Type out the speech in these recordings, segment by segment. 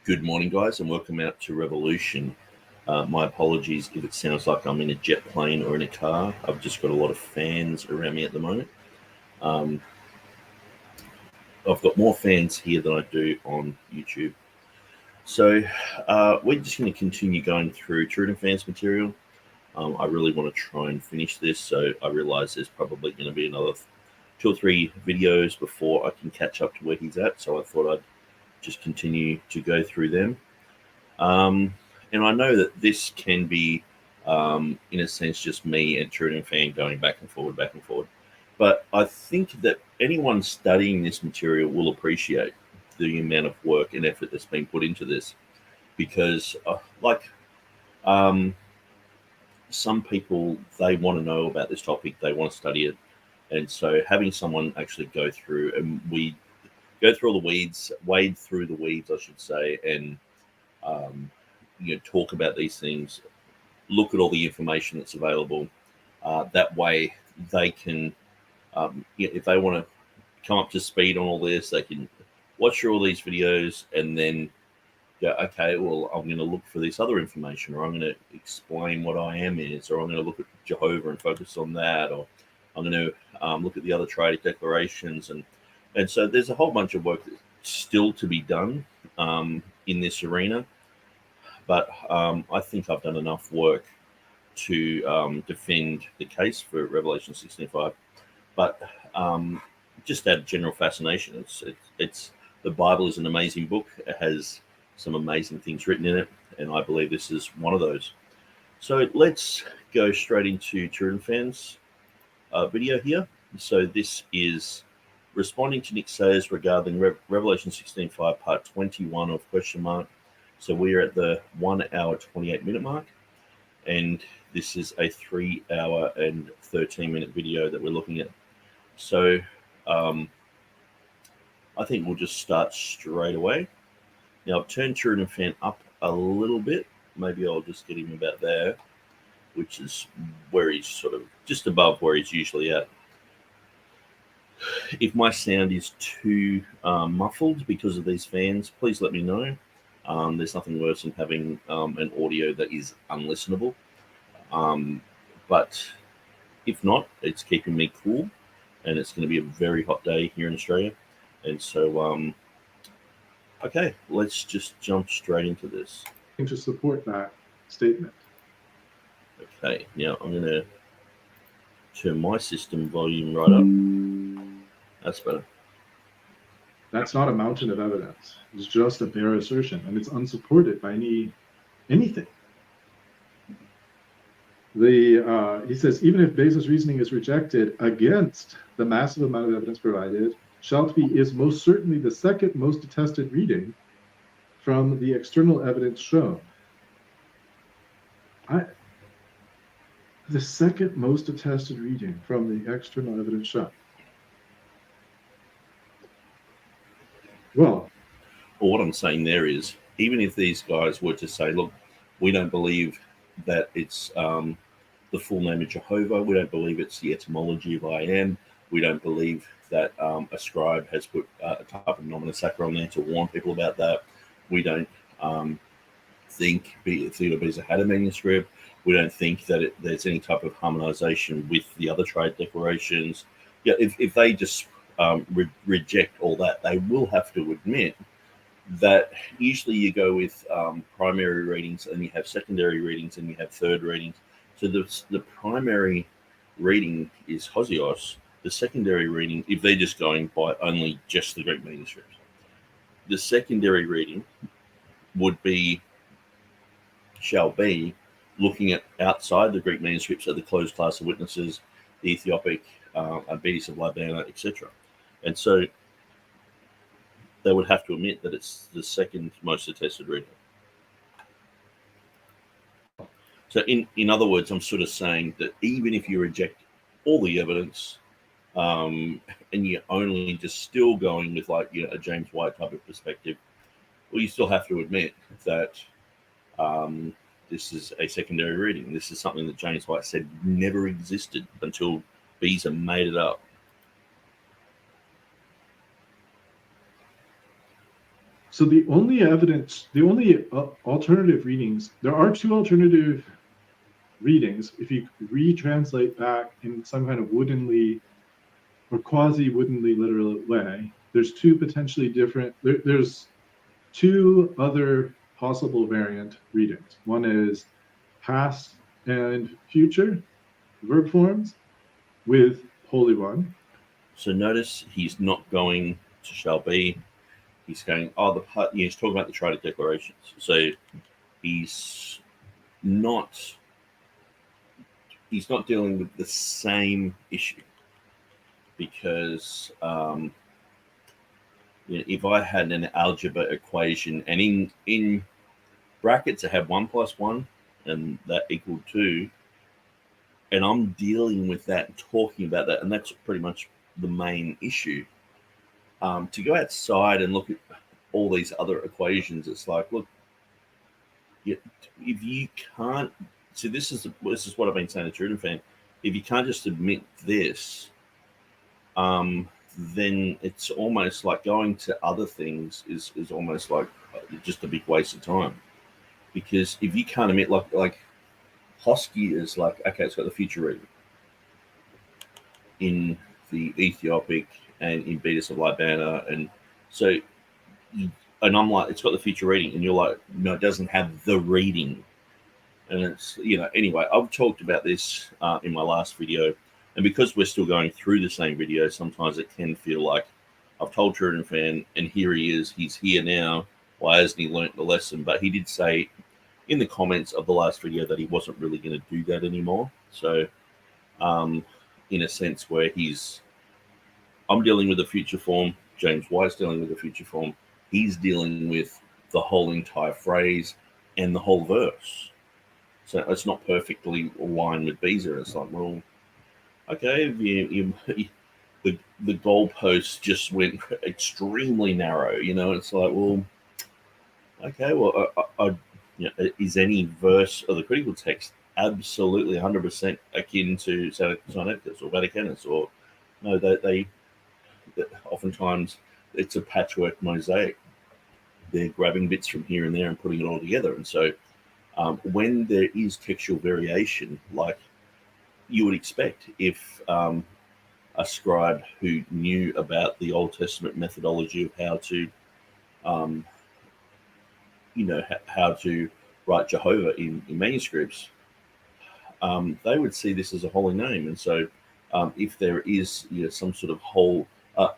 Good morning, guys, and welcome out to Revolution. My apologies if it sounds like I'm in a jet plane or in a car. I've just got a lot of fans around me at the moment. I've got more fans here than I do on YouTube. So we're just going to continue going through TurretinFan's material. I really want to try and finish this, so I realize there's probably going to be another 2 or 3 videos before I can catch up to where he's at, so I thought I'd just continue to go through them. And I know that this can be, in a sense, just me and TurretinFan going back and forward. But I think that anyone studying this material will appreciate the amount of work and effort that's been put into this, because some people, they want to know about this topic, they want to study it, and so having someone actually go through, and we go through all the weeds, wade through the weeds, I should say, and talk about these things, look at all the information that's available. That way they can, if they want to come up to speed on all this, they can watch through all these videos and then go, okay, well, I'm going to look for this other information, or I'm going to explain what I am is, or I'm going to look at Jehovah and focus on that, or I'm going to look at the other trade declarations. And so there's a whole bunch of work that's still to be done in this arena. But I think I've done enough work to defend the case for Revelation 16:5. But just out of general fascination, it's the Bible is an amazing book. It has some amazing things written in it, and I believe this is one of those. So let's go straight into TurretinFan's video here. So this is responding to Nick Sayers regarding Revelation 16:5, part 21 of question mark. So we are at the 1 hour 28 minute mark, and this is a 3 hour and 13 minute video that we're looking at. So I think we'll just start straight away. Now I've turned TurretinFan up a little bit. Maybe I'll just get him about there, which is where he's sort of just above where he's usually at. If my sound is too muffled because of these fans, please let me know. There's nothing worse than having an audio that is unlistenable. But if not, it's keeping me cool, and it's going to be a very hot day here in Australia. And so, okay, let's just jump straight into this. To support that statement. Okay, now I'm going to turn my system volume right up. That's better. That's not a mountain of evidence. It's just a bare assertion, and it's unsupported by anything. He says, even if Bayes' reasoning is rejected against the massive amount of evidence provided, Shelby is most certainly the second most attested reading from the external evidence shown. The second most attested reading from the external evidence shown. Well, what I'm saying there is, even if these guys were to say, look, we don't believe that it's the full name of Jehovah, we don't believe it's the etymology of I am, we don't believe that a scribe has put a type of nomenclature on there to warn people about that, we don't think Theodore Beza had a manuscript, we don't think that there's any type of harmonization with the other trade declarations. Yeah, if they just reject all that, they will have to admit that usually you go with primary readings, and you have secondary readings, and you have third readings. So the primary reading is Hosios. The secondary reading, if they're just going by only just the Greek manuscripts, the secondary reading shall be looking at outside the Greek manuscripts of the closed class of witnesses, the Ethiopic, Beatties of Libana, etc. And so they would have to admit that it's the second most attested reading. So in other words, I'm sort of saying that even if you reject all the evidence and you're only just still going with a James White type of perspective, well, you still have to admit that this is a secondary reading. This is something that James White said never existed until Beza made it up. So the only evidence, the only alternative readings, there are two alternative readings. If you retranslate back in some kind of woodenly or quasi-woodenly literal way, there's two potentially different, there's two other possible variant readings. One is past and future verb forms with Holy One. So notice he's not going to shall be. He's going, he's talking about the Trident declarations. So he's not dealing with the same issue, because if I had an algebra equation and in brackets I had 1 + 1 and that equaled 2, and I'm dealing with that and talking about that, and that's pretty much the main issue. To go outside and look at all these other equations, it's like, look, if you can't, so this is what I've been saying to TurretinFan. If you can't just admit this, then it's almost like going to other things is almost like just a big waste of time. Because if you can't admit, like Hosky is like, okay, it's got the future reading in the Ethiopic and in Beatus of Libana, and so, and I'm like, it's got the future reading, and you're like, no, it doesn't have the reading. And it's, anyway, I've talked about this in my last video, and because we're still going through the same video, sometimes it can feel like I've told TurretinFan, and here he is, he's here now, why hasn't he learnt the lesson? But he did say in the comments of the last video that he wasn't really going to do that anymore. So in a sense where I'm dealing with the future form, James White's dealing with the future form, he's dealing with the whole entire phrase and the whole verse. So it's not perfectly aligned with Beezer. It's like, well, okay, the goalpost just went extremely narrow, it's like, well, okay, well, is any verse of the critical text absolutely 100% akin to Sinaiticus or Vaticanus? Or no, they oftentimes it's a patchwork mosaic. They're grabbing bits from here and there and putting it all together. And so when there is textual variation, like you would expect if a scribe who knew about the Old Testament methodology of how to how to write Jehovah in manuscripts, they would see this as a holy name. And so if there is some sort of whole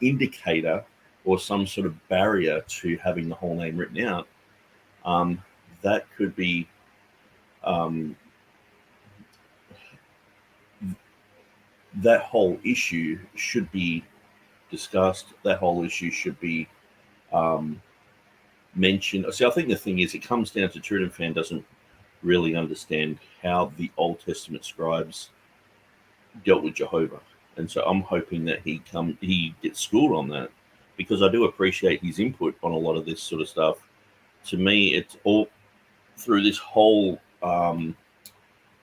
indicator or some sort of barrier to having the whole name written out, that could be that whole issue should be discussed. That whole issue should be mentioned. See, I think the thing is, it comes down to TurretinFan doesn't really understand how the Old Testament scribes dealt with Jehovah, and so I'm hoping that he gets schooled on that, because I do appreciate his input on a lot of this sort of stuff. To me, it's all through this whole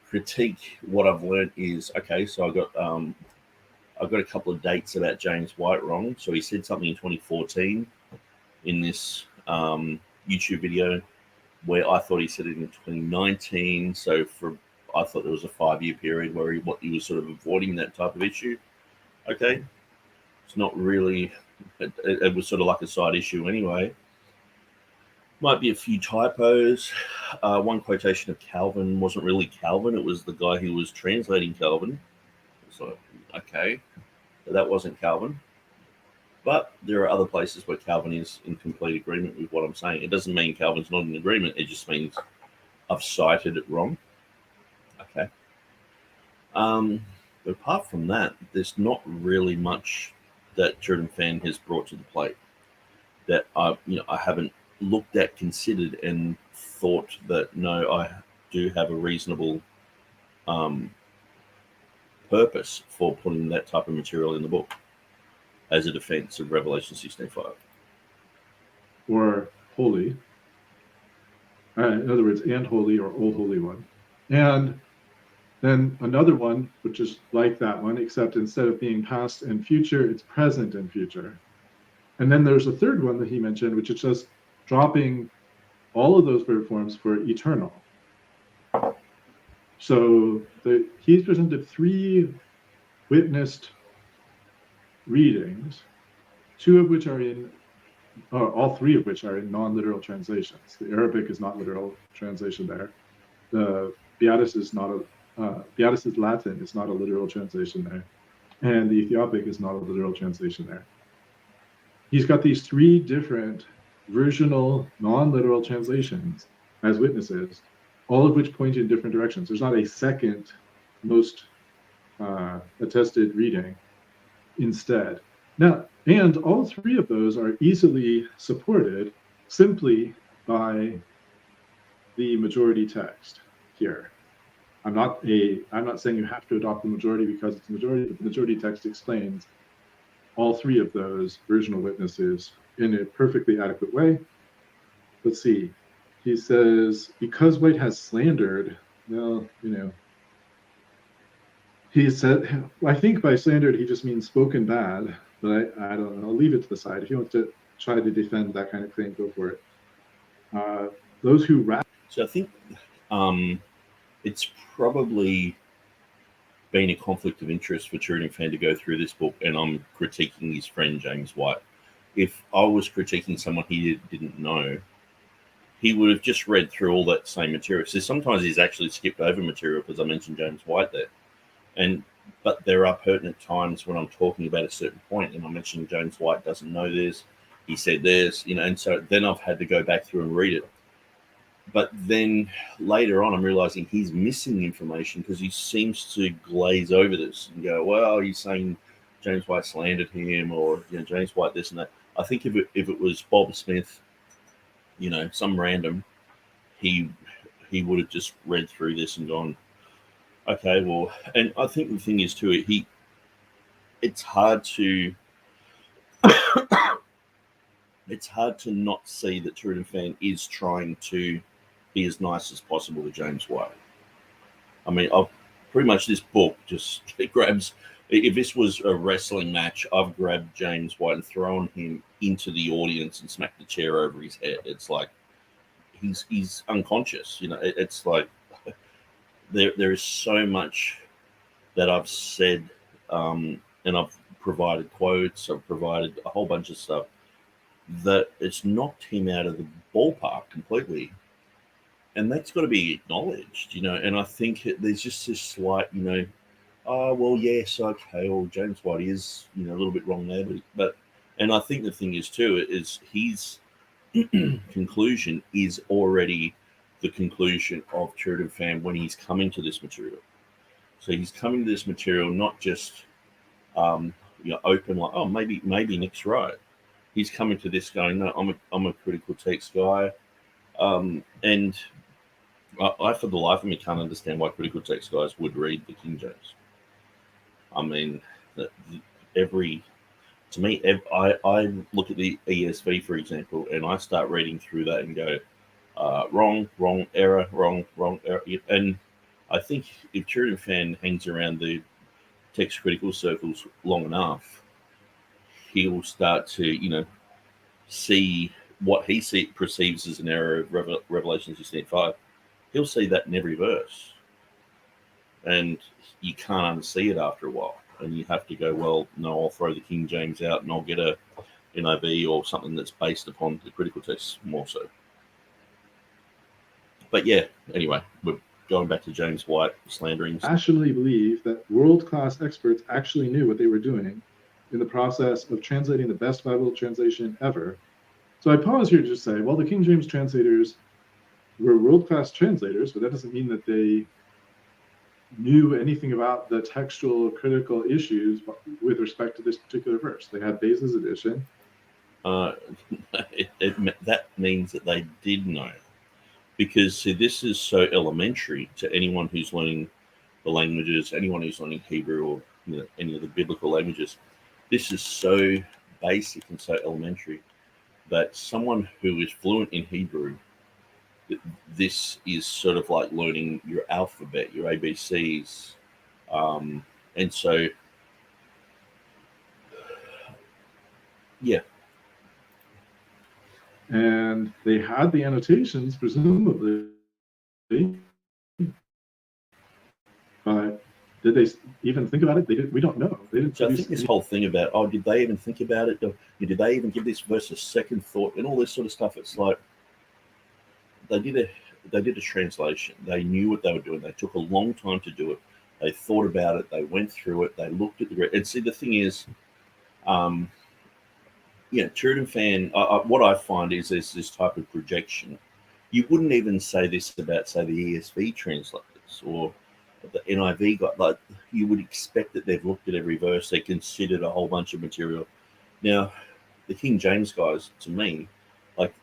critique. What I've learned is, okay, so I got a couple of dates about James White wrong. So he said something in 2014 in this YouTube video, where I thought he said it in 2019. So I thought there was a 5-year period where he was sort of avoiding that type of issue. Okay, it's not really. It was sort of like a side issue anyway. Might be a few typos. One quotation of Calvin wasn't really Calvin. It was the guy who was translating Calvin. So, okay, that wasn't Calvin. But there are other places where Calvin is in complete agreement with what I'm saying. It doesn't mean Calvin's not in agreement. It just means I've cited it wrong. Okay. But apart from that, there's not really much that TurretinFan has brought to the plate that I haven't looked at, considered, and thought that no, I do have a reasonable purpose for putting that type of material in the book as a defense of Revelation 16:5. Or holy. In other words, and holy, or old holy one. And then another one, which is like that one, except instead of being past and future, it's present and future. And then there's a third one that he mentioned, which is just dropping all of those verb forms for eternal. So he's presented 3 witnessed readings, 2 of which are in, or all 3 of which are in non-literal translations. The Arabic is not literal translation there. The Beatus is Latin is not a literal translation there. And the Ethiopic is not a literal translation there. He's got these 3 different versional non-literal translations as witnesses, all of which point in different directions. There's not a second most attested reading instead. Now, and all 3 of those are easily supported simply by the majority text here. I'm not saying you have to adopt the majority because it's the majority, but the majority text explains all 3 of those versional witnesses in a perfectly adequate way. Let's see. He says, because White has slandered, well, he said, I think by slandered, he just means spoken bad, but I don't know. I'll leave it to the side. If he wants to try to defend that kind of claim, go for it. Those who rap. So I think it's probably been a conflict of interest for TurretinFan to go through this book, and I'm critiquing his friend James White. If I was critiquing someone he didn't know, he would have just read through all that same material. So sometimes he's actually skipped over material because I mentioned James White there. But there are pertinent times when I'm talking about a certain point and I mention James White doesn't know this, he said this, and so then I've had to go back through and read it. But then later on, I'm realizing he's missing information because he seems to glaze over this and go, well, he's saying James White slandered him, or James White this and that. I think if it was Bob Smith, some random, he would have just read through this and gone, okay, well, and I think the thing is too, it's hard to not see that TurretinFan is trying to be as nice as possible to James White. I mean, pretty much this book just grabs. If this was a wrestling match, I've grabbed James White and thrown him into the audience and smacked the chair over his head. It's like he's unconscious. It's like there is so much that I've said, and I've provided quotes. I've provided a whole bunch of stuff that it's knocked him out of the ballpark completely. And that's got to be acknowledged, and I think there's just this slight, oh, well, yes, okay, well, James White is, a little bit wrong there, but and I think the thing is, too, is his conclusion is already the conclusion of TurretinFan when he's coming to this material. So he's coming to this material not just, open like, oh, maybe Nick's right. He's coming to this going, no, I'm a critical text guy, and I, for the life of me, can't understand why critical text guys would read the King James. I mean, to me, I look at the ESV, for example, and I start reading through that and go, wrong, error, wrong, error. And I think if TurretinFan hangs around the text critical circles long enough, he'll start to, see what he perceives as an error of Revelation 16:5. He'll see that in every verse. And you can't unsee it after a while. And you have to go, well, no, I'll throw the King James out and I'll get a NIV or something that's based upon the critical text more so. But yeah, anyway, we're going back to James White slandering. I passionately believe that world-class experts actually knew what they were doing in the process of translating the best Bible translation ever. So I pause here to just say, well, the King James translators were world-class translators, but that doesn't mean that they knew anything about the textual critical issues with respect to this particular verse. They had Base's edition. That means that they did know. Because, see, this is so elementary to anyone who's learning the languages, anyone who's learning Hebrew or any of the biblical languages. This is so basic and so elementary that someone who is fluent in Hebrew, this is sort of like learning your alphabet, your ABCs. And so, yeah. And they had the annotations, presumably, but did they even think about it? They didn't. We don't know. They didn't. So I think this whole thing about, oh, did they even think about it? Did they even give this verse a second thought and all this sort of stuff? It's like they did a translation. They knew what they were doing. They took a long time to do it. They thought about it. They went through it. They looked at and see, the thing is, TurretinFan, what I find is there's this type of projection. You wouldn't even say this about, say, the ESV translators or the NIV guy. Like, you would expect that they've looked at every verse, they considered a whole bunch of material. Now, the King James guys, to me, like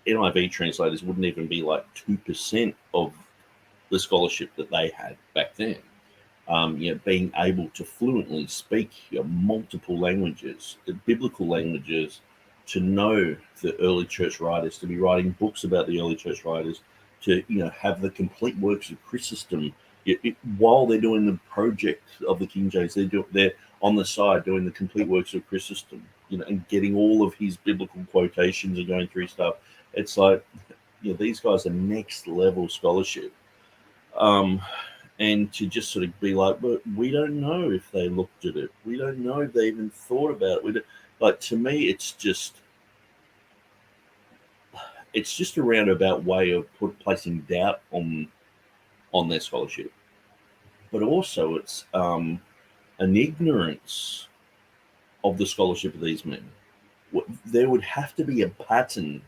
NIV translators, wouldn't even be like 2% of the scholarship that they had back then. Being able to fluently speak multiple languages, the biblical languages, to know the early church writers, to be writing books about the early church writers, to have the complete works of Chrysostom. While they're doing the project of the King James, they're on the side doing the complete works of Chrysostom, and getting all of his biblical quotations and going through stuff. It's like, these guys are next level scholarship. And to just sort of be like, but we don't know if they looked at it. We don't know if they even thought about it. To me, it's just a roundabout way of placing doubt on their scholarship. But also it's an ignorance of the scholarship of these men. There would have to be a pattern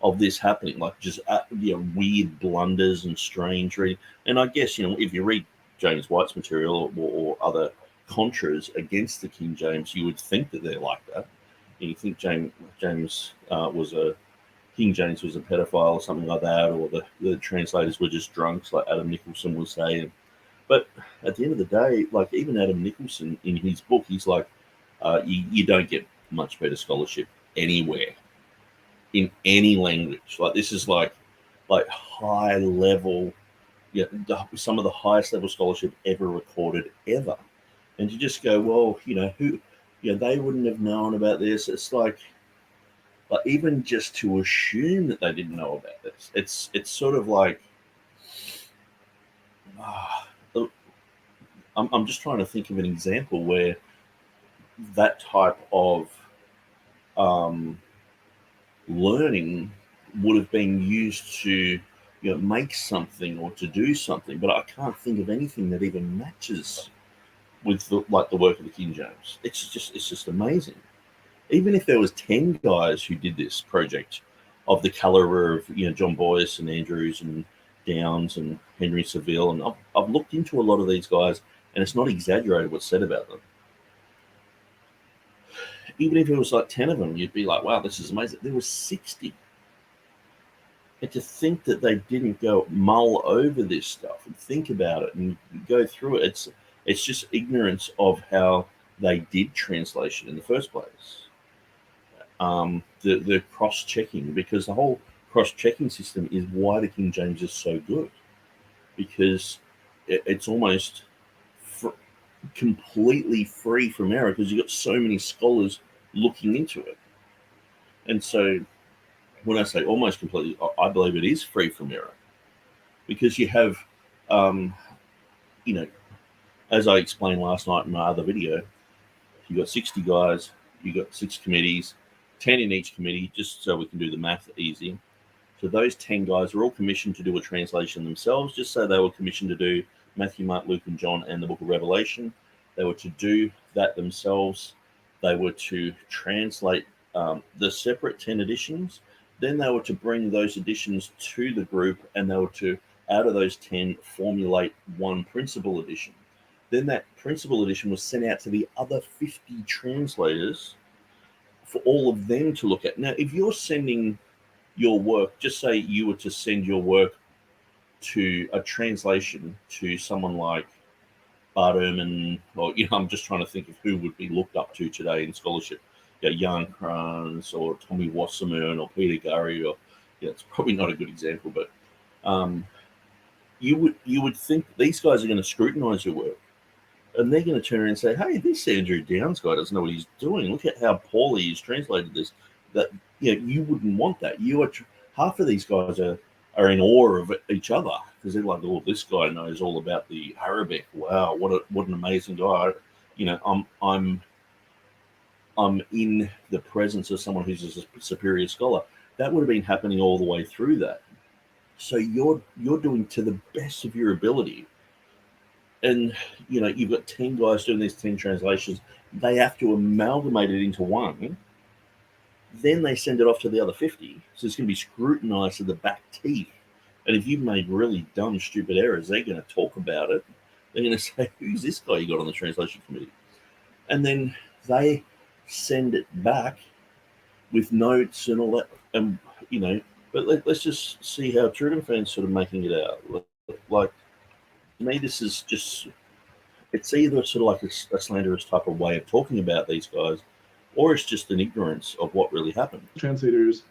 of this happening, like just weird blunders and strange reading. And I guess if you read James White's material or other contras against the King James, you would think that they're like that. And you think King James was a pedophile or something like that, or the translators were just drunks, like Adam Nicholson was saying. But at the end of the day, like even Adam Nicholson in his book, he's like, you don't get much better scholarship anywhere in any language. Like, this is like high level, some of the highest level scholarship ever recorded ever. And you just go, well, they wouldn't have known about this. It's like even just to assume that they didn't know about this, it's sort of like, I'm just trying to think of an example where that type of learning would have been used to make something or to do something, but I can't think of anything that even matches with the work of the King James. It's just amazing. Even if there was 10 guys who did this project of the caliber of John Boyce and Andrews and Downs and Henry Saville, and I've looked into a lot of these guys, and it's not exaggerated what's said about them. Even if it was like 10 of them, you'd be like, wow, this is amazing. There was 60. And to think that they didn't go mull over this stuff and think about it and go through it, it's just ignorance of how they did translation in the first place. The cross-checking, because the whole cross-checking system is why the King James is so good, because it's almost completely free from error, because you've got so many scholars looking into it. And so when I say almost completely, I believe it is free from error, because you have, as I explained last night in my other video, you've got 60 guys, you've got 6 committees, 10 in each committee, just so we can do the math easy. So those 10 guys are all commissioned to do a translation themselves, just so they were commissioned to do Matthew, Mark, Luke, and John, and the book of Revelation. They were to do that themselves. They were to translate the separate 10 editions. Then they were to bring those editions to the group, and they were to, out of those 10, formulate one principal edition. Then that principal edition was sent out to the other 50 translators for all of them to look at. Now, if you're sending your work, just say you were to send your work to a translation to someone like Bart Ehrman, or I'm just trying to think of who would be looked up to today in scholarship, Jan Kranz or Tommy Wasserman or Peter Gurry, or it's probably not a good example, but you would think these guys are going to scrutinize your work, and they're going to turn around and say, hey, this Andrew Downs guy doesn't know what he's doing. Look at how poorly he's translated this. That you wouldn't want that. Half of these guys are in awe of each other because they're like, oh, this guy knows all about the Arabic. Wow, what an amazing guy. I'm in the presence of someone who's a superior scholar. That would have been happening all the way through that. So you're doing to the best of your ability. And, you've got 10 guys doing these 10 translations. They have to amalgamate it into one. Then they send it off to the other 50. So it's going to be scrutinized to the back teeth. And if you've made really dumb, stupid errors, they're going to talk about it. They're going to say, who's this guy you got on the translation committee? And then they send it back with notes and all that. And, but let's just see how TurretinFan's sort of making it out. Like, to me, this is just, it's either sort of like a slanderous type of way of talking about these guys, or it's just an ignorance of what really happened. Translators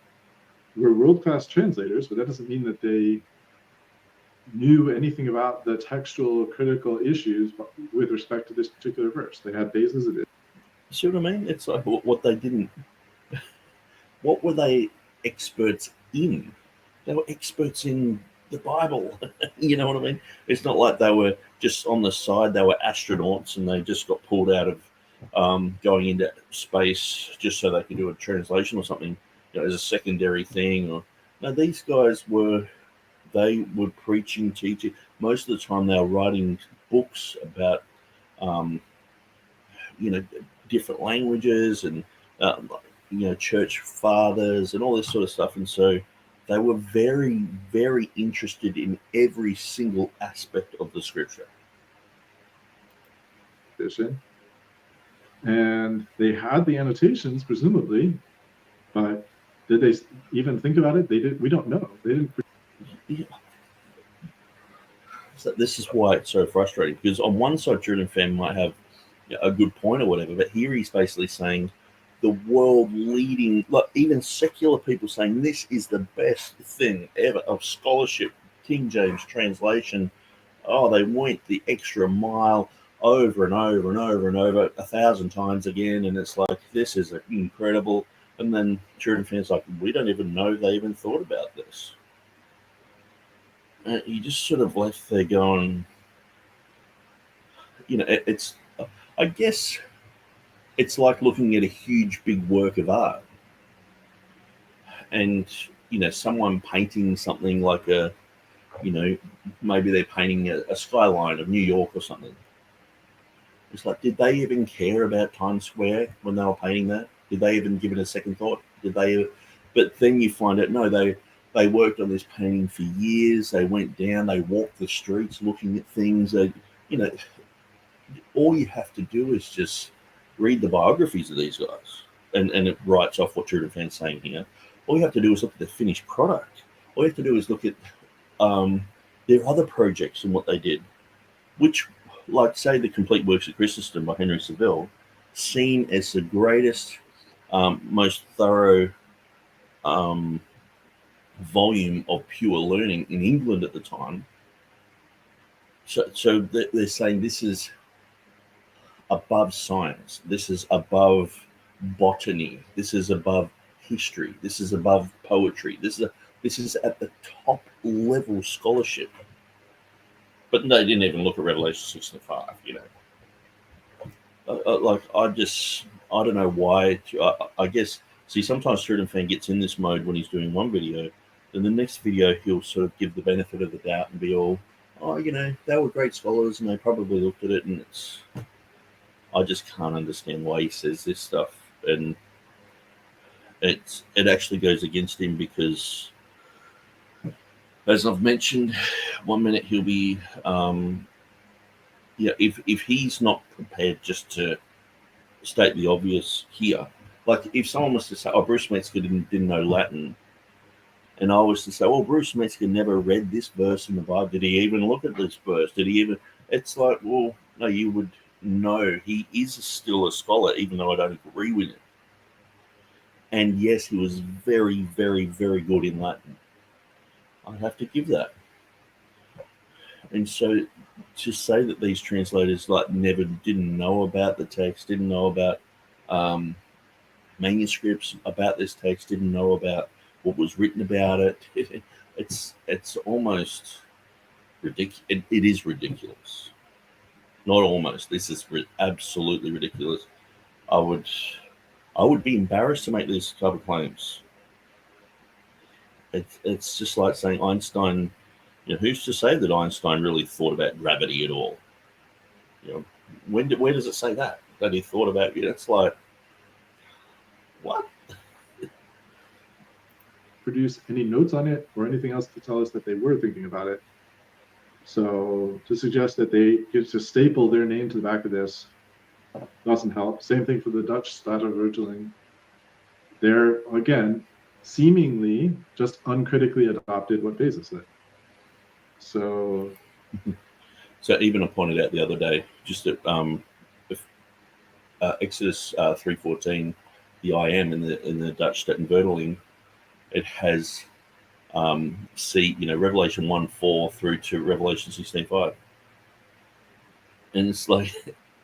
were world-class translators, but that doesn't mean that they knew anything about the textual critical issues with respect to this particular verse. They had bases of it. See what I mean? It's like what they didn't, what were they experts in? They were experts in the Bible. You know what I mean? It's not like they were just on the side. They were astronauts and they just got pulled out of going into space just so they could do a translation or something, as a secondary thing. Or no, these guys were preaching, teaching. Most of the time they were writing books about different languages and church fathers and all this sort of stuff. And so they were very, very interested in every single aspect of the scripture. And they had the annotations, presumably, but did they even think about it? They did. We don't know. They didn't. Yeah. So this is why it's so frustrating, because on one side, TurretinFan might have a good point or whatever, but here he's basically saying the world leading, like even secular people saying this is the best thing ever of scholarship, King James translation. Oh, they went the extra mile over and over and over and over 1,000 times again, and it's like, this is incredible. And then TurretinFan's like, we don't even know they even thought about this. You just sort of left there going, it's, I guess it's like looking at a huge big work of art and, someone painting something like maybe they're painting a skyline of New York or something. It's like, did they even care about Times Square when they were painting that? Did they even give it a second thought? But then you find out, no, they worked on this painting for years. They went down, they walked the streets looking at things. All you have to do is just read the biographies of these guys, and it writes off what TurretinFan's saying here. All you have to do is look at the finished product. All you have to do is look at their other projects and what they did, which, like, say, the Complete Works of Chrysostom by Henry Saville, seen as the greatest, most thorough volume of pure learning in England at the time. So they're saying this is above science. This is above botany. This is above history. This is above poetry. This is at the top level scholarship. But they didn't even look at Revelation 6 and 5. I don't know why. I guess, see, sometimes TurretinFan gets in this mode when he's doing one video, then the next video he'll sort of give the benefit of the doubt and be all, they were great scholars and they probably looked at it, and I just can't understand why he says this stuff, and it actually goes against him because, as I've mentioned, 1 minute he'll be, if he's not prepared just to state the obvious here, like if someone was to say, oh, Bruce Metzger didn't know Latin, and I was to say, well, Bruce Metzger never read this verse in the Bible. Did he even look at this verse? Did he even? It's like, well, no, you would know he is still a scholar, even though I don't agree with it. And yes, he was very, very, very good in Latin. I'd have to give that. And so to say that these translators didn't know about the text, didn't know about manuscripts about this text, didn't know about what was written about it. It's almost ridiculous. It is ridiculous. Not almost. This is absolutely ridiculous. I would be embarrassed to make these type of claims. It's just like saying Einstein. Who's to say that Einstein really thought about gravity at all? Where does it say that he thought about it? It's like, what? Produce any notes on it or anything else to tell us that they were thinking about it. So to suggest that they get to staple their name to the back of this doesn't help. Same thing for the Dutch Statenvertaling. They're, again, seemingly just uncritically adopted what Beza said. So even I pointed out the other day, just that Exodus 3:14, the I am in the Dutch Statenvertaling, it has Revelation 1:4 through to Revelation 16:5, and it's like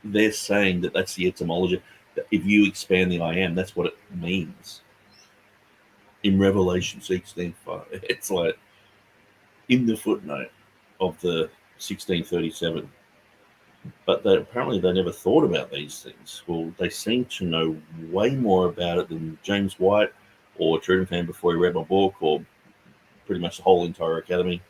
they're saying that that's the etymology. That if you expand the I am, that's what it means. In Revelation 16:5, it's like in the footnote of the 1637. But apparently they never thought about these things. Well, they seem to know way more about it than James White or TurretinFan before he read my book, or pretty much the whole entire academy.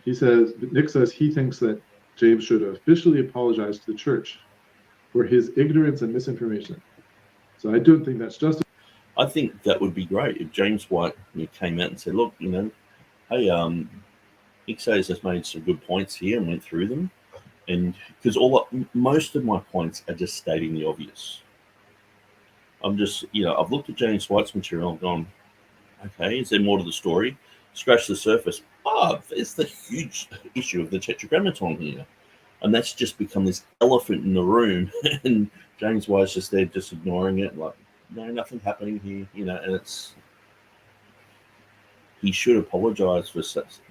Nick says he thinks that James should officially apologize to the church for his ignorance and misinformation. So I don't think that's just. I think that would be great if James White came out and said, look, hey, Hixson has made some good points here and went through them. And because most of my points are just stating the obvious. I'm just, I've looked at James White's material and gone, okay, is there more to the story? Scratch the surface. There's the huge issue of the Tetragrammaton here. And that's just become this elephant in the room. And James White's just there, just ignoring it. Like, no, nothing happening here, and he should apologize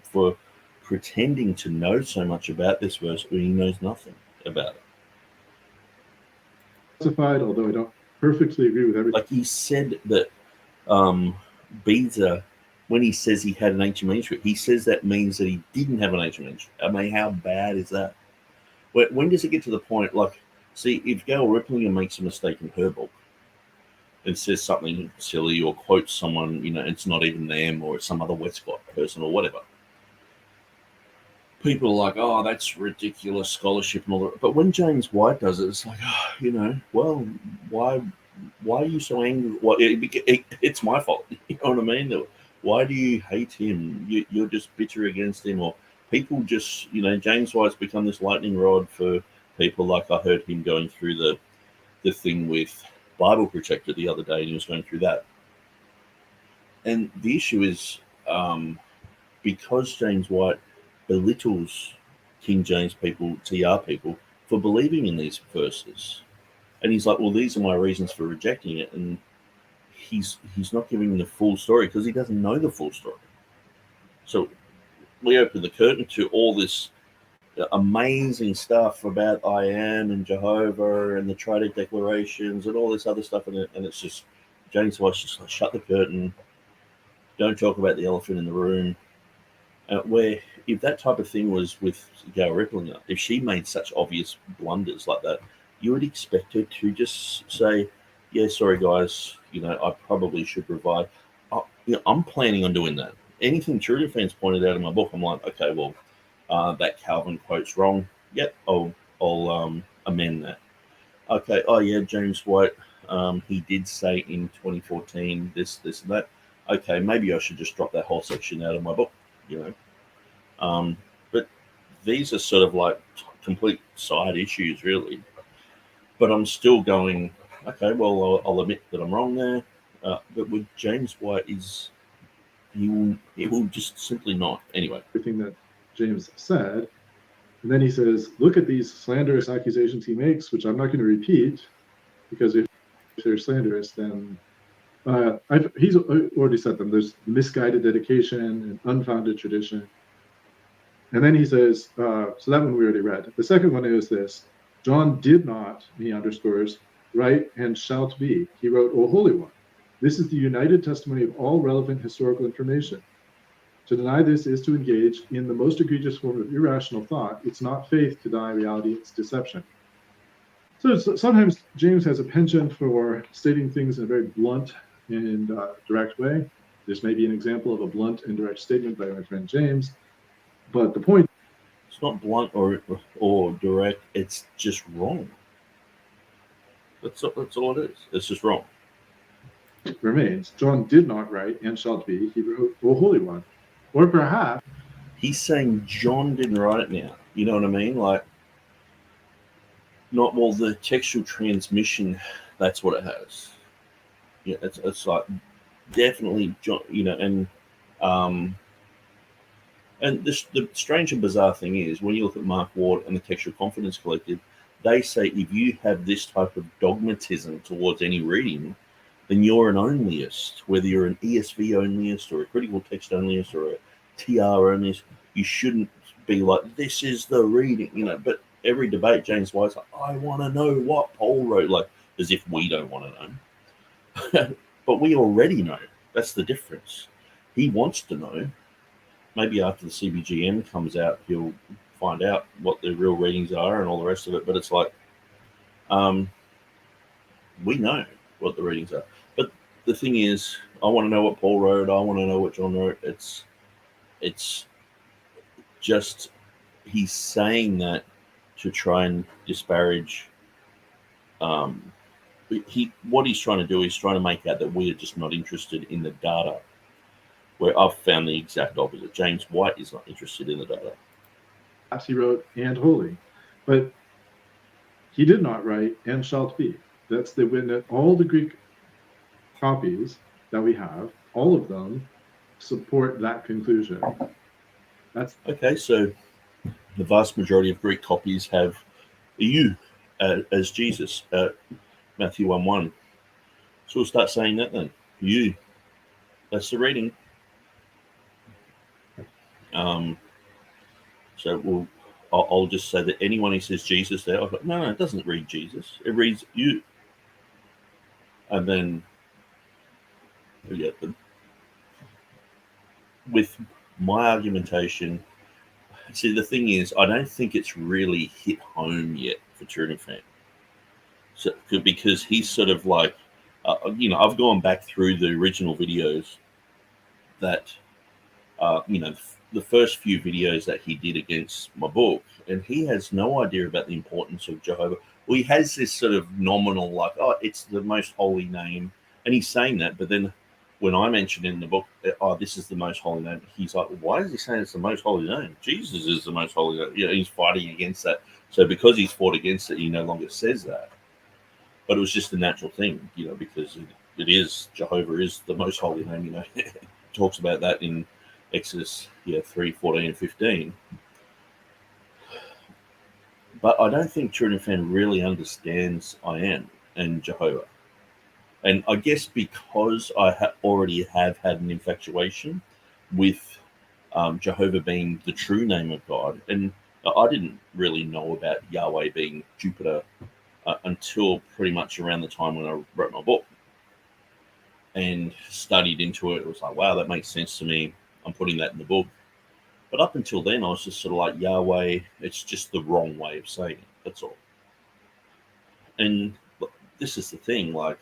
for pretending to know so much about this verse when he knows nothing about it. Although I don't perfectly agree with everything. Like he said that Beza, when he says he had an ancient manuscript, he says that means that he didn't have an ancient manuscript. I mean, how bad is that? When does it get to the point, like, see, if Gail Rippling makes a mistake in her book and says something silly or quotes someone, it's not even them or some other Westcott person or whatever, people are like, oh, that's ridiculous scholarship and all that. But when James White does it, it's like, well, why are you so angry? Well, it's my fault. You know what I mean? Why do you hate him? You're just bitter against him, or people just, James White's become this lightning rod for people. Like I heard him going through the thing with Bible Protector the other day, and he was going through that. And the issue is because James White belittles King James people, TR people, for believing in these verses. And he's like, well, these are my reasons for rejecting it. And he's not giving the full story because he doesn't know the full story. So we open the curtain to all this amazing stuff about I am and Jehovah and the Trident declarations and all this other stuff. And it's just, James White's just like, shut the curtain. Don't talk about the elephant in the room. Where if that type of thing was with Gail Rippling, if she made such obvious blunders like that, you would expect her to just say, yeah, sorry, guys, I probably should provide. I'm planning on doing that. Anything TurretinFan's pointed out in my book, I'm like, okay, well, that Calvin quote's wrong. Yep, I'll amend that. Okay, oh yeah, James White, he did say in 2014 this and that. Okay, maybe I should just drop that whole section out of my book, But these are sort of like complete side issues, really. But I'm still going, okay, well, I'll admit that I'm wrong there. But with James White, he will just simply not. Anyway. Everything that James said. And then he says, look at these slanderous accusations he makes, which I'm not going to repeat, because if they're slanderous, then he's already said them. There's misguided dedication and unfounded tradition. And then he says, so that one we already read. The second one is this. John did not, he underscores, write and shalt be. He wrote, O Holy One. This is the united testimony of all relevant historical information. To deny this is to engage in the most egregious form of irrational thought. It's not faith to deny reality, it's deception. So sometimes James has a penchant for stating things in a very blunt and direct way. This may be an example of a blunt and direct statement by my friend James. But the point, it's not blunt or direct. It's just wrong. That's all it is. It's just wrong. Remains. John did not write and shalt be. He wrote, O Holy One. Or perhaps he's saying John didn't write it now. You know what I mean? Like, not, well, the textual transmission, that's what it has. Yeah, it's like definitely John, you know, and the strange and bizarre thing is when you look at Mark Ward and the Textual Confidence Collective, they say if you have this type of dogmatism towards any reading, then you're an onlyist, whether you're an ESV onlyist or a critical text onlyist or a TR onlyist. You shouldn't be like, this is the reading, you know. But every debate, James White's like, I want to know what Paul wrote, like as if we don't want to know. But we already know. That's the difference. He wants to know. Maybe after the CBGM comes out, he'll find out what the real readings are and all the rest of it. But it's like, we know what the readings are. But the thing is, I want to know what Paul wrote. I want to know what John wrote. It's just he's saying that to try and disparage. What he's trying to do is trying to make out that we are just not interested in the data. Where I've found the exact opposite. James White is not interested in the data. perhaps he wrote and holy, but he did not write and shalt be. That's the when all the Greek copies that we have, all of them support that conclusion. That's okay. So the vast majority of Greek copies have you as Jesus, Matthew 1:1. So we'll start saying that then. You. That's the reading. So I'll just say that anyone who says Jesus there, I'll go, no, it doesn't read Jesus. It reads you. And then, yeah, with my argumentation, see, the thing is, I don't think it's really hit home yet for TurretinFan. So, because he's sort of like, I've gone back through the original videos that, the first few videos that he did against my book, and he has no idea about the importance of Jehovah. Well, he has this sort of nominal, like, oh, it's the most holy name, and he's saying that, but then when I mentioned in the book, oh, this is the most holy name, he's like, why is he saying it's the most holy name? Jesus is the most holy name. You know, he's fighting against that. So because he's fought against it, he no longer says that. But it was just a natural thing, because it is, Jehovah is the most holy name, It talks about that in Exodus 3, 14, and 15. But I don't think TurretinFan really understands I am and Jehovah. And I guess because I already have had an infatuation with Jehovah being the true name of God, and I didn't really know about Yahweh being Jupiter until pretty much around the time when I wrote my book and studied into it. It was like, wow, that makes sense to me. I'm putting that in the book. But up until then, I was just sort of like, Yahweh, it's just the wrong way of saying it. That's all. And this is the thing, like,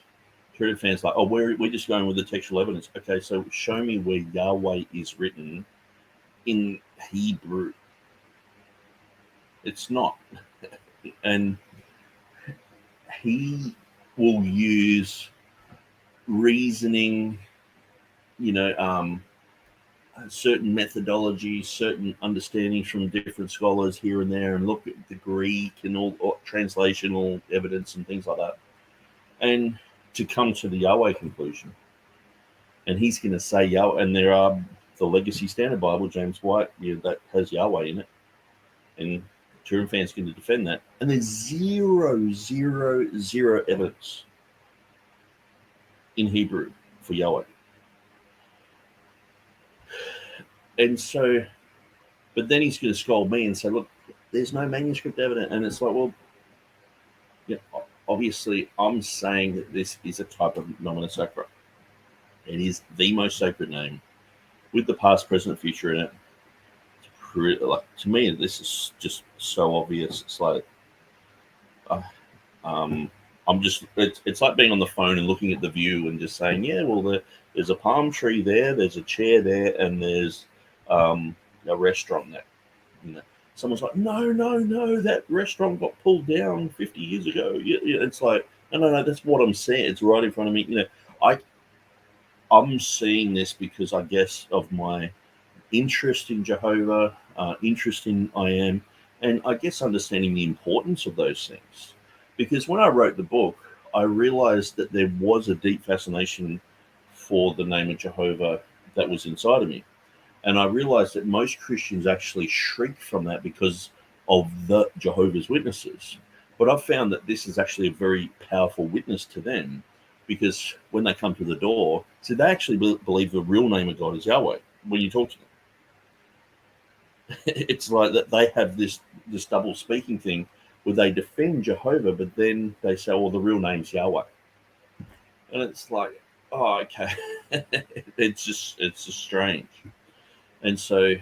TurretinFan's like, oh, we're just going with the textual evidence. Okay, so show me where Yahweh is written in Hebrew. It's not. And he will use reasoning, certain methodologies, certain understandings from different scholars here and there, and look at the Greek and all translational evidence and things like that, and to come to the Yahweh conclusion. And he's going to say Yahweh, and there are the Legacy Standard Bible, James White, that has Yahweh in it, and TurretinFan's going to defend that. And there's zero evidence in Hebrew for Yahweh. And so, but then he's going to scold me and say, look, there's no manuscript evidence. And it's like, well, obviously I'm saying that this is a type of nomina sacra. It is the most sacred name with the past, present, future in it. Like, to me, this is just so obvious. It's like, I'm just, it's like being on the phone and looking at the view and just saying, yeah, well, there's a palm tree there, there's a chair there, and there's a restaurant there. You know, someone's like, no, that restaurant got pulled down 50 years ago. Yeah, it's like, no, that's what I'm saying. It's right in front of me. You know, I'm seeing this because I guess of my interest in Jehovah, interest in I am, and I guess understanding the importance of those things. Because when I wrote the book, I realized that there was a deep fascination for the name of Jehovah that was inside of me. And I realized that most Christians actually shriek from that because of the Jehovah's Witnesses. But I've found that this is actually a very powerful witness to them, because when they come to the door, so they actually believe the real name of God is Yahweh when you talk to them. It's like that they have this double speaking thing where they defend Jehovah, but then they say, well, the real name's Yahweh. And it's like, oh, okay. It's just strange. And so,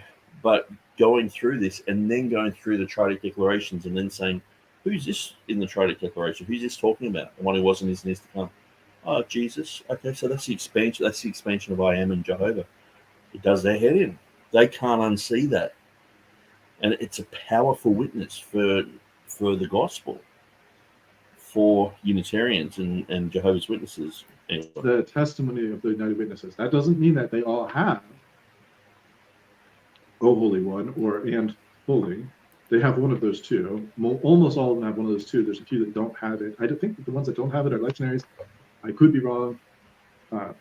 but going through this and then going through the Triadic declarations and then saying, who's this in the Triadic declaration? Who's this talking about? The one who was and is and is to come. Oh, Jesus. Okay, so that's the expansion. That's the expansion of I am and Jehovah. It does their head in. They can't unsee that. And it's a powerful witness for the gospel, for Unitarians and Jehovah's Witnesses. Anyway. The testimony of the United Witnesses. That doesn't mean that they all have O Holy One and Holy. They have one of those two. Almost all of them have one of those two. There's a few that don't have it. I think that the ones that don't have it are lectionaries. I could be wrong,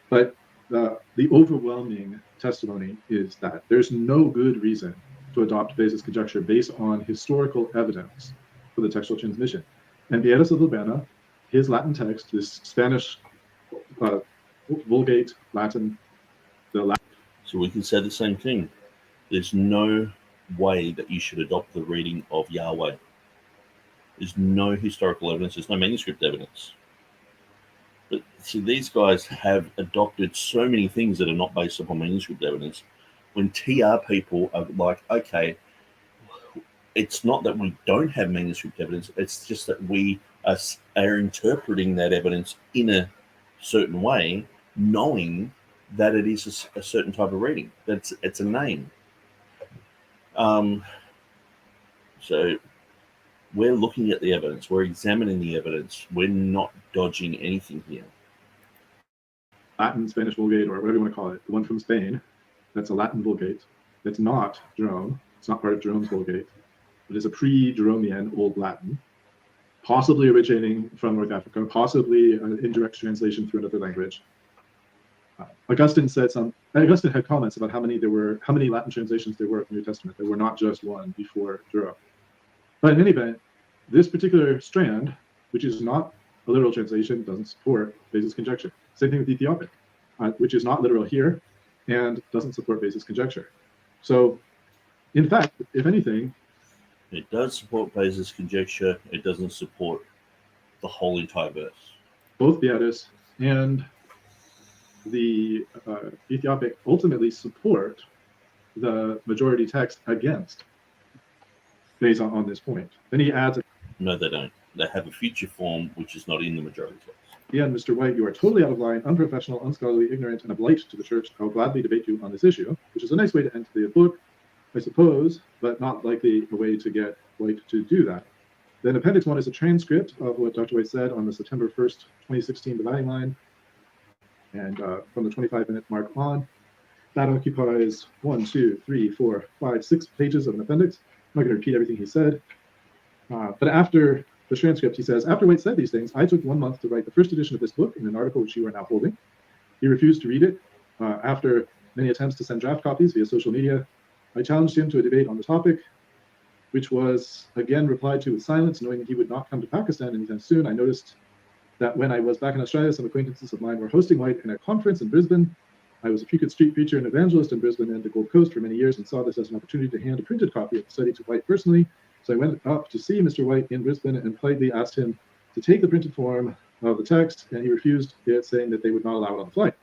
but the overwhelming testimony is that there's no good reason to adopt Beza's conjecture based on historical evidence for the textual transmission. And Viegas of Libana, his Latin text, this Spanish Vulgate Latin, the Latin. So we can say the same thing. There's no way that you should adopt the reading of Yahweh. There's no historical evidence. There's no manuscript evidence. But see, these guys have adopted so many things that are not based upon manuscript evidence. When TR people are like, okay, it's not that we don't have manuscript evidence, it's just that we are interpreting that evidence in a certain way, knowing that it is a certain type of reading, that it's a name. So we're looking at the evidence, we're examining the evidence, we're not dodging anything here. Latin, Spanish Vulgate, or whatever you want to call it, the one from Spain, that's a Latin Vulgate. It's not Jerome. It's not part of Jerome's Vulgate. It is a pre-Jeromean Old Latin, possibly originating from North Africa, possibly an indirect translation through another language. Augustine had comments about how many Latin translations there were of the New Testament. There were not just one before Jerome. But in any event, this particular strand, which is not a literal translation, doesn't support Beza's conjecture. Same thing with Ethiopic, which is not literal here and doesn't support Beza's conjecture. So, in fact, if anything, it does support Beza's conjecture. It doesn't support the whole entire verse. Both Viegas and the Ethiopic ultimately support the majority text against Beza on this point. Then he adds, no, they don't. They have a future form which is not in the majority text. Yeah, Mr. White, you are totally out of line, unprofessional, unscholarly, ignorant, and a blight to the church. I will gladly debate you on this issue, which is a nice way to end the book, I suppose, but not likely a way to get White to do that. Then Appendix 1 is a transcript of what Dr. White said on the September 1st, 2016 dividing line. And from the 25-minute mark on, that occupies 1, 2, 3, 4, 5, 6 pages of an appendix. I'm not going to repeat everything he said. But after the transcript, he says, after White said these things, I took 1 month to write the first edition of this book in an article which you are now holding. He refused to read it. After many attempts to send draft copies via social media, I challenged him to a debate on the topic, which was again replied to with silence, knowing that he would not come to Pakistan anytime soon. I noticed that when I was back in Australia, some acquaintances of mine were hosting White in a conference in Brisbane. I was a Phuket street preacher and evangelist in Brisbane and the Gold Coast for many years and saw this as an opportunity to hand a printed copy of the study to White personally. So I went up to see Mr. White in Brisbane and politely asked him to to take the printed form of the text, and he refused it, saying that they would not allow it on the flight.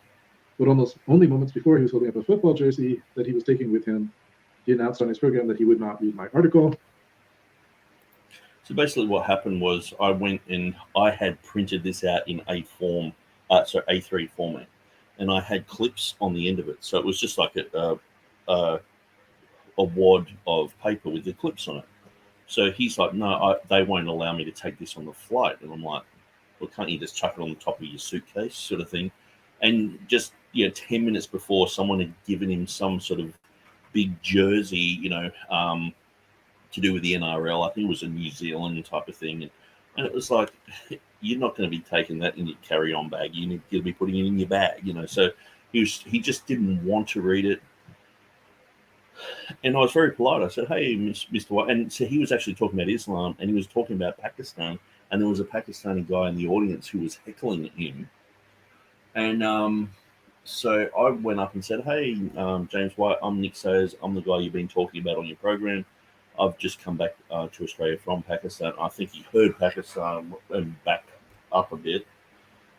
But almost only moments before he was holding up a football jersey that he was taking with him, he announced on his program that he would not read my article. So basically what happened was I went and I had printed this out in A3 format, and I had clips on the end of it. So it was just like a wad of paper with the clips on it. So he's like, no, they won't allow me to take this on the flight. And I'm like, well, can't you just chuck it on the top of your suitcase sort of thing? And just, 10 minutes before, someone had given him some sort of big jersey, to do with the NRL. I think it was a New Zealand type of thing. And it was like, you're not going to be taking that in your carry-on bag. You'll be putting it in your bag, So he just didn't want to read it. And I was very polite. I said, hey, Mr. White. And so he was actually talking about Islam, and he was talking about Pakistan. And there was a Pakistani guy in the audience who was heckling him. And so I went up and said, hey, James White, I'm Nick Sayers. I'm the guy you've been talking about on your program. I've just come back to Australia from Pakistan. I think he heard Pakistan and back up a bit.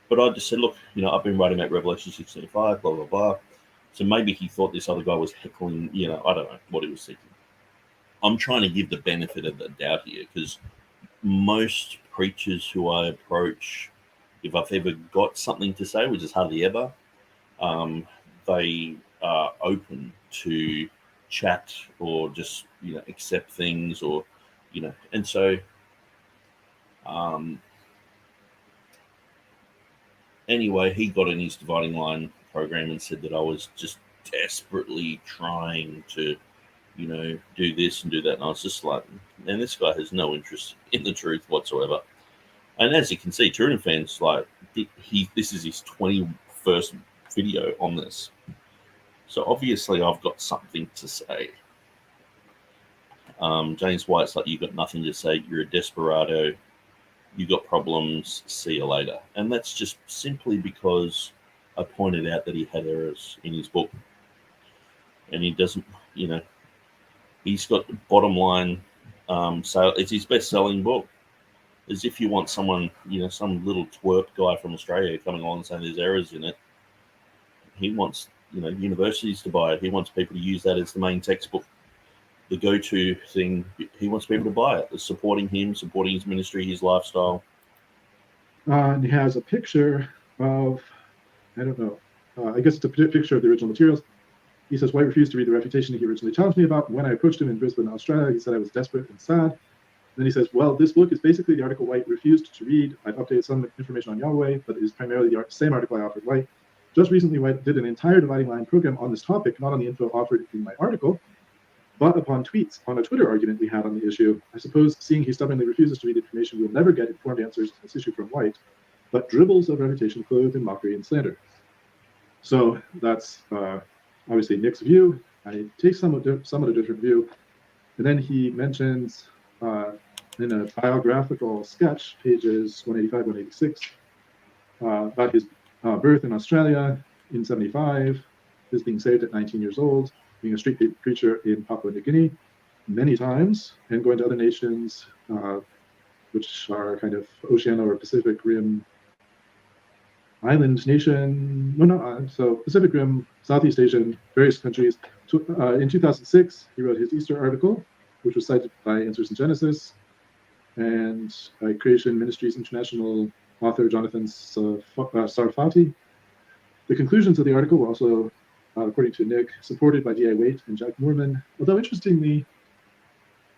But I just said, look, I've been writing about Revelation 6:25, blah, blah, blah. So maybe he thought this other guy was heckling, I don't know what he was thinking. I'm trying to give the benefit of the doubt here, because most preachers who I approach, if I've ever got something to say, which is hardly ever, they are open to chat or just, accept things or, and so, anyway, he got in his dividing line program and said that I was just desperately trying to, do this and do that. And I was just like, man, this guy has no interest in the truth whatsoever. And as you can see, TurretinFan's like, this is his 21st video on this. So obviously I've got something to say. James White's like, you've got nothing to say. You're a desperado. You got problems. See you later. And that's just simply because I pointed out that he had errors in his book. And he doesn't, he's got bottom line sale. It's his best-selling book. As if you want someone, some little twerp guy from Australia coming along and saying there's errors in it. He wants, universities to buy it. He wants people to use that as the main textbook, the go-to thing. He wants people to buy it. It's supporting him, supporting his ministry, his lifestyle. And he has a picture of, I don't know, I guess it's a picture of the original materials. He says, White refused to read the refutation he originally challenged me about. When I approached him in Brisbane, Australia, he said I was desperate and sad. Then he says, well, this book is basically the article White refused to read. I've updated some information on Yahweh, but it is primarily the same article I offered White. Just recently, White did an entire dividing line program on this topic, not on the info offered in my article, but upon tweets on a Twitter argument we had on the issue. I suppose seeing he stubbornly refuses to read information, we'll never get informed answers to this issue from White, but dribbles of refutation clothed in mockery and slander. So that's obviously Nick's view. I take somewhat a different view. And then he mentions in a biographical sketch, pages 185, 186, about his birth in Australia in 75, his being saved at 19 years old, being a street preacher in Papua New Guinea many times, and going to other nations, which are kind of Oceania or Pacific Rim island nation, so Pacific Rim, Southeast Asian, various countries. In 2006, he wrote his Easter article, which was cited by Answers in Genesis, and by Creation Ministries International author Jonathan Sarfati. The conclusions of the article were also, according to Nick, supported by D.I. Waite and Jack Moorman, although interestingly,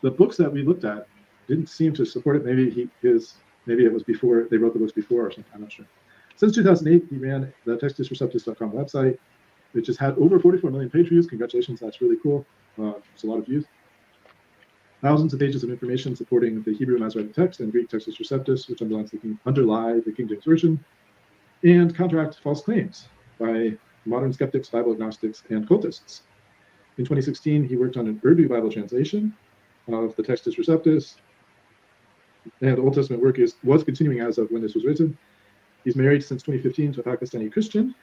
the books that we looked at didn't seem to support it. Maybe it was before, they wrote the books before or something, I'm not sure. Since 2008, he ran the TextusReceptus.com website, which has had over 44 million page views. Congratulations, that's really cool. It's a lot of views. Thousands of pages of information supporting the Hebrew Masoretic text and Greek Textus Receptus, which underlie the King James Version, and counteract false claims by modern skeptics, Bible agnostics, and cultists. In 2016, he worked on an Urdu Bible translation of the Textus Receptus, and the Old Testament work was continuing as of when this was written. He's married since 2015 to a Pakistani Christian,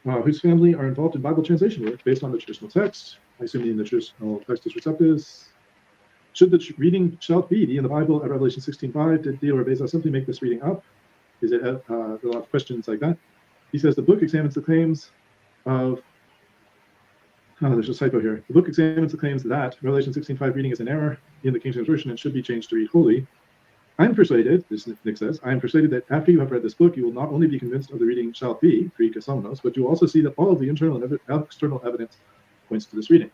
whose family are involved in Bible translation work based on the traditional text, I assume in the traditional Textus Receptus, should the reading shalt be in the Bible at Revelation 16:5? Did Theodore Beza simply make this reading up? Is it there are a lot of questions like that? He says the book examines the claims of. Oh, there's a typo here. The book examines the claims that Revelation 16:5 reading is an error in the King James Version and should be changed to read holy. I'm persuaded, this Nick says, I am persuaded that after you have read this book, you will not only be convinced of the reading shall be, Greek asomnos, but you will also see that all of the internal and external evidence points to this reading.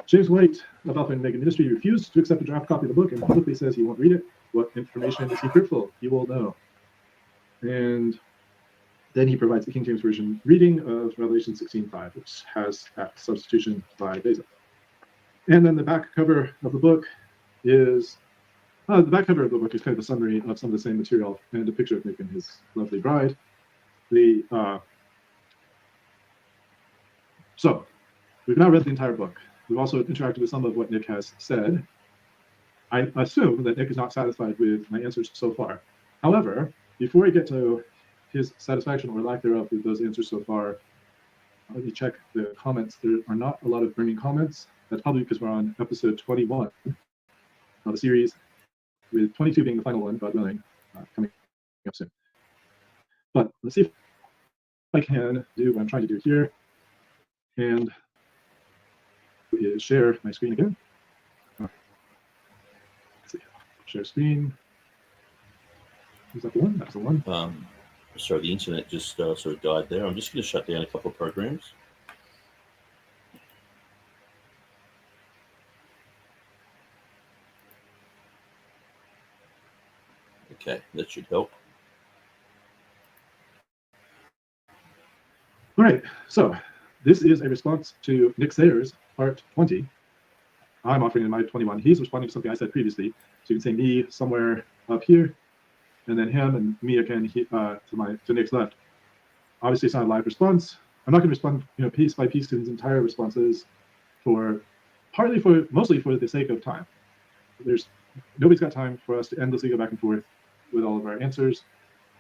James White, of Alpha and Omega Ministry, refused to accept a draft copy of the book and publicly says he won't read it. What information is he fruitful? He will know. And then he provides the King James Version reading of Revelation 16:5, which has that substitution by Beza. And then the back cover of the book is the back cover of the book is kind of a summary of some of the same material and a picture of Nick and his lovely bride. So we've now read the entire book. We've also interacted with some of what Nick has said. I assume that Nick is not satisfied with my answers so far. However, before we get to his satisfaction or lack thereof with those answers so far, let me check the comments. There are not a lot of burning comments. That's probably because we're on episode 21 of the series, with 22 being the final one, God willing, coming up soon. But let's see if I can do what I'm trying to do here, and share my screen again. Let's see. Share screen. Is that the one? That's the one. Sorry, the internet just sort of died there. I'm just going to shut down a couple of programs. Okay, that should help. All right, so this is a response to Nick Sayers, part 20. I'm offering in my 21. He's responding to something I said previously. So you can say me somewhere up here, and then him and me again to Nick's left. Obviously, it's not a live response. I'm not going to respond, piece by piece to his entire responses, mostly for the sake of time. Nobody's got time for us to endlessly go back and forth with all of our answers.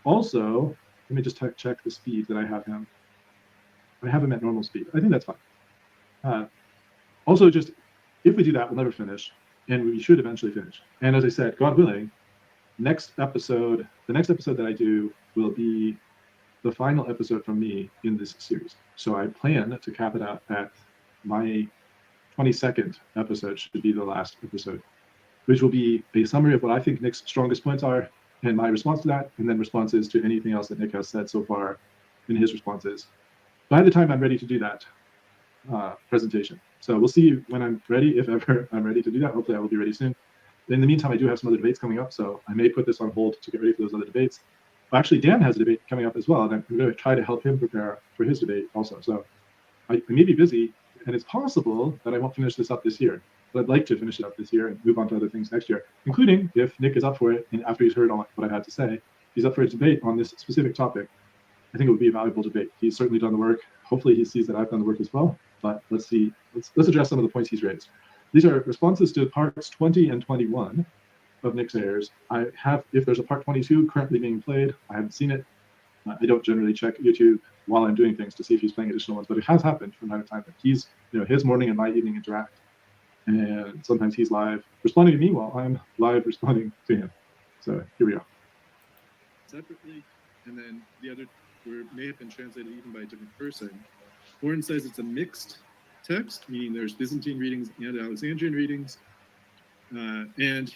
Also, let me just check the speed that I have him. I have him at normal speed. I think that's fine. Also, just if we do that, we'll never finish, and we should eventually finish. And as I said, God willing, the next episode that I do will be the final episode from me in this series. So I plan to cap it out at my 22nd episode should be the last episode, which will be a summary of what I think Nick's strongest points are and my response to that, and then responses to anything else that Nick has said so far in his responses. By the time I'm ready to do that presentation. So we'll see when I'm ready, if ever I'm ready to do that. Hopefully I will be ready soon. In the meantime, I do have some other debates coming up, so I may put this on hold to get ready for those other debates. Actually, Dan has a debate coming up as well, and I'm going to try to help him prepare for his debate also. So I may be busy, and it's possible that I won't finish this up this year. But I'd like to finish it up this year and move on to other things next year, including if Nick is up for it, and after he's heard all what I had to say, he's up for a debate on this specific topic. I think it would be a valuable debate. He's certainly done the work. Hopefully he sees that I've done the work as well. But let's see. Let's address some of the points he's raised. These are responses to parts 20 and 21 of Nick Sayers. If there's a part 22 currently being played, I haven't seen it. I don't generally check YouTube while I'm doing things to see if he's playing additional ones, but it has happened from time to time that he's, his morning and my evening interact. And sometimes he's live responding to me while I'm live responding to him. So here we go. Separately, and then the other may have been translated even by a different person. Warren says it's a mixed text, meaning there's Byzantine readings and Alexandrian readings. And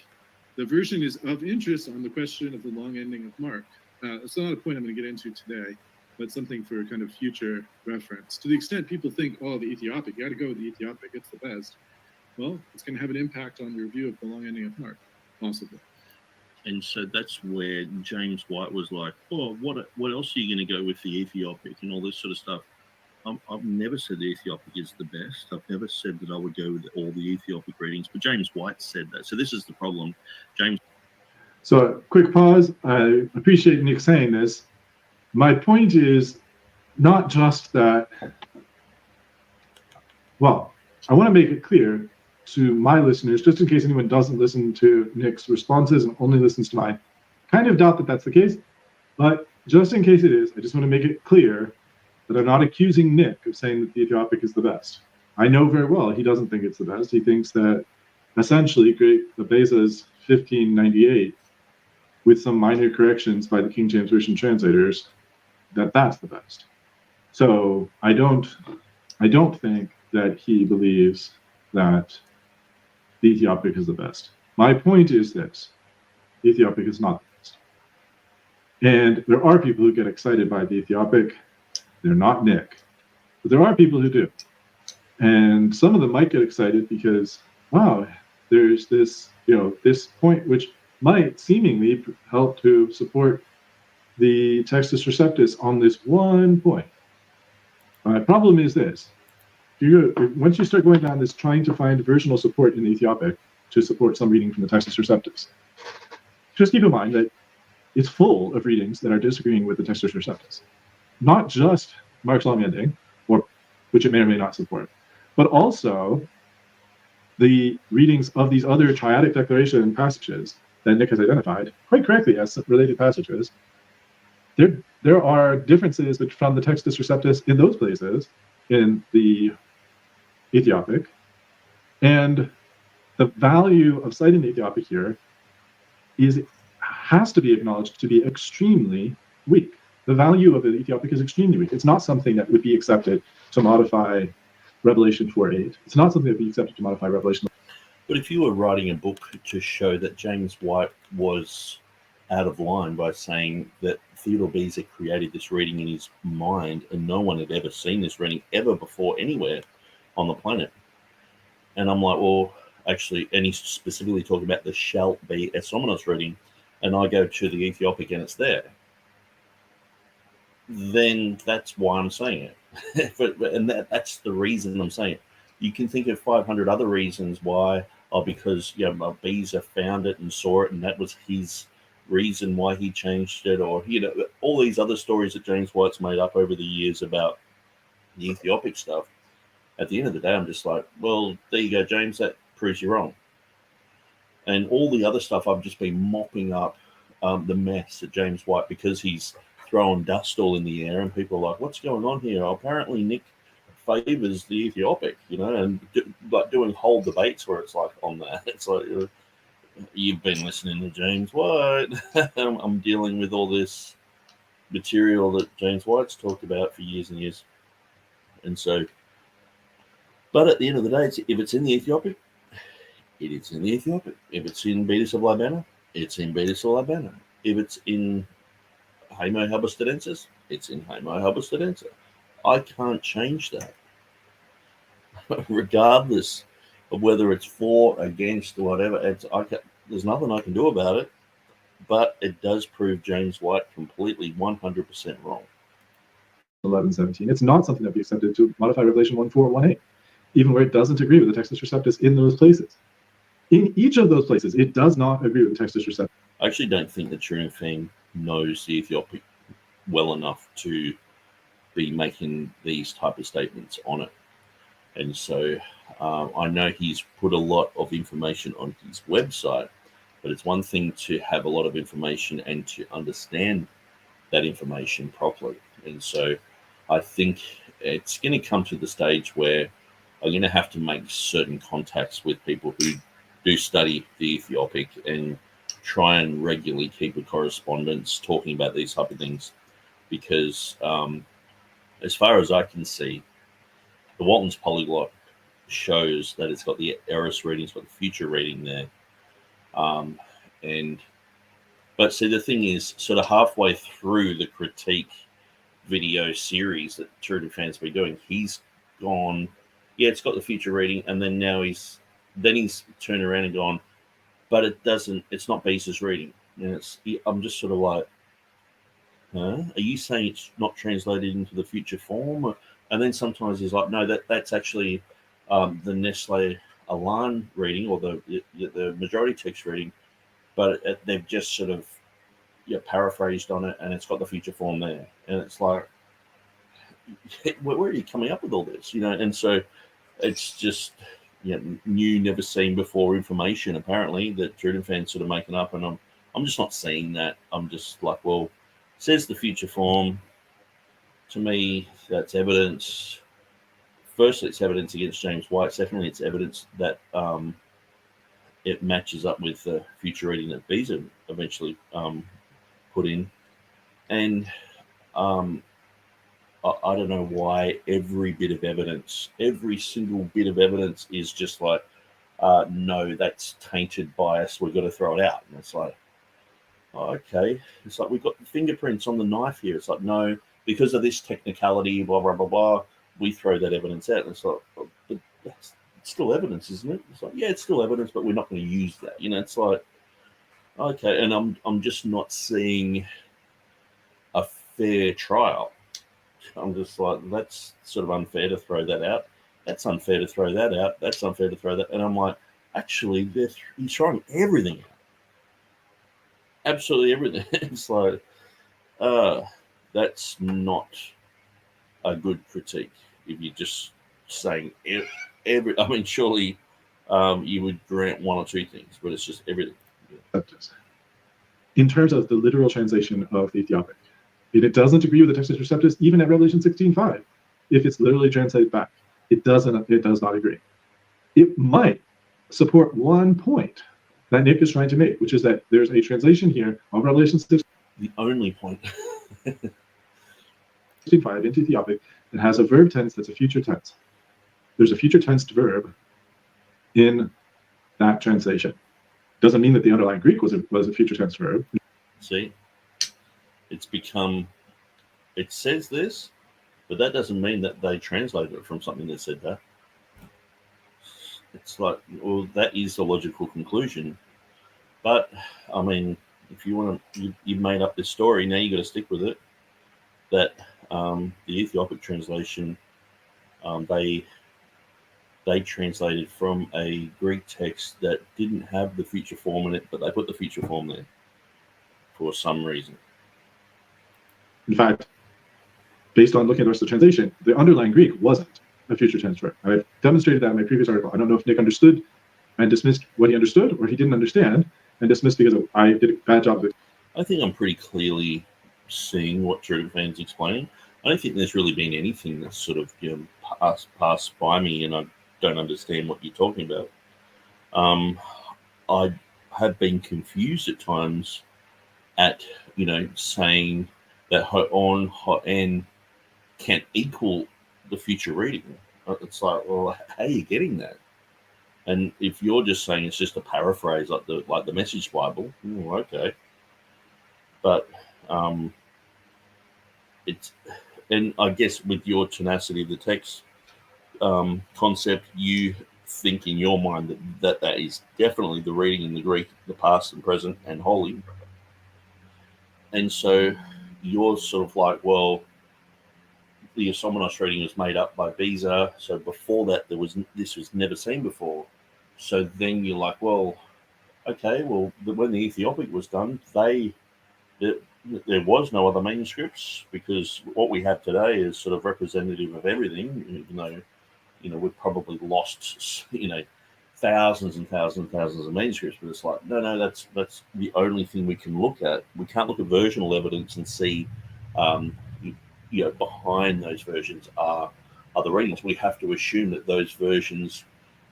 the version is of interest on the question of the long ending of Mark. It's not a point I'm going to get into today, but something for kind of future reference. To the extent people think, the Ethiopic, you got to go with the Ethiopic, it's the best. Well, it's going to have an impact on your view of the long ending of Mark, possibly. And so that's where James White was like, what else are you going to go with the Ethiopic and all this sort of stuff? I've never said the Ethiopic is the best. I've never said that I would go with all the Ethiopic readings, but James White said that. So this is the problem. So quick pause. I appreciate Nick saying this. My point is not just that, I want to make it clear to my listeners, just in case anyone doesn't listen to Nick's responses and only listens to mine. Kind of doubt that that's the case, but just in case it is, I just want to make it clear that I'm not accusing Nick of saying that the Ethiopic is the best. I know very well he doesn't think it's the best. He thinks that essentially create the Beza's 1598 with some minor corrections by the King James Version translators, that's the best. So I don't think that he believes that the Ethiopic is the best. My point is this: the Ethiopic is not the best. And there are people who get excited by the Ethiopic. They're not Nick, but there are people who do. And some of them might get excited because, wow, there's this, this point which might seemingly help to support the Textus Receptus on this one point. My problem is this: once you start going down this trying to find versional support in the Ethiopic to support some reading from the Textus Receptus, just keep in mind that it's full of readings that are disagreeing with the Textus Receptus. Not just Mark's long ending, or which it may or may not support, but also the readings of these other triadic declaration passages that Nick has identified quite correctly as related passages. There are differences from the Textus Receptus in those places in the Ethiopic, and the value of citing the Ethiopic here has to be acknowledged to be extremely weak. The value of the Ethiopic is extremely weak. It's not something that would be accepted to modify Revelation 4:8. It's not something that would be accepted to modify Revelation. But if you were writing a book to show that James White was out of line by saying that Theodore Beza created this reading in his mind and no one had ever seen this reading ever before anywhere on the planet, and I'm like, well, actually, and he's specifically talking about the shall be Esomenos reading, and I go to the Ethiopic and it's there, then that's why I'm saying it. And that's the reason I'm saying it. You can think of 500 other reasons why, because Beza found it and saw it and that was his reason why he changed it, or all these other stories that James White's made up over the years about the Ethiopic stuff. At the end of the day, I'm just like, well, there you go, James, that proves you wrong. And all the other stuff, I've just been mopping up the mess at James White because he's throwing dust all in the air and people are like, what's going on here? Apparently Nick favors the Ethiopic, and doing whole debates where it's like on that. It's like, you've been listening to James White. I'm dealing with all this material that James White's talked about for years and years. And so, but at the end of the day, if it's in the Ethiopic, it is in the Ethiopic. If it's in Betis of Libana, it's in Betis of Libana. If it's in Homo Habustadensis, it's in Homo Habustadensis. I can't change that. Regardless of whether it's for, against, or whatever, there's nothing I can do about it, but it does prove James White completely 100% wrong. 11:17. It's not something that be accepted to modify Revelation 1:4 or 1:8, even where it doesn't agree with the Textus Receptus in those places. In each of those places, it does not agree with the Textus Receptus. I actually don't think that TurretinFan knows the Ethiopic well enough to be making these type of statements on it. And so I know he's put a lot of information on his website, but it's one thing to have a lot of information and to understand that information properly. And so I think it's going to come to the stage where I'm going to have to make certain contacts with people who do study the Ethiopic and try and regularly keep a correspondence talking about these type of things, because as far as I can see, the Walton's polyglot shows that it's got the Eris reading, it's got the future reading there. But see, the thing is, sort of halfway through the critique video series that TurretinFan's been doing, he's gone, yeah, it's got the future reading, and then now he's turned around and gone, but it's not Beza's reading. And I'm just sort of like, huh? Are you saying it's not translated into the future form? And then sometimes he's like, no, that's actually the Nestle Alan reading, or the majority text reading, but they've just sort of paraphrased on it, and it's got the future form there. And it's like, where are you coming up with all this? And so it's just new, never seen before information apparently that TurretinFan's sort of making up, and I'm just not seeing that. I'm just like, well, it says the future form. To me, that's evidence. Firstly, it's evidence against James White. Secondly, it's evidence that it matches up with the future reading that Beza eventually put in. And I don't know why every bit of evidence, every single bit of evidence is just like, no, that's tainted bias, we've got to throw it out. And it's like, oh, okay. It's like, we've got the fingerprints on the knife here. It's like, no, because of this technicality, blah, blah, blah, blah, we throw that evidence out. And it's like, oh, but that's still evidence, isn't it? It's like, yeah, it's still evidence, but we're not going to use that. You know, it's like, okay. And I'm just not seeing a fair trial. I'm just like, that's sort of unfair to throw that out. That's unfair to throw that out. That's unfair to throw that. And I'm like, actually, he's throwing everything out. Absolutely everything. It's like, that's not a good critique. If you're just saying every, I mean, surely you would grant one or two things, but it's just everything. Yeah. In terms of the literal translation of the Ethiopic, it doesn't agree with the Textus Receptus, even at Revelation 16:5. If it's literally translated back, it does not agree. It might support one point that Nick is trying to make, which is that there's a translation here of Revelation 16. The only point. 16:5 into Ethiopic that has a verb tense that's a future tense. There's a future tensed verb in that translation. Doesn't mean that the underlying Greek was a future tense verb. See, it's become, it says this, but that doesn't mean that they translated it from something that said that. It's like, well, that is the logical conclusion. But, I mean, if you want to, you've made up this story, now you've got to stick with it. That the Ethiopic translation, they translated from a Greek text that didn't have the future form in it, but they put the future form there for some reason. In fact, based on looking at the rest of the translation, the underlying Greek wasn't a future tense verb. I've demonstrated that in my previous article. I don't know if Nick understood and dismissed what he understood, or he didn't understand and dismissed because I did a bad job of it. I think I'm pretty clearly seeing what TurretinFan's explaining. I don't think there's really been anything that's sort of passed by me, and I don't understand what you're talking about. I have been confused at times at saying that hot-on, hot-end can't equal the future reading. It's like, well, how are you getting that? And if you're just saying it's just a paraphrase like the Message Bible, okay. But it's, and I guess with your tenacity of the text concept, you think in your mind that is definitely the reading in the Greek, the past and present and holy. And so you're sort of like, well, the Someonos reading was made up by Beza, so before that this was never seen before. So then you're like, well, okay, well, when the Ethiopic was done, there was no other manuscripts, because what we have today is sort of representative of everything, even though we've probably lost thousands and thousands and thousands of manuscripts, but it's like, no, that's the only thing we can look at. We can't look at versional evidence and see behind those versions are other readings. We have to assume that those versions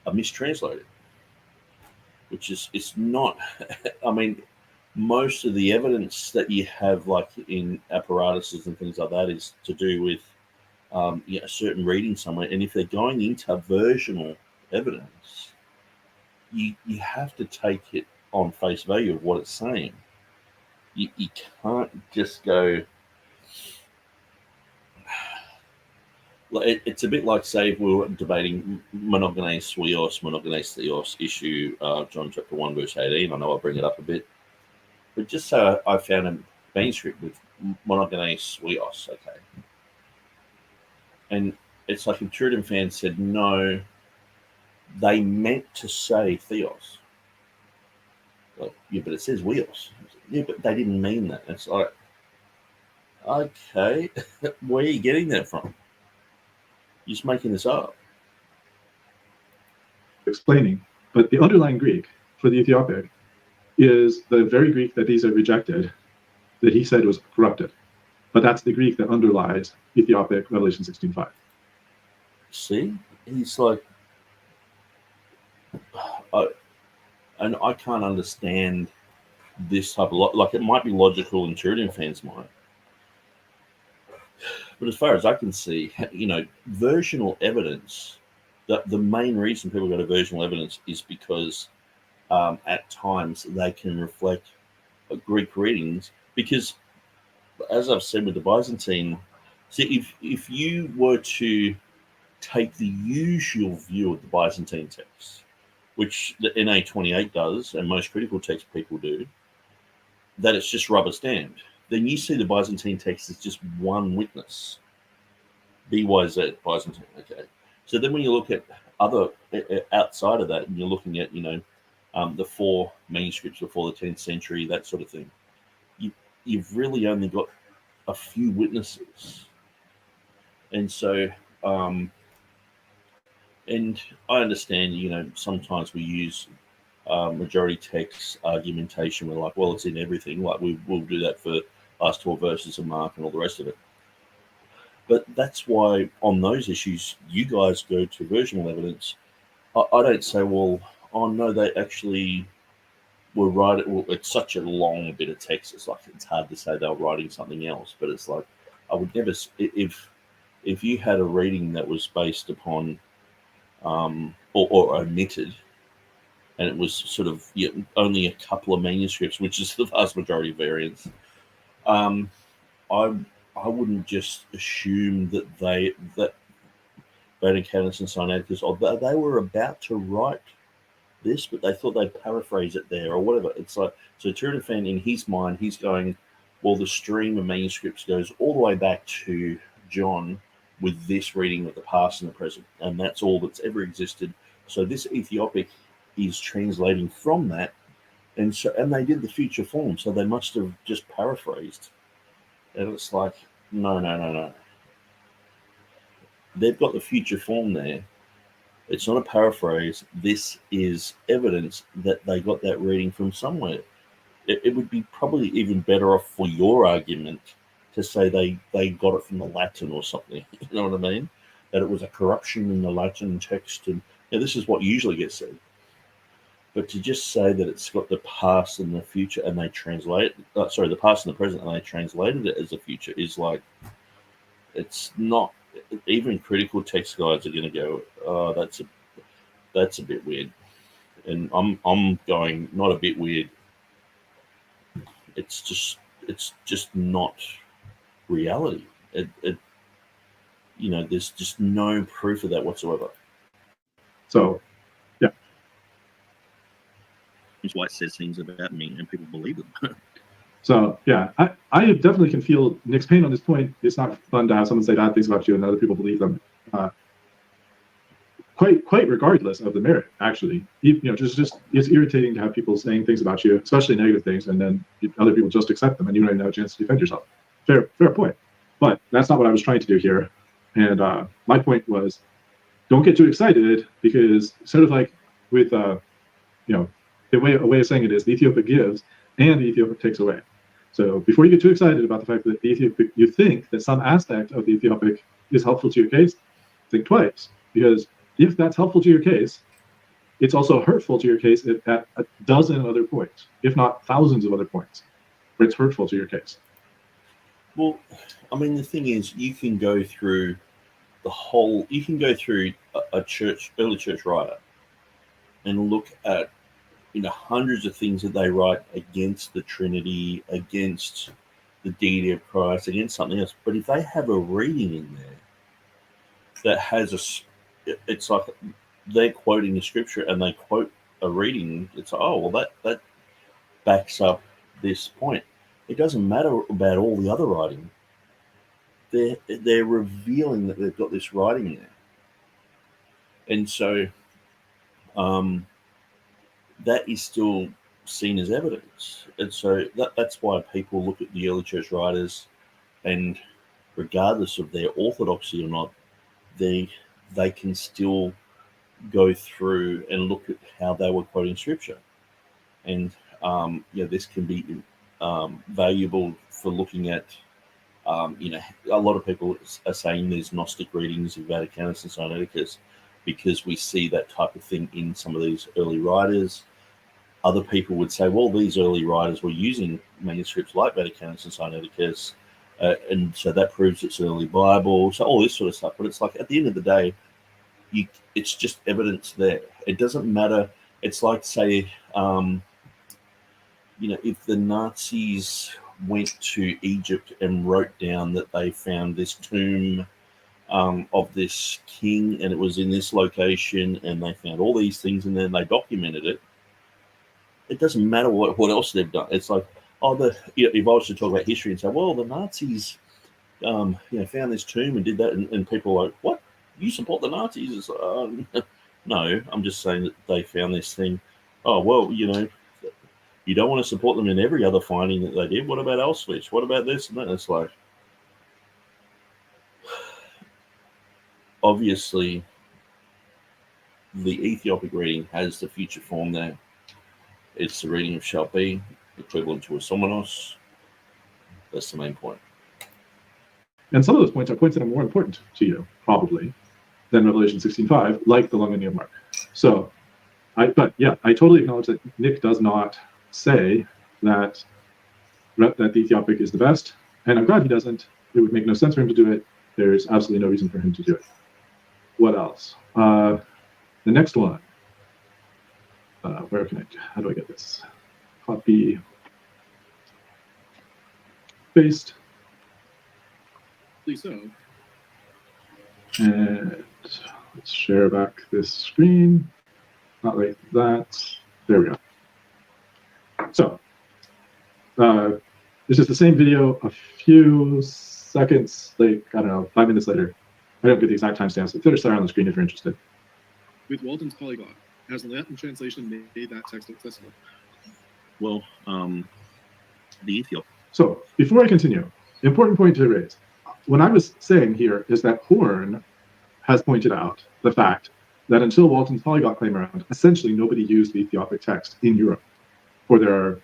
are mistranslated, which is, it's not. I mean, most of the evidence that you have, like in apparatuses and things like that, is to do with a certain reading somewhere. And if they're going into versional evidence, you have to take it on face value of what it's saying. You can't just go. It's a bit like, say, if we were debating monogenes huios, monogenes theos issue, John chapter 1, verse 18. I know I bring it up a bit. But just so I found a manuscript with monogenes huios, okay. And it's like if TurretinFan's said, no, they meant to say theos. Like, yeah, but it says huios. Yeah, but they didn't mean that. It's like, okay, where are you getting that from? You're just making this up. Explaining, but the underlying Greek for the Ethiopic is the very Greek that these are rejected, that he said was corrupted. But that's the Greek that underlies Ethiopic Revelation 16:5. See? He's like, and I can't understand this type of like it might be logical in TurretinFan's mind, but as far as I can see, versional evidence. The main reason people go to versional evidence is because at times they can reflect Greek readings. Because, as I've said with the Byzantine, see if you were to take the usual view of the Byzantine text, which the NA28 does, and most critical text people do, that it's just rubber stamped, then you see the Byzantine text as just one witness. BYZ, Byzantine, okay. So then when you look at other, outside of that, and you're looking at, the 4 manuscripts before the 10th century, that sort of thing, you've really only got a few witnesses. And so, and I understand, sometimes we use majority text argumentation. We're like, well, it's in everything. Like we'll do that for last 12 verses of Mark and all the rest of it. But that's why on those issues, you guys go to versional evidence. I don't say, well, oh no, they actually were writing. Well, it's such a long bit of text. It's like it's hard to say they were writing something else. But it's like I would never, if you had a reading that was based upon or omitted, and it was sort of only a couple of manuscripts, which is the vast majority of variants, I wouldn't just assume that Boyce and Sinaiticus, or they were about to write this, but they thought they'd paraphrase it there or whatever. It's like, so TurretinFan, in his mind, he's going, well, the stream of manuscripts goes all the way back to John with this reading of the past and the present, and that's all that's ever existed. So this Ethiopic is translating from that, and they did the future form, so they must have just paraphrased. And it's like, no. They've got the future form there. It's not a paraphrase. This is evidence that they got that reading from somewhere. It would be probably even better off for your argument to say they got it from the Latin or something. You know what I mean? That it was a corruption in the Latin text. And this is what usually gets said. But to just say that it's got the past and the future, and they translate, the past and the present, and they translated it as a future, is like, it's not. Even critical text guides are going to go, oh, that's a bit weird, and I'm going, not a bit weird. It's just not reality. There's just no proof of that whatsoever. So. Why it says things about me and people believe them. So yeah, I definitely can feel Nick's pain on this point. It's not fun to have someone say bad things about you and other people believe them. Quite regardless of the merit, actually. Just it's irritating to have people saying things about you, especially negative things, and then other people just accept them and you don't even have a chance to defend yourself. Fair point. But that's not what I was trying to do here. And my point was, don't get too excited, because sort of like with a way of saying it is, the Ethiopic gives and the Ethiopic takes away. So before you get too excited about the fact that the Ethiopic, you think that some aspect of the Ethiopic is helpful to your case, think twice. Because if that's helpful to your case, it's also hurtful to your case at a dozen other points, if not thousands of other points, where it's hurtful to your case. Well, I mean, the thing is, you can go through a early church writer and look at hundreds of things that they write against the Trinity, against the deity of Christ, against something else. But if they have a reading in there that has it's like they're quoting a scripture and they quote a reading, it's like, oh, well, that backs up this point. It doesn't matter about all the other writing. They're revealing that they've got this writing there. And so that is still seen as evidence. And so that's why people look at the early church writers, and regardless of their orthodoxy or not, they can still go through and look at how they were quoting scripture. And this can be valuable for looking at, a lot of people are saying there's Gnostic readings of Vaticanus and Sinaiticus, because we see that type of thing in some of these early writers. other people would say, well, these early writers were using manuscripts like Vaticanus and Sinaiticus, and so that proves it's early Bible, so all this sort of stuff. But it's like, at the end of the day, it's just evidence there. It doesn't matter. It's like, say, if the Nazis went to Egypt and wrote down that they found this tomb of this king, and it was in this location, and they found all these things, and then they documented it. It doesn't matter what else they've done. It's like, if I was to talk about history and say, well, the Nazis, found this tomb and did that, and people are like, what? You support the Nazis? It's like, no, I'm just saying that they found this thing. Oh, well, you don't want to support them in every other finding that they did. What about Auschwitz? What about this and that? It's like, obviously, the Ethiopic reading has the future form there. It's the reading of shall be, equivalent to a somenos. That's the main point. And some of those points are points that are more important to you, probably, than Revelation 16:5, like the Longanian mark. So, I totally acknowledge that Nick does not say that the Ethiopic is the best, and I'm glad he doesn't. It would make no sense for him to do it. There's absolutely no reason for him to do it. What else? The next one. How do I get this? Copy, paste. Please so. And let's share back this screen. Not like that. There we go. So, this is the same video a few seconds, 5 minutes later. I don't get the exact timestamps, but they're on the screen if you're interested. With Walton's polyglot, has the Latin translation made that text accessible? Well, the Ethiopic. So, before I continue, important point to raise. What I was saying here is that Horn has pointed out the fact that until Walton's polyglot came around, essentially nobody used the Ethiopic text in Europe for their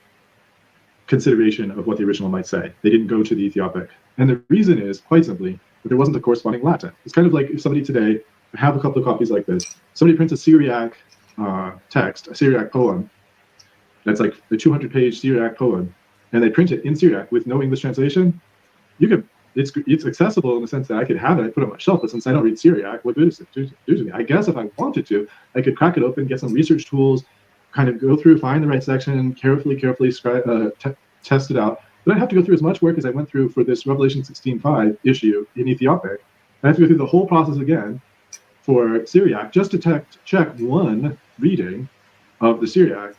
consideration of what the original might say. They didn't go to the Ethiopic. And the reason is, quite simply, that there wasn't a corresponding Latin. It's kind of like if somebody today, I have a couple of copies like this, somebody prints a Syriac text, a Syriac poem, that's like a 200-page Syriac poem, and they print it in Syriac with no English translation, it's accessible in the sense that I could have it, I put it on my shelf, but since I don't read Syriac, what good does it do to me? I guess if I wanted to, I could crack it open, get some research tools, kind of go through, find the right section, carefully test it out. But I'd have to go through as much work as I went through for this Revelation 16:5 issue in Ethiopic. I have to go through the whole process again for Syriac just to check one reading of the Syriac,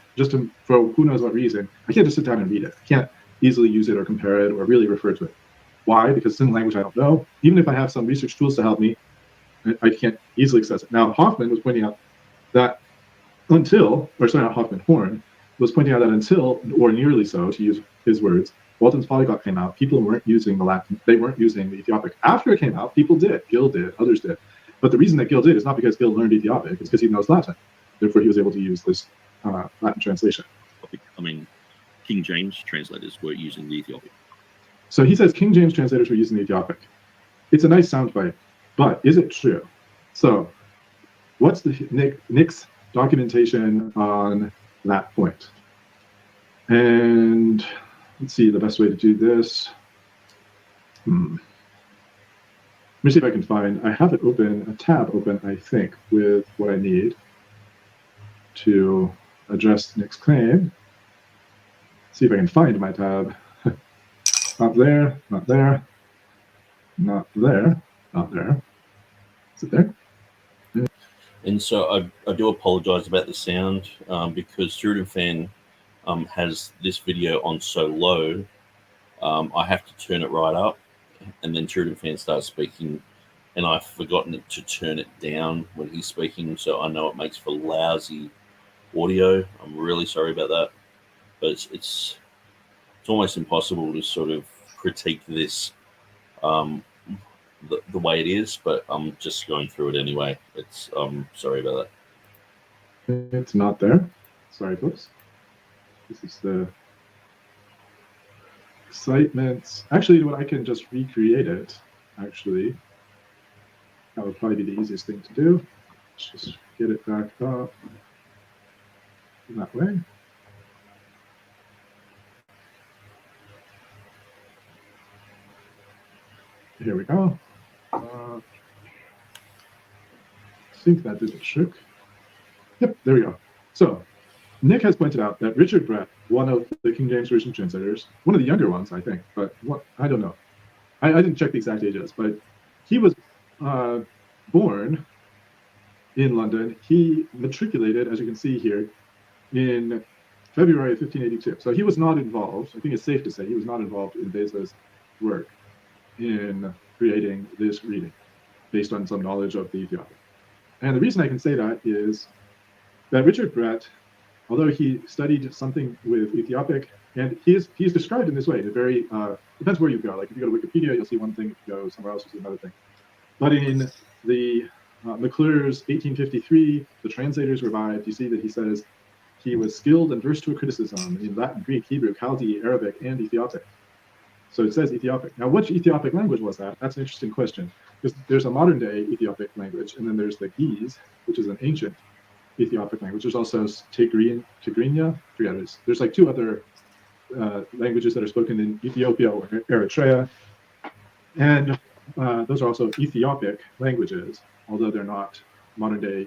for who knows what reason. I can't just sit down and read it. I can't easily use it or compare it or really refer to it. Why? Because it's in a language I don't know. Even if I have some research tools to help me, I can't easily access it. Now, Hoffman was pointing out that Horn was pointing out that until, or nearly so, to use his words, Walton's polyglot came out, people weren't using the Latin, they weren't using the Ethiopic. After it came out, people did. Gil did, others did. But the reason that Gil did is not because Gil learned Ethiopic, it's because he knows Latin. Therefore, he was able to use this Latin translation. I mean, King James translators were using the Ethiopic. So he says King James translators were using the Ethiopic. It's a nice soundbite, but is it true? So what's Nick's documentation on that point? And let's see the best way to do this. Let me see if I can find, I have it open, a tab open, I think, with what I need to address Nick's claim. See if I can find my tab. Not there, not there, not there, not there. Is it there? Yeah. And so I do apologize about the sound because TurretinFan has this video on so low. I have to turn it right up, and then TurretinFan starts speaking, and I've forgotten to turn it down when he's speaking, so I know it makes for lousy audio. I'm really sorry about that, but it's almost impossible to sort of critique this the way it is, but I'm just going through it anyway. Sorry about that. It's not there. Sorry, folks. This is the excitement. Actually, what I can just recreate it. Actually, that would probably be the easiest thing to do. Let's just get it back up that way. Here we go. I think that did the trick. Yep, there we go. So Nick has pointed out that Richard Brett, one of the King James Version translators, one of the younger ones, I think, but what, I don't know. I didn't check the exact ages, but he was born in London. He matriculated, as you can see here, in February of 1582. So he was not involved. I think it's safe to say he was not involved in Beza's work in creating this reading based on some knowledge of the Ethiopic. And the reason I can say that is that Richard Brett, although he studied something with Ethiopic, and he's described in this way, in a very, depends where you go. Like if you go to Wikipedia, you'll see one thing. If you go somewhere else, you'll see another thing. But in the McClure's 1853, the Translators Revived, you see that he says he was skilled and versed to a criticism in Latin, Greek, Hebrew, Chaldee, Arabic, and Ethiopic. So it says Ethiopic. Now, which Ethiopic language was that? That's an interesting question. Because there's a modern day Ethiopic language, and then there's the Ge'ez, which is an ancient Ethiopic language. There's also Tigrinya. There's like two other languages that are spoken in Ethiopia or Eritrea. And those are also Ethiopic languages, although they're not modern day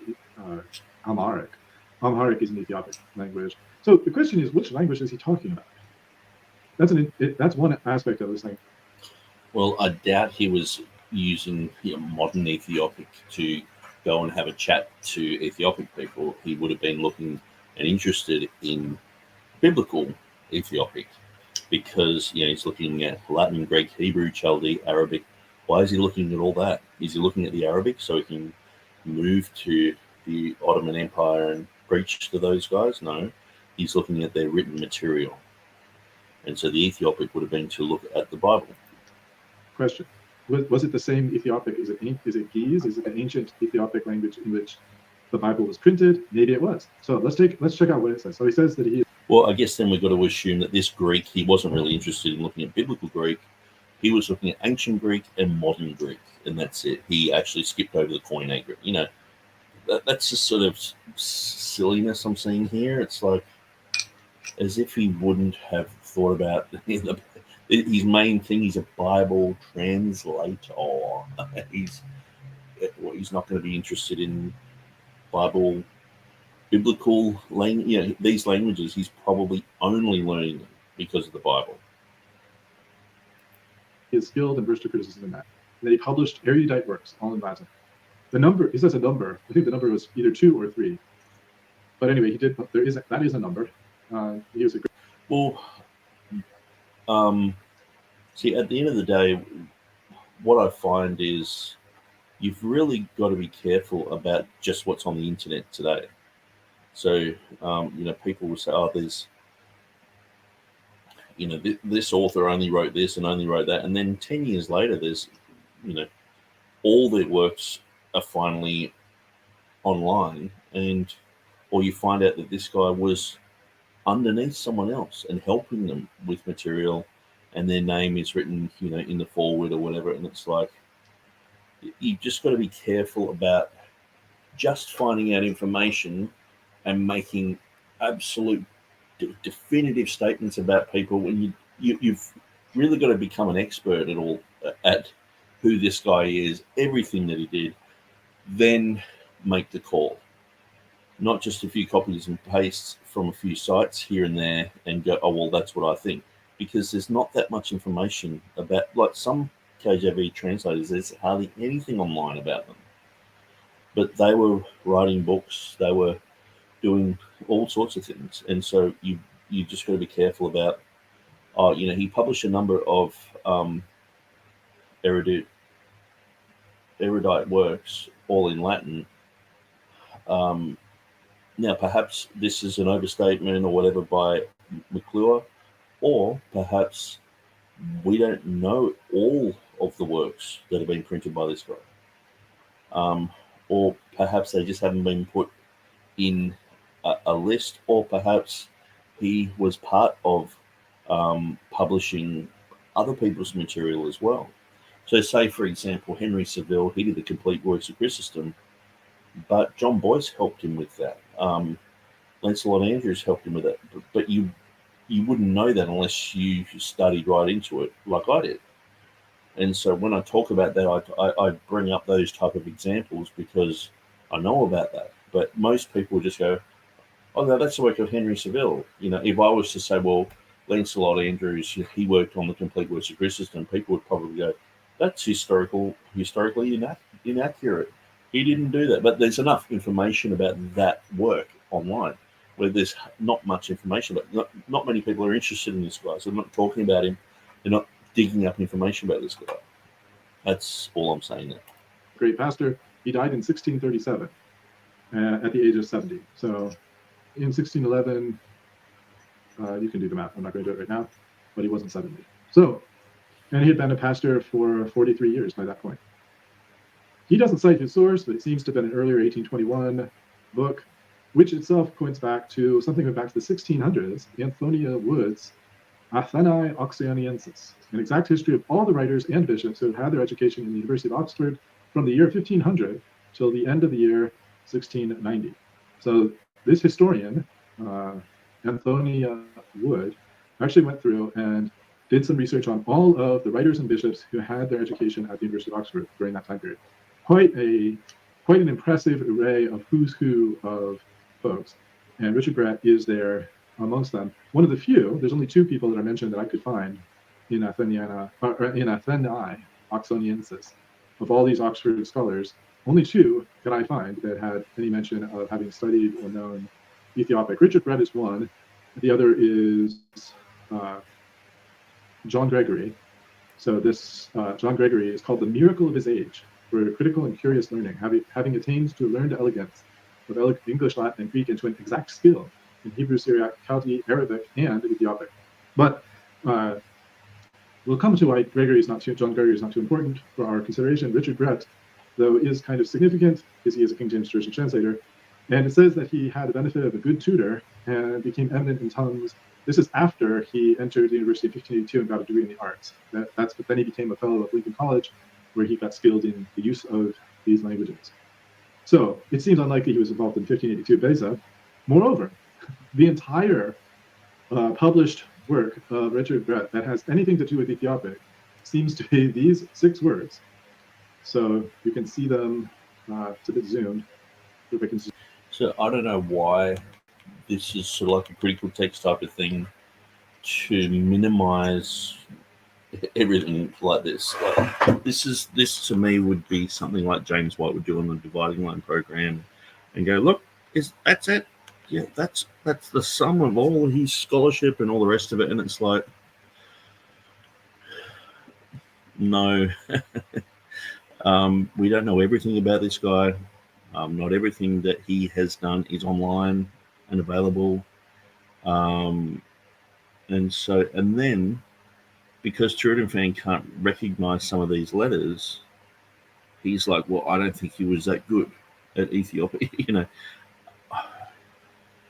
Amharic. Amharic is an Ethiopic language. So the question is, which language is he talking about? That's one aspect of this thing. Well, I doubt he was using modern Ethiopic to go and have a chat to Ethiopic people. He would have been looking and interested in biblical Ethiopic because he's looking at Latin, Greek, Hebrew, Chaldee, Arabic. Why is he looking at all that? Is he looking at the Arabic so he can move to the Ottoman Empire and preach to those guys? No, he's looking at their written material. And so the Ethiopic would have been to look at the Bible. Question. Was it the same Ethiopic? Is it Ge'ez? Is it the ancient Ethiopic language in which the Bible was printed? Maybe it was. So let's check out what it says. So he says that he... Well, I guess then we've got to assume that this Greek, he wasn't really interested in looking at biblical Greek. He was looking at ancient Greek and modern Greek, and that's it. He actually skipped over the Koine Greek. That's just sort of silliness I'm seeing here. It's like as if he wouldn't have thought about his main thing. He's a Bible translator. He's not going to be interested in biblical language. These languages he's probably only learning them because of the Bible. He is skilled and versed to criticism in that. And then he published erudite works, all in Latin. The number, he says a number. I think the number was either 2 or 3. But anyway, he did. That is a number. He was a great. Well, see, at the end of the day, what I find is you've really got to be careful about just what's on the internet today. So, people will say, "Oh, there's." This author only wrote this and only wrote that. And then 10 years later, there's, all their works are finally online. Or you find out that this guy was underneath someone else and helping them with material, and their name is written, in the foreword or whatever. And it's like, you just got to be careful about just finding out information and making absolute definitive statements about people when you've really got to become an expert at who this guy is, everything that he did, then make the call. Not just a few copies and pastes from a few sites here and there and go, oh, well, that's what I think. Because there's not that much information about, like some KJV translators, there's hardly anything online about them. But they were writing books, they were doing all sorts of things. And so you just got to be careful about, he published a number of erudite works, all in Latin. Now, perhaps this is an overstatement or whatever by McClure, or perhaps we don't know all of the works that have been printed by this guy. Or perhaps they just haven't been put in a list, or perhaps he was part of publishing other people's material as well. So say, for example, Henry Saville, he did the complete works of Chrysostom, but John Boyce helped him with that. Lancelot Andrews helped him with that. But you wouldn't know that unless you studied right into it like I did. And so when I talk about that, I bring up those type of examples because I know about that. But most people just go, oh, no, that's the work of Henry Saville. You know, if I was to say, well, Lancelot Andrews, he worked on the complete works of Chrysostom, people would probably go, that's historically inaccurate. He didn't do that. But there's enough information about that work online where there's not much information, but not many people are interested in this guy. So I'm not talking about him. They're not digging up information about this guy. That's all I'm saying there. Great pastor. He died in 1637 at the age of 70. So in 1611, you can do the math. I'm not going to do it right now, but he wasn't 70. So, and he had been a pastor for 43 years by that point. He doesn't cite his source, but it seems to have been an earlier 1821 book, which itself points back to something going back to the 1600s, Antonia Wood's Athenae Oxoniensis, an exact history of all the writers and bishops who had their education in the University of Oxford from the year 1500 till the end of the year 1690. So this historian, Antonia Wood, actually went through and did some research on all of the writers and bishops who had their education at the University of Oxford during that time period. Quite an impressive array of who's who of folks. And Richard Brett is there amongst them. One of the few, there's only two people that I mentioned that I could find in Athenae Oxoniensis. Of all these Oxford scholars, only two could I find that had any mention of having studied or known Ethiopic. Richard Brett is one. The other is John Gregory. So this John Gregory is called the miracle of his age for critical and curious learning, having attained to learned elegance of English, Latin, and Greek, and to an exact skill in Hebrew, Syriac, Chaldee, Arabic, and Ethiopic. But we'll come to why John Gregory is not too important for our consideration. Richard Brett, though, is kind of significant because he is a King James Version translator. And it says that he had the benefit of a good tutor and became eminent in tongues. This is after he entered the University of 1582 and got a degree in the arts. But then he became a fellow of Lincoln College, where he got skilled in the use of these languages. So it seems unlikely he was involved in 1582 Beza. Moreover, the entire published work of Richard Brett that has anything to do with Ethiopic seems to be these 6 words. So you can see them, it's a bit zoomed. If I can see. So I don't know why this is sort of like a critical text type of thing to minimize everything like this. Like, this to me would be something like James White would do on the dividing line program and go, look, that's it. Yeah, that's the sum of all his scholarship and all the rest of it. And it's like, no, we don't know everything about this guy. Not everything that he has done is online and available. And then because TurretinFan can't recognize some of these letters, he's like, well, I don't think he was that good at Ethiopia. You know,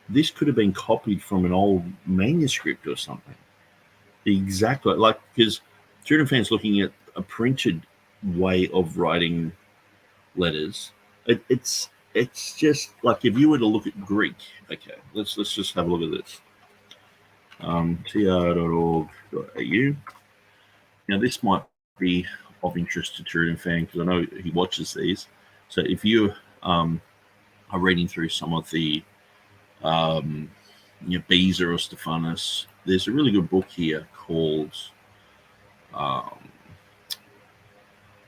this could have been copied from an old manuscript or something. Exactly, like, because TurretinFan's looking at a printed way of writing letters. It's just like if you were to look at Greek. Okay, let's just have a look at this. tr.org.au. Now this might be of interest to TurretinFan because I know he watches these. So if you are reading through some of the Beza or Stephanus, there's a really good book here called The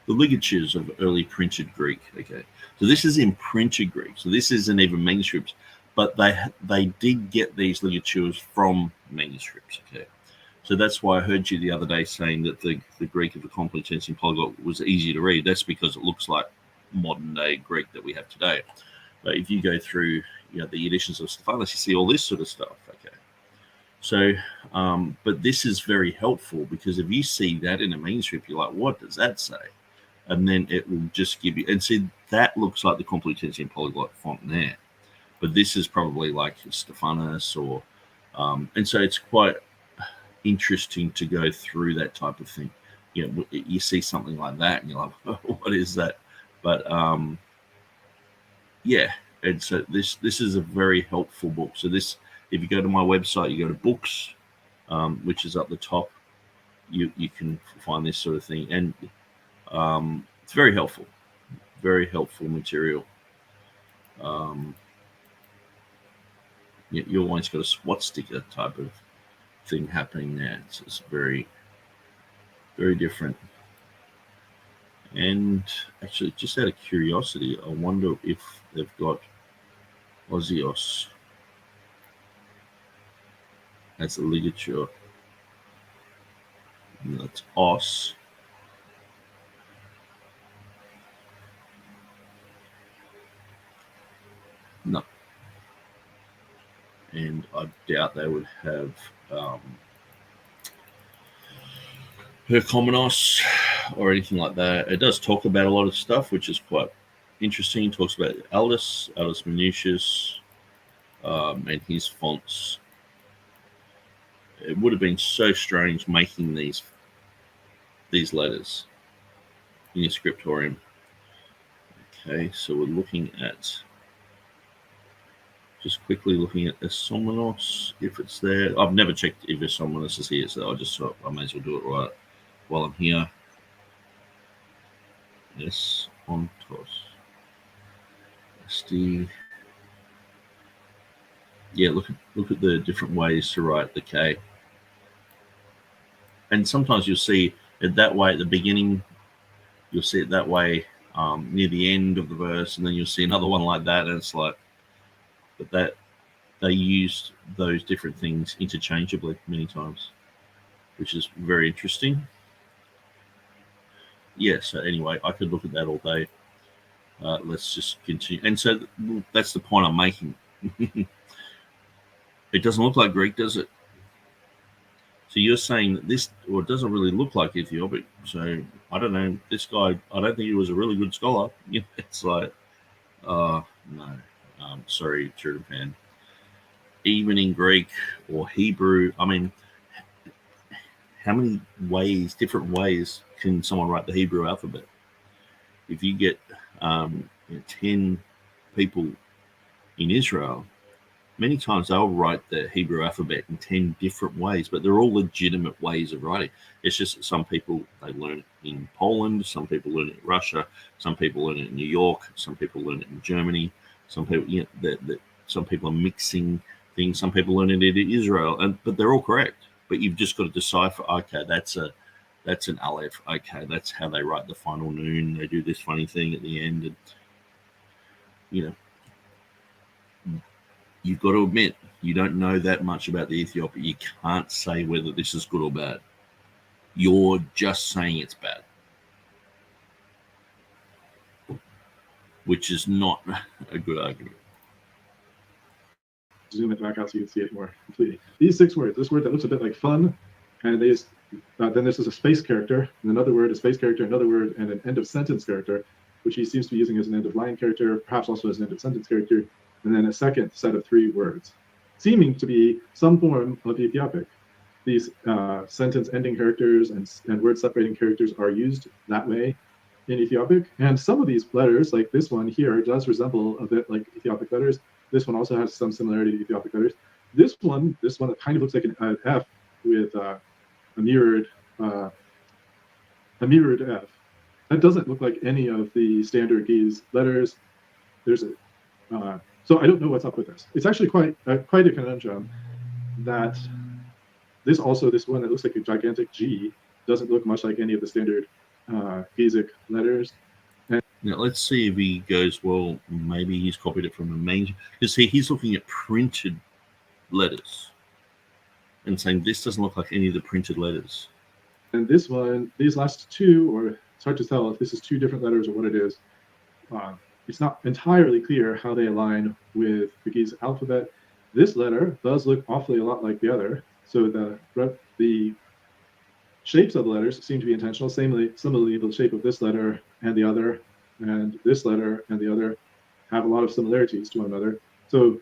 Ligatures of Early Printed Greek. Okay, so this is in printed Greek. So this isn't even manuscripts, but they did get these ligatures from manuscripts. Okay, so that's why I heard you the other day saying that the Greek of the Complutensian Polyglot was easy to read. That's because it looks like modern day Greek that we have today. But if you go through the editions of Stephanus, you see all this sort of stuff. Okay, so but this is very helpful because if you see that in a manuscript, you're like, what does that say? And then it will just give you, and see, that looks like the Complutensian Polyglot font there. But this is probably like Stephanus or, and so it's quite interesting to go through that type of thing. You see something like that and you're like, oh, what is that? But yeah, and so this is a very helpful book. So this, if you go to my website, you go to books, which is up the top, you can find this sort of thing, and it's very helpful material. You always got a SWAT sticker type of thing happening there. It's very, very different. And actually, just out of curiosity, I wonder if they've got Ozios as a ligature. And that's os. No. And I doubt they would have Herkomenos or anything like that. It does talk about a lot of stuff, which is quite interesting. It talks about Aldus Manutius, and his fonts. It would have been so strange making these letters in your scriptorium. Okay, so we're looking at, just quickly looking at Esomenos, if it's there. I've never checked if Esomenos is here, so I just thought I may as well do it right while I'm here. Yes, Ontos. SD. Yeah, look at the different ways to write the K. And sometimes you'll see it that way at the beginning. You'll see it that way near the end of the verse, and then you'll see another one like that, and it's like, but that they used those different things interchangeably many times, which is very interesting. Yeah, so anyway, I could look at that all day. Let's just continue. And so that's the point I'm making. It doesn't look like Greek, does it? So you're saying that this, or it doesn't really look like Ethiopic. So I don't know. This guy, I don't think he was a really good scholar. It's like, no. Sorry, TurretinFan. Even in Greek or Hebrew, I mean, how many ways, different ways, can someone write the Hebrew alphabet? If you get 10 people in Israel, many times they'll write the Hebrew alphabet in 10 different ways, but they're all legitimate ways of writing. It's just that some people, they learn it in Poland, some people learn it in Russia, some people learn it in New York, some people learn it in Germany, some people, some people are mixing things, some people learn it in Israel, but they're all correct. But you've just got to decipher, okay, that's an Aleph, okay, that's how they write the final noon, they do this funny thing at the end, and you've got to admit, you don't know that much about the Ethiopic. You can't say whether this is good or bad. You're just saying it's bad, which is not a good argument. Zoom it back out so you can see it more completely. These 6 words, this word that looks a bit like fun, and then this is a space character, and another word, a space character, another word, and an end of sentence character, which he seems to be using as an end of line character, perhaps also as an end of sentence character, and then a second set of 3 words, seeming to be some form of Ethiopic. These sentence ending characters and word separating characters are used that way in Ethiopic. And some of these letters, like this one here, does resemble a bit like Ethiopic letters. This one also has some similarity to Ethiopic letters. This one it kind of looks like an F with a mirrored F. That doesn't look like any of the standard Ge'ez letters. There's a so I don't know what's up with this. It's actually quite a conundrum that this one that looks like a gigantic G doesn't look much like any of the standard Ge'ezic letters. And now let's see if he goes, well, maybe he's copied it from a main, because he's looking at printed letters and saying this doesn't look like any of the printed letters. And this one, these last 2, or it's hard to tell if this is 2 different letters or what it is. It's not entirely clear how they align with the Ge'ez alphabet. This letter does look awfully a lot like the other. So the shapes of the letters seem to be intentional. Similarly, the shape of this letter and the other, and this letter and the other have a lot of similarities to one another. So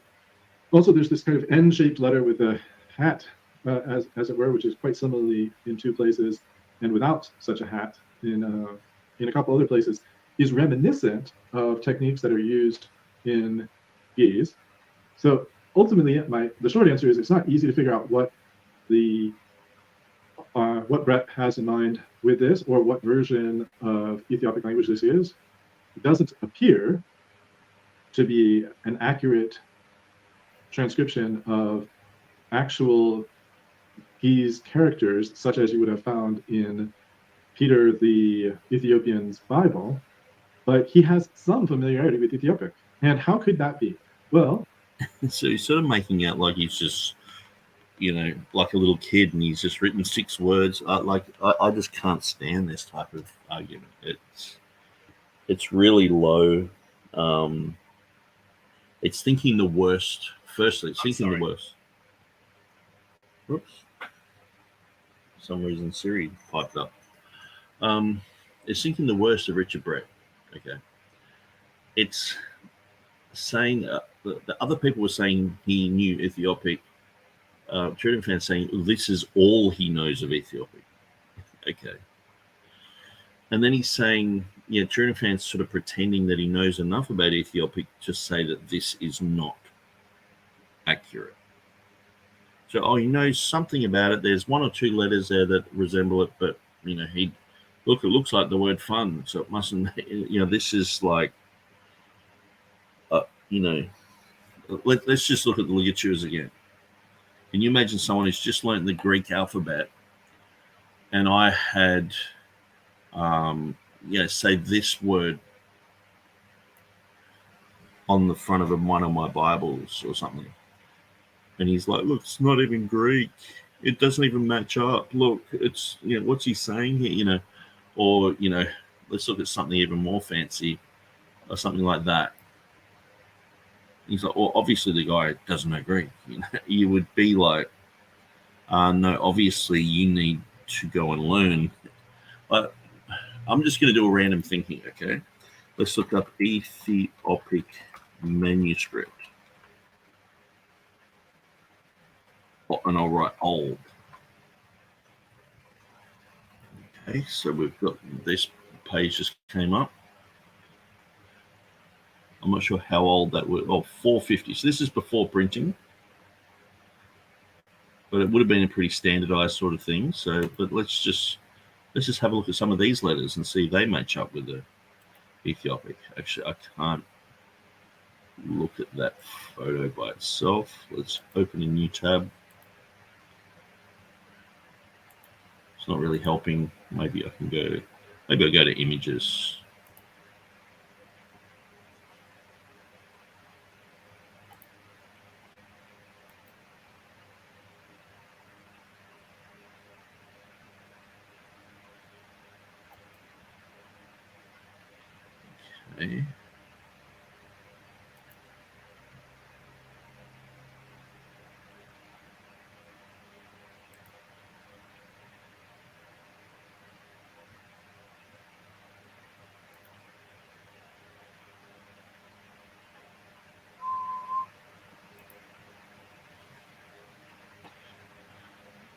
also there's this kind of N-shaped letter with a hat, as it were, which is quite similarly in 2 places, and without such a hat in a couple other places, is reminiscent of techniques that are used in Ge'ez. So ultimately, the short answer is it's not easy to figure out what the what Brett has in mind with this, or what version of Ethiopic language this is, it doesn't appear to be an accurate transcription of actual Ge'ez characters, such as you would have found in Peter the Ethiopian's Bible, but he has some familiarity with Ethiopic. And how could that be? Well, so he's sort of making out like he's just, like a little kid, and he's just written 6 words. I just can't stand this type of argument. It's really low. It's thinking the worst. Firstly, it's thinking the worst. Oops. For some reason, Siri piped up. It's thinking the worst of Richard Brett. Okay. It's saying the other people were saying he knew Ethiopic. TurretinFan's saying this is all he knows of Ethiopic. Okay. And then he's saying, TurretinFan's sort of pretending that he knows enough about Ethiopic to say that this is not accurate. So, he knows something about it. There's 1 or 2 letters there that resemble it, but, it looks like the word fun, so it mustn't, this is like, let's just look at the ligatures again. Can you imagine someone who's just learned the Greek alphabet, and I had, say this word on the front of one of my Bibles or something, and he's like, look, it's not even Greek. It doesn't even match up. Look, it's, what's he saying here, or, let's look at something even more fancy or something like that. He's like, well, obviously the guy doesn't know Greek. You would be like, no, obviously you need to go and learn. But I'm just going to do a random thinking, okay? Let's look up Ethiopic manuscript. And I'll write old. Okay, so we've got this page just came up. I'm not sure how old that was. 450. So this is before printing. But it would have been a pretty standardized sort of thing. So, but let's just have a look at some of these letters and see if they match up with the Ethiopic. Actually, I can't look at that photo by itself. Let's open a new tab. It's not really helping. Maybe I'll go to images. Okay.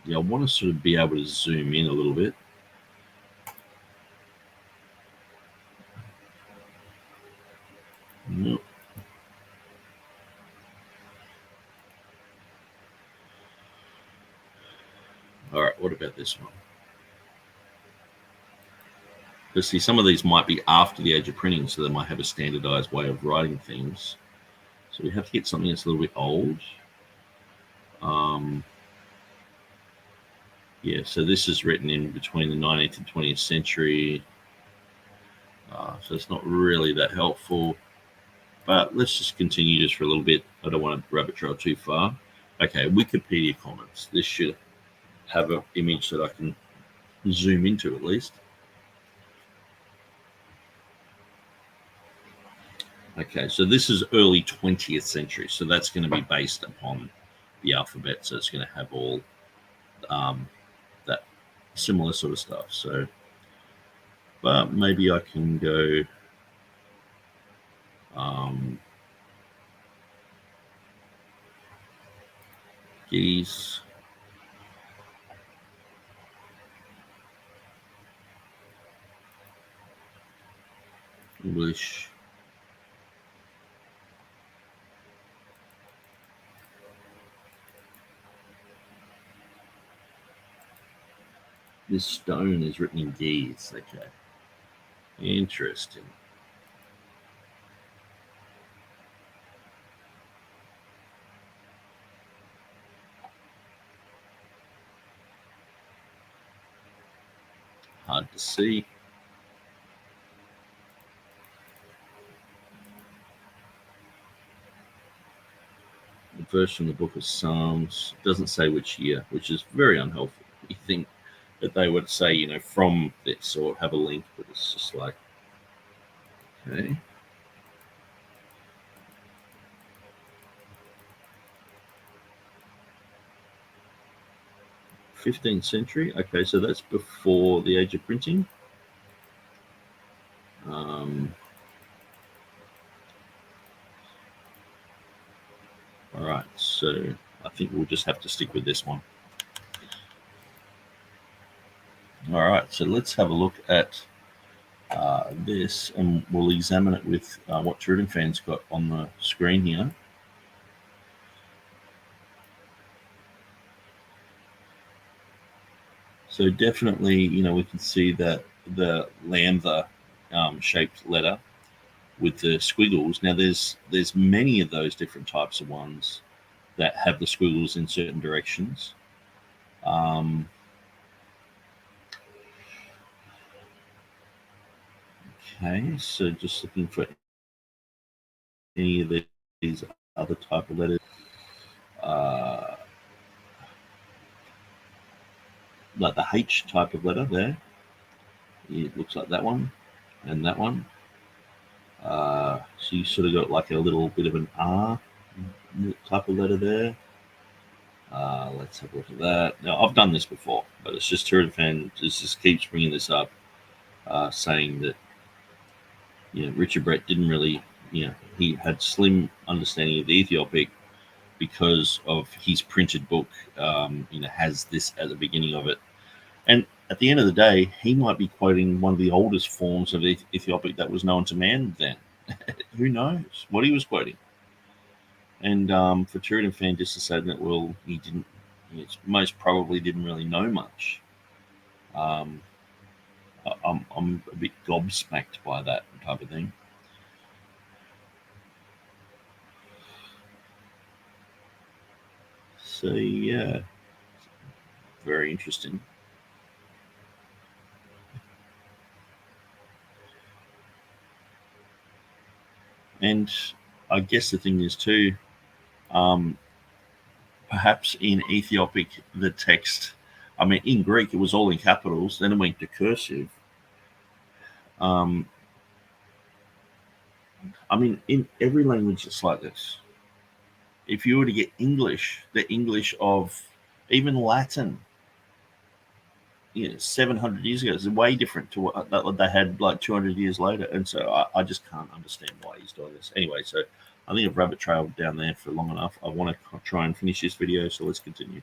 Yeah, I want to sort of be able to zoom in a little bit. Nope. All right, what about this one? Because see, some of these might be after the age of printing, so they might have a standardized way of writing things. So we have to get something that's a little bit old. Yeah, so this is written in between the 19th and 20th century. So it's not really that helpful. But let's just continue just for a little bit. I don't want to rabbit trail too far. Okay, Wikipedia comments. This should have an image that I can zoom into at least. Okay, so this is early 20th century. So that's going to be based upon the alphabet. So it's going to have all that similar sort of stuff. So, but maybe I can go Ge'ez. English. This stone is written in geese. Okay. Interesting. Hard to see. The verse from the book of Psalms doesn't say which year, which is very unhelpful. You think that they would say, you know, from this or have a link, but it's just like, okay. '15th century. Okay, so that's before the age of printing. All right, so I think we'll just have to stick with this one. All right, so let's have a look at this, and we'll examine it with what TurretinFan's got on the screen here. So definitely, you know, we can see that the lambda shaped letter with the squiggles. Now there's many of those different types of ones that have the squiggles in certain directions. Okay, so just looking for any of these other type of letters. Like the H type of letter there. It looks like that one and that one. So you sort of got like a little bit of an R type of letter there. Let's have a look at that. Now, I've done this before, but it's just TurretinFan just keeps bringing this up, saying that, you know, Richard Brett didn't really, you know, he had slim understanding of the Ethiopic because of his printed book, you know, has this at the beginning of it. And at the end of the day, he might be quoting one of the oldest forms of Ethiopic that was known to man then. Who knows what he was quoting? And for TurretinFan just to say that, well, he didn't, most probably didn't really know much. I'm a bit gobsmacked by that type of thing. So yeah, very interesting. And I guess the thing is too, perhaps in Ethiopic, the text, I mean, in Greek, it was all in capitals, then it went to cursive. I mean, in every language, it's like this. If you were to get English, the English of even Latin, you know, 700 years ago, is way different to what they had like 200 years later. And so I just can't understand why he's doing this. Anyway, so I think I've rabbit trailed down there for long enough. I want to try and finish this video, so let's continue.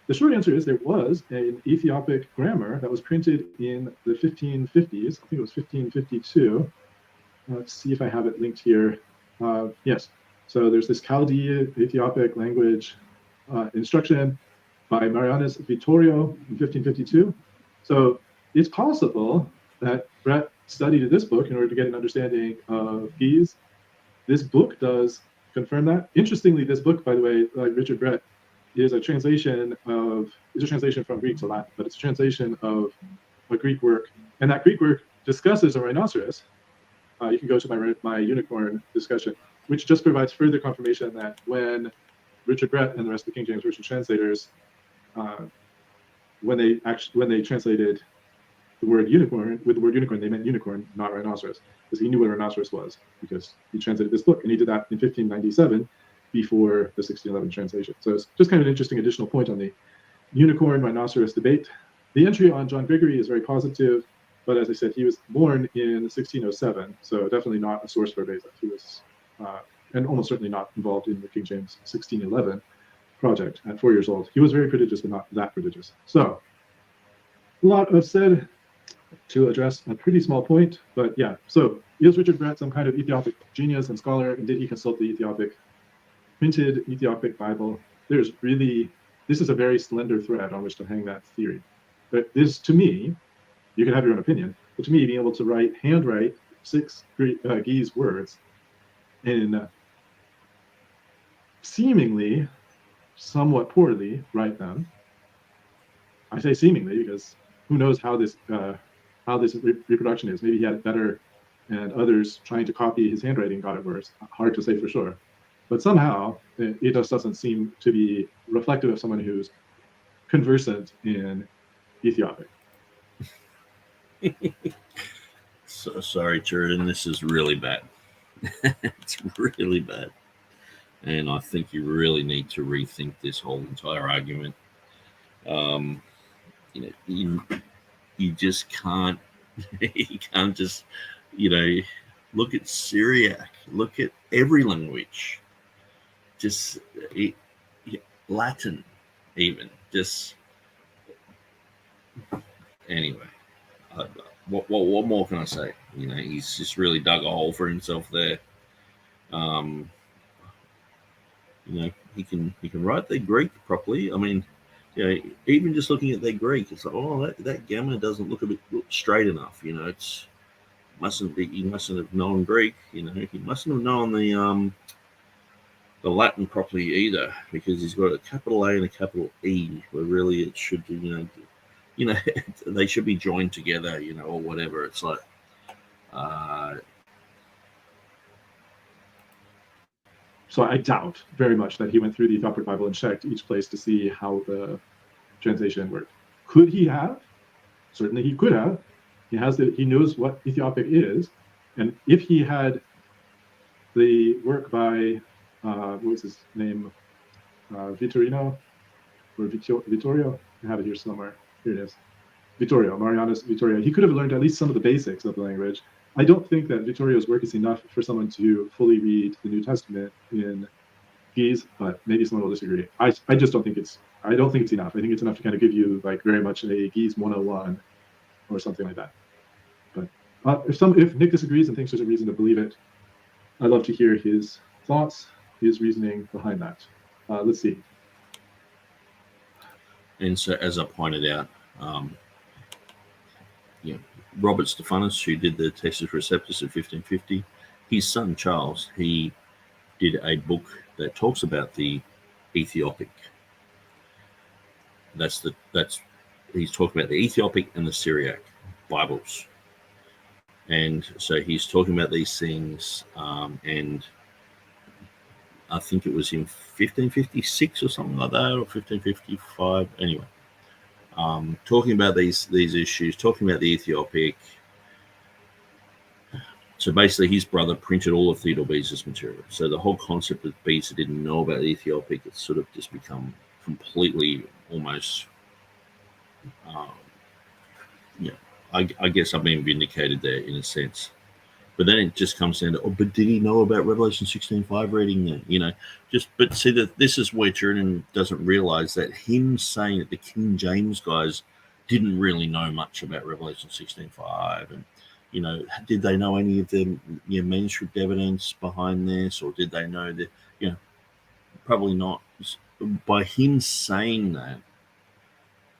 The short answer is there was an Ethiopic grammar that was printed in the 1550s. I think it was 1552. Let's see if I have it linked here. Yes. So there's this Chaldean Ethiopic language instruction by Marianus Vittorio in 1552. So it's possible that Brett studied this book in order to get an understanding of Ge'ez. This book does confirm that. Interestingly, this book, by the way, like Richard Brett, is a translation from Greek to Latin, but it's a translation of a Greek work. And that Greek work discusses a rhinoceros. You can go to my unicorn discussion, which just provides further confirmation that when Richard Brett and the rest of the King James Version translators, when they translated the word unicorn, with the word unicorn, they meant unicorn, not rhinoceros, because he knew what a rhinoceros was, because he translated this book, and he did that in 1597 before the 1611 translation. So it's just kind of an interesting additional point on the unicorn rhinoceros debate. The entry on John Gregory is very positive, but as I said, he was born in 1607, so definitely not a source for Beza. He was, and almost certainly not involved in the King James 1611 project at 4 years old. He was very prodigious, but not that prodigious. So a lot of said to address a pretty small point, but yeah. So is Richard Brett some kind of Ethiopic genius and scholar, and did he consult the printed Ethiopic Bible? This is a very slender thread on which to hang that theory. But this, to me, you can have your own opinion, but to me, being able to handwrite 6 Guise words and seemingly somewhat poorly write them. I say seemingly because who knows how this reproduction is. Maybe he had it better and others trying to copy his handwriting got it worse. Hard to say for sure. But somehow it just doesn't seem to be reflective of someone who's conversant in Ethiopic. So sorry, Turretin, this is really bad. It's really bad. And I think you really need to rethink this whole entire argument. You just can't, you can't just, look at Syriac, look at every language, just Latin, even, just, anyway. What more can I say? He's just really dug a hole for himself there. He can write their Greek properly. I mean, even just looking at their Greek, it's like, oh, that gamma doesn't look straight enough. He mustn't have known Greek. He mustn't have known the Latin properly either, because he's got a capital A and a capital E, where really it should be, they should be joined together, or whatever. It's like, so I doubt very much that he went through the Ethiopic Bible and checked each place to see how the translation worked. Could he have? Certainly he could have. He knows what Ethiopic is. And if he had the work by, what was his name? Vittorino? Or Vittorio? I have it here somewhere. Here it is. Vittorio, Marianus Vittorio. He could have learned at least some of the basics of the language. I don't think that Vittorio's work is enough for someone to fully read the New Testament in Guise, but maybe someone will disagree. I just don't think it's enough. I think it's enough to kind of give you very much a Guise 101 or something like that. But if Nick disagrees and thinks there's a reason to believe it, I'd love to hear his thoughts, his reasoning behind that. Let's see. And so, as I pointed out, Robert Stephanus, who did the Textus Receptus in 1550, his son Charles, he did a book that talks about the Ethiopic. He's talking about the Ethiopic and the Syriac Bibles, and so he's talking about these things. And I think it was in 1556 or something like that, or 1555. Anyway. Talking about these issues, talking about the Ethiopic. So basically, his brother printed all of Theodore Beza's material. So the whole concept that Beza didn't know about the Ethiopic, it's sort of just become completely almost, I guess I've been vindicated there in a sense. But then it just comes down to, but did he know about Revelation 16:5 reading then? But see that this is where Turretin doesn't realize that him saying that the King James guys didn't really know much about Revelation 16:5, and did they know any of the manuscript evidence behind this, or did they know that? Probably not. By him saying that,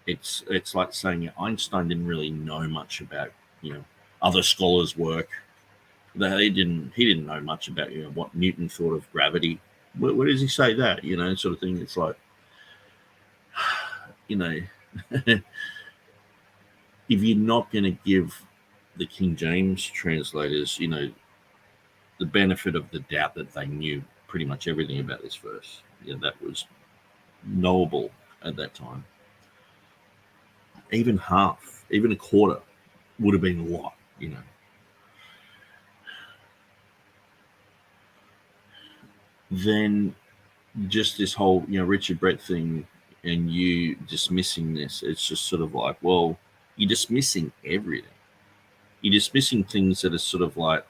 it's like saying Einstein didn't really know much about other scholars' work. He didn't know much about what Newton thought of gravity. Where does he say that? Sort of thing. It's like, if you're not going to give the King James translators, the benefit of the doubt that they knew pretty much everything about this verse, that was knowable at that time. Even half, even a quarter, would have been a lot. Then just this whole, Richard Brett thing and you dismissing this, it's just sort of like, well, you're dismissing everything. You're dismissing things that are sort of like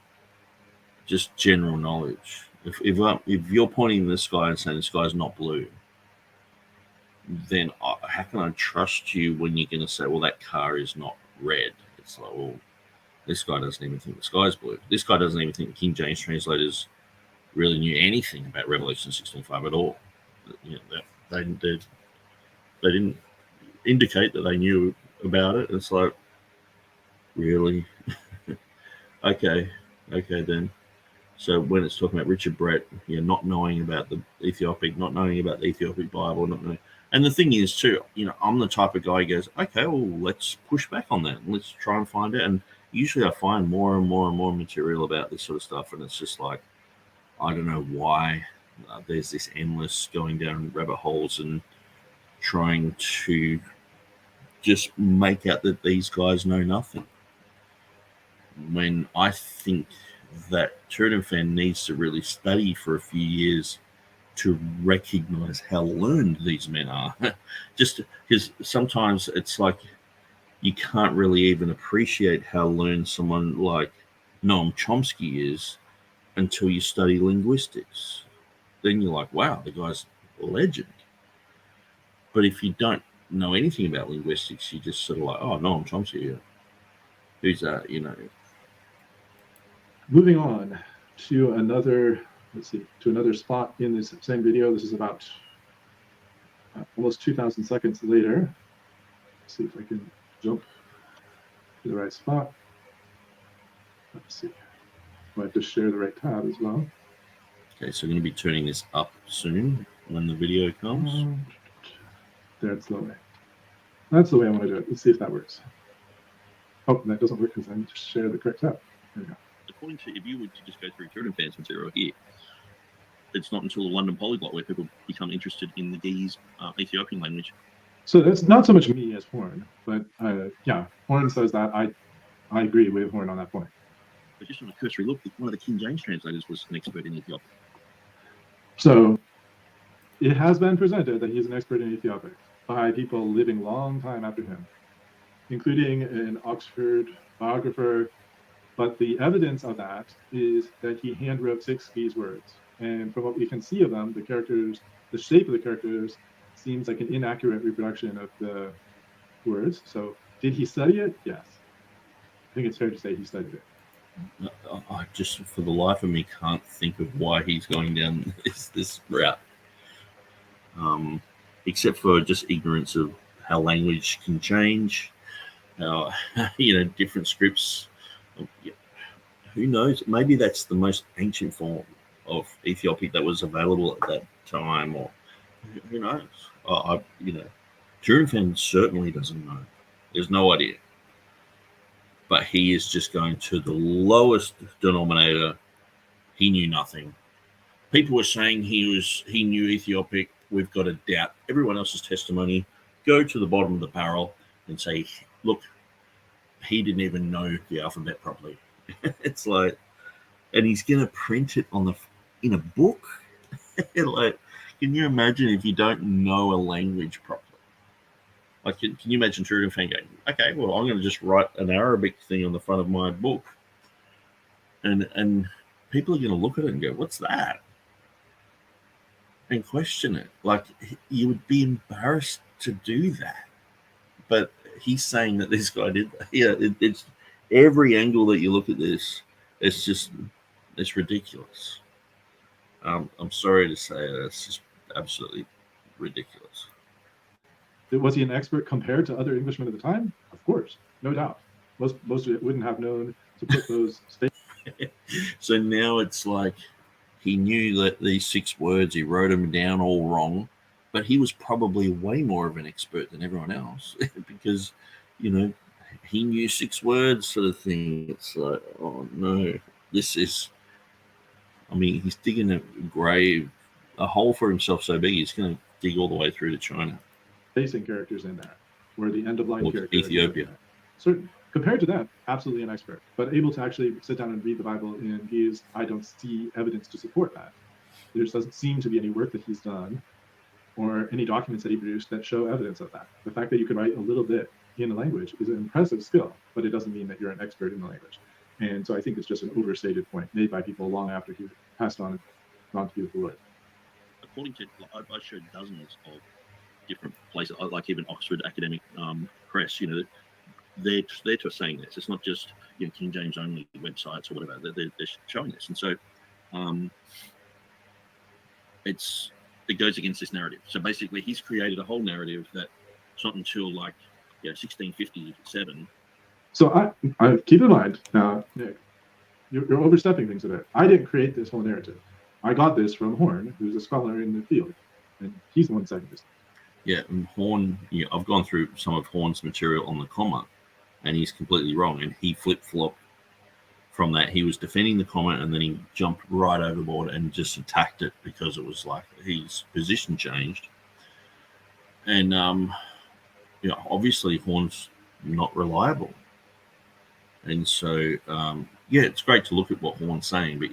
just general knowledge. If you're pointing to the sky and saying the sky's not blue, then how can I trust you when you're going to say, well, that car is not red? It's like, well, this guy doesn't even think the sky's blue. This guy doesn't even think the King James translators really knew anything about Revelation 16:5 at all. They didn't indicate that they knew about it. It's like, really? Okay then. So when it's talking about Richard Brett, not knowing about the Ethiopic, not knowing about the Ethiopic Bible, not knowing. And the thing is too, I'm the type of guy who goes, okay, well, let's push back on that. Let's try and find it. And usually I find more and more and more material about this sort of stuff. And it's just like, I don't know why there's this endless going down rabbit holes and trying to just make out that these guys know nothing. When I think that TurretinFan needs to really study for a few years to recognize how learned these men are. Just because sometimes it's like you can't really even appreciate how learned someone like Noam Chomsky is until you study linguistics. Then you're like, wow, the guy's a legend. But if you don't know anything about linguistics, you just sort of like, oh, Noam Chomsky, who's that, Moving on to another, to another spot in this same video. This is about almost 2,000 seconds later. Let's see if I can jump to the right spot. Let's see. I might just share the right tab as well. Okay, so we're going to be turning this up soon when the video comes. That's the way. That's the way I want to do it. Let's see if that works. Oh, that doesn't work because I need to share the correct tab. There we go. According to, if you were to just go through TurretinFan's material here, it's not until the London Polyglot where people become interested in the Ge'ez Ethiopian language. So that's not so much me as Horn, but yeah, Horn says that. I agree with Horn on that point. But just on a cursory look, one of the King James translators was an expert in Ethiopic. So it has been presented that he's an expert in Ethiopic by people living long time after him, including an Oxford biographer. But the evidence of that is that he handwrote 6 Ge'ez words. And from what we can see of them, the characters, the shape of the characters seems like an inaccurate reproduction of the words. So did he study it? Yes. I think it's fair to say he studied it. I just, for the life of me, can't think of why he's going down this route. Except for just ignorance of how language can change, how, different scripts. Who knows? Maybe that's the most ancient form of Ethiopic that was available at that time, or who knows? TurretinFan certainly doesn't know. There's no idea. But he is just going to the lowest denominator. He knew nothing. People were saying he knew Ethiopic. We've got to doubt everyone else's testimony. Go to the bottom of the barrel and say, look, he didn't even know the alphabet properly. It's like, and he's going to print it in a book. Like, can you imagine if you don't know a language properly? Like, can you imagine TurretinFan going, okay, well, I'm going to just write an Arabic thing on the front of my book, and people are going to look at it and go, what's that? And question it. Like, you would be embarrassed to do that. But he's saying that this guy did that. Yeah, it's every angle that you look at this, it's ridiculous. I'm sorry to say it, it's just absolutely ridiculous. Was he an expert compared to other Englishmen at the time? Of course, no doubt. Most of it wouldn't have known to put those statements. So now it's like he knew that these 6 words, he wrote them down all wrong, but he was probably way more of an expert than everyone else because, he knew 6 words sort of thing. It's like, oh no, he's digging a hole for himself so big, he's going to dig all the way through to China. Facing characters in there, where the end-of-line characters. Ethiopia. Certain. Compared to that, absolutely an expert, but able to actually sit down and read the Bible in Ge'ez, I don't see evidence to support that. There just doesn't seem to be any work that he's done or any documents that he produced that show evidence of that. The fact that you could write a little bit in a language is an impressive skill, but it doesn't mean that you're an expert in the language. And so I think it's just an overstated point made by people long after he passed on to be with the Lord. According to, I showed dozens of different places, like even Oxford Academic Press, they're saying this. It's not just King James only websites or whatever. They're showing this, and so it goes against this narrative. So basically, he's created a whole narrative that it's not until 1657. So I keep in mind now, Nick, you're overstepping things a bit. I didn't create this whole narrative. I got this from Horn, who's a scholar in the field, and he's the one citing this. Yeah, and Horn, I've gone through some of Horn's material on the comma, and he's completely wrong, and he flip-flopped from that. He was defending the comment, and then he jumped right overboard and just attacked it because it was like his position changed. And obviously Horn's not reliable, and so it's great to look at what Horn's saying, but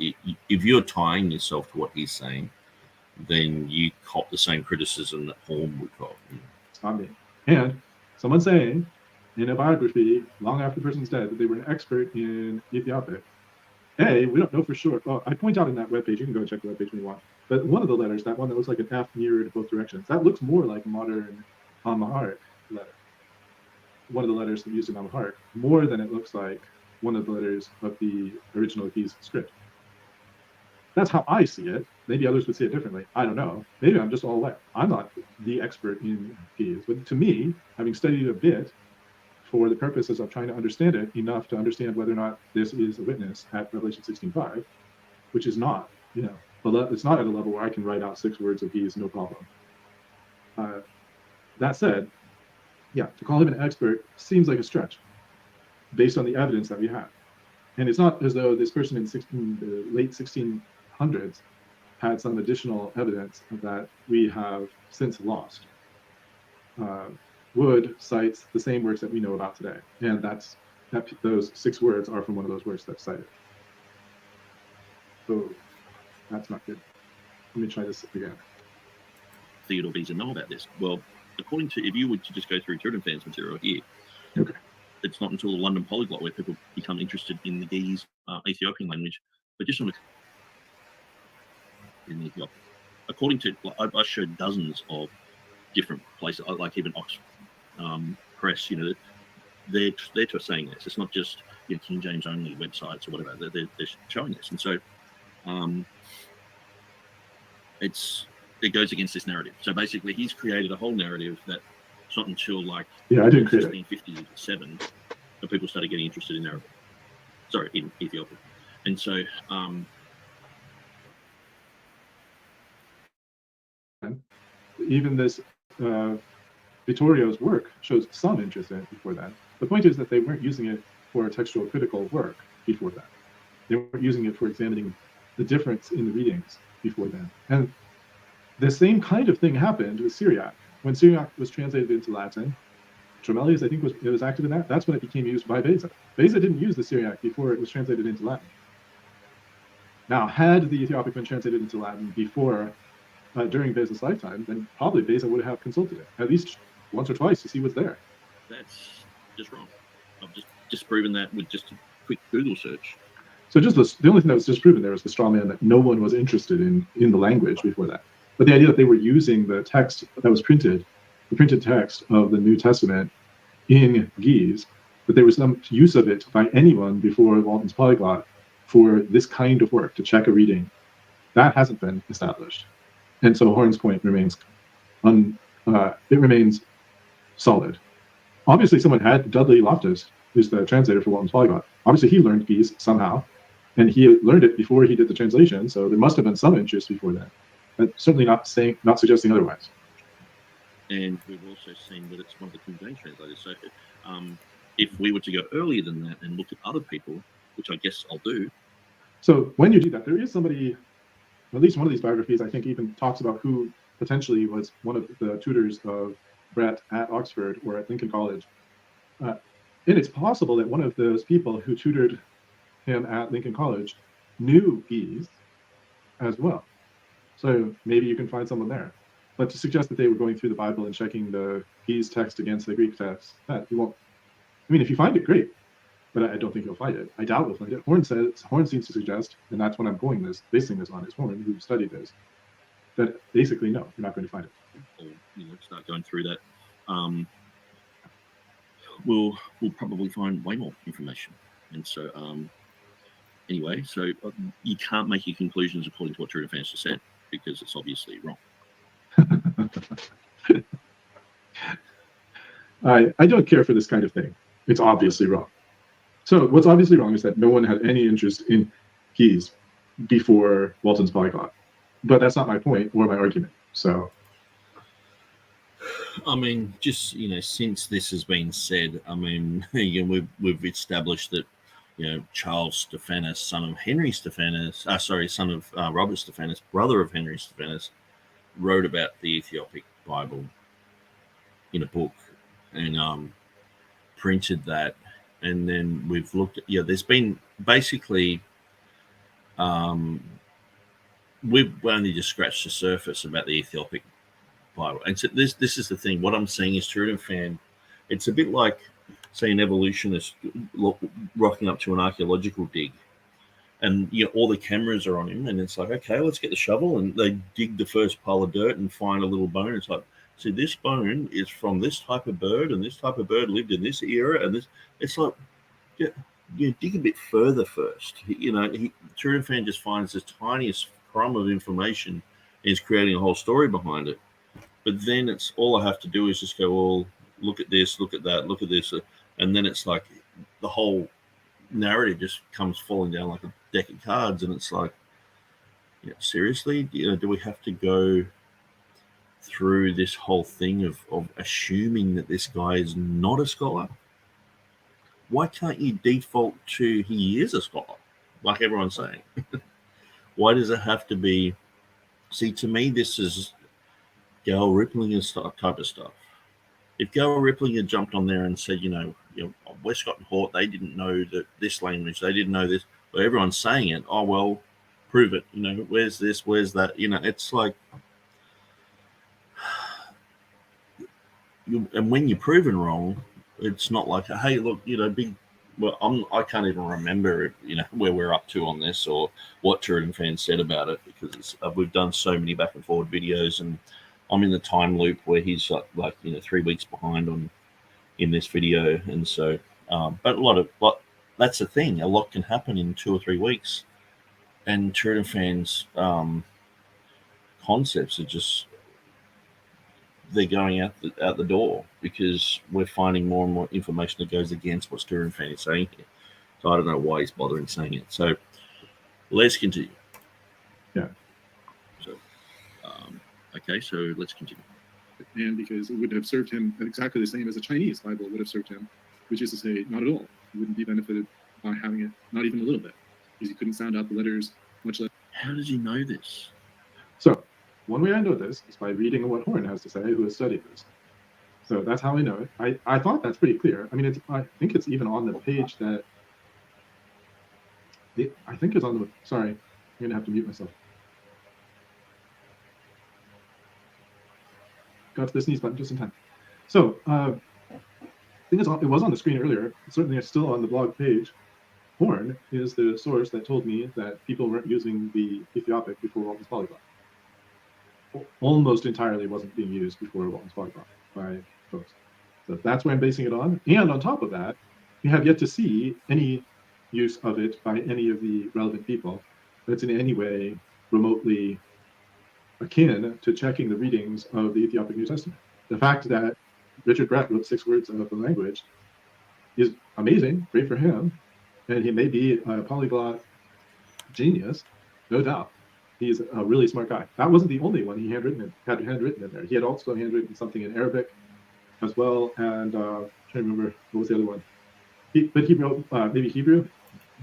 if you're tying yourself to what he's saying, then you cop the same criticism that Horn would cop. It's not me. And someone saying in a biography long after the person's dead that they were an expert in Ethiopic. We don't know for sure. Well, I point out in that webpage, you can go check the webpage when you want, but one of the letters, that one that looks like an F mirrored both directions, that looks more like a modern Amharic letter. One of the letters used in Amharic, more than it looks like one of the letters of the original Keys script. That's how I see it. Maybe others would see it differently. I don't know. Maybe I'm just all aware. I'm not the expert in Keys, but to me, having studied a bit for the purposes of trying to understand it enough to understand whether or not this is a witness at Revelation 16:5, which is not, it's not at a level where I can write out 6 words of Keys, no problem. That said, to call him an expert seems like a stretch based on the evidence that we have. And it's not as though this person in the late 1600s had some additional evidence that we have since lost. Wood cites the same works that we know about today, and those 6 words are from one of those works that's cited. So that's not good. Let me try this again. Theodore Beza know about this. Well, according to, if you were to just go through TurretinFan's material here, okay, it's not until the London Polyglot where people become interested in the Ge'ez Ethiopian language, but just on in Ethiopia. According to, I showed dozens of different places, like even Oxford Press, they're saying this. It's not just King James only websites or whatever. They're showing this, and so it goes against this narrative. So basically, he's created a whole narrative that it's not until I didn't create 1657 that people started getting interested in Arabic. Sorry, in Ethiopia, and so. Even this Vittorio's work shows some interest in it before then. The point is that they weren't using it for textual critical work before that. They weren't using it for examining the difference in the readings before then. And the same kind of thing happened with Syriac. When Syriac was translated into Latin, Tremelius, I think, was active in that. That's when it became used by Beza. Beza didn't use the Syriac before it was translated into Latin. Now, had the Ethiopic been translated into Latin before during Beza's lifetime, then probably Beza would have consulted it at least once or twice to see what's there. That's just wrong. I've just disproven that with just a quick Google search. So just the only thing that was disproven there was the straw man that no one was interested in the language before that. But the idea that they were using the text that was printed, the printed text of the New Testament in Ge'ez, that there was some use of it by anyone before Walton's Polyglot for this kind of work, to check a reading, that hasn't been established. And so Horn's point remains solid. Obviously, someone had Dudley Loftus, who's the translator for Walton's Polyglot. Obviously, he learned Ge'ez somehow, and he learned it before he did the translation. So there must have been some interest before that. But certainly not suggesting otherwise. And we've also seen that it's one of the King James translators. So if we were to go earlier than that and look at other people, which I guess I'll do. So when you do that, there is somebody, at least one of these biographies, I think, even talks about who potentially was one of the tutors of Brett at Oxford or at Lincoln College. And it's possible that one of those people who tutored him at Lincoln College knew Ge'ez as well. So maybe you can find someone there. But to suggest that they were going through the Bible and checking the Ge'ez text against the Greek text, that you won't. I mean, if you find it, great. But I don't think you'll find it. I doubt you'll find it. Horn seems to suggest, and that's what I'm basing this on, is Horn, who studied this, that basically, no, you're not going to find it. Or start going through that. We'll probably find way more information. And so, anyway, so you can't make your conclusions according to what TurretinFan's just said, because it's obviously wrong. I don't care for this kind of thing. It's obviously wrong. So what's obviously wrong is that no one had any interest in keys before Walton's polyglot. But that's not my point or my argument. So, I mean, just since this has been said, I mean, we've established that Charles Stephanus, son of Henry Stephanus, son of Robert Stephanus, brother of Henry Stephanus, wrote about the Ethiopic Bible in a book and printed that. And then we've looked at, there's been basically, we've only just scratched the surface about the Ethiopic Bible. And so this is the thing. What I'm saying is TurretinFan, it's a bit like, say, an evolutionist rocking up to an archaeological dig. And all the cameras are on him. And it's like, okay, let's get the shovel. And they dig the first pile of dirt and find a little bone. It's like, see, this bone is from this type of bird. And this type of bird lived in this era. And this, it's like, dig a bit further first. TurretinFan just finds the tiniest crumb of information and is creating a whole story behind it. But then it's all I have to do is just go, well, look at this, look at that, look at this. And then it's like the whole narrative just comes falling down like a deck of cards. And it's like, seriously, do we have to go through this whole thing of assuming that this guy is not a scholar? Why can't you default to he is a scholar, like everyone's saying? Why does it have to be? See, to me, this is Gail Rippling type of stuff. If Gail Rippling had jumped on there and said, Westcott and Hort, they didn't know that this language, they didn't know this, but everyone's saying it. Oh, well, prove it. Where's this? Where's that? It's like, and when you're proven wrong, it's not like, hey, look, big. Well, I can't even remember, where we're up to on this or what TurretinFan said about it, because we've done so many back and forward videos, and I'm in the time loop where he's like 3 weeks behind in this video, and so, but that's the thing. A lot can happen in 2 or 3 weeks, and TurretinFan's concepts are just. They're going out the door because we're finding more and more information that goes against what TurretinFan is saying here. So I don't know why he's bothering saying it. So let's continue. Yeah. So, okay, so let's continue. And because it would have served him exactly the same as a Chinese Bible would have served him, which is to say, not at all. He wouldn't be benefited by having it, not even a little bit, because he couldn't sound out the letters, much less. How does he know this? So, one way I know this is by reading what Horn has to say, who has studied this. So that's how I know it. I thought that's pretty clear. I mean, I think it's even on the page that... I think it's on the... Sorry, I'm going to have to mute myself. Got to the sneeze button just in time. So, I think it was on the screen earlier. Certainly it's still on the blog page. Horn is the source that told me that people weren't using the Ethiopic before Walton's polyglot. Almost entirely wasn't being used before Walton's polyglot by folks. So that's where I'm basing it on. And on top of that, we have yet to see any use of it by any of the relevant people that's in any way remotely akin to checking the readings of the Ethiopic New Testament. The fact that Richard Brett wrote 6 words of the language is amazing, great for him, and he may be a polyglot genius, no doubt. He's a really smart guy. That wasn't the only one he had handwritten in there. He had also handwritten something in Arabic as well, and I'm trying to remember what was the other one. But he wrote maybe Hebrew.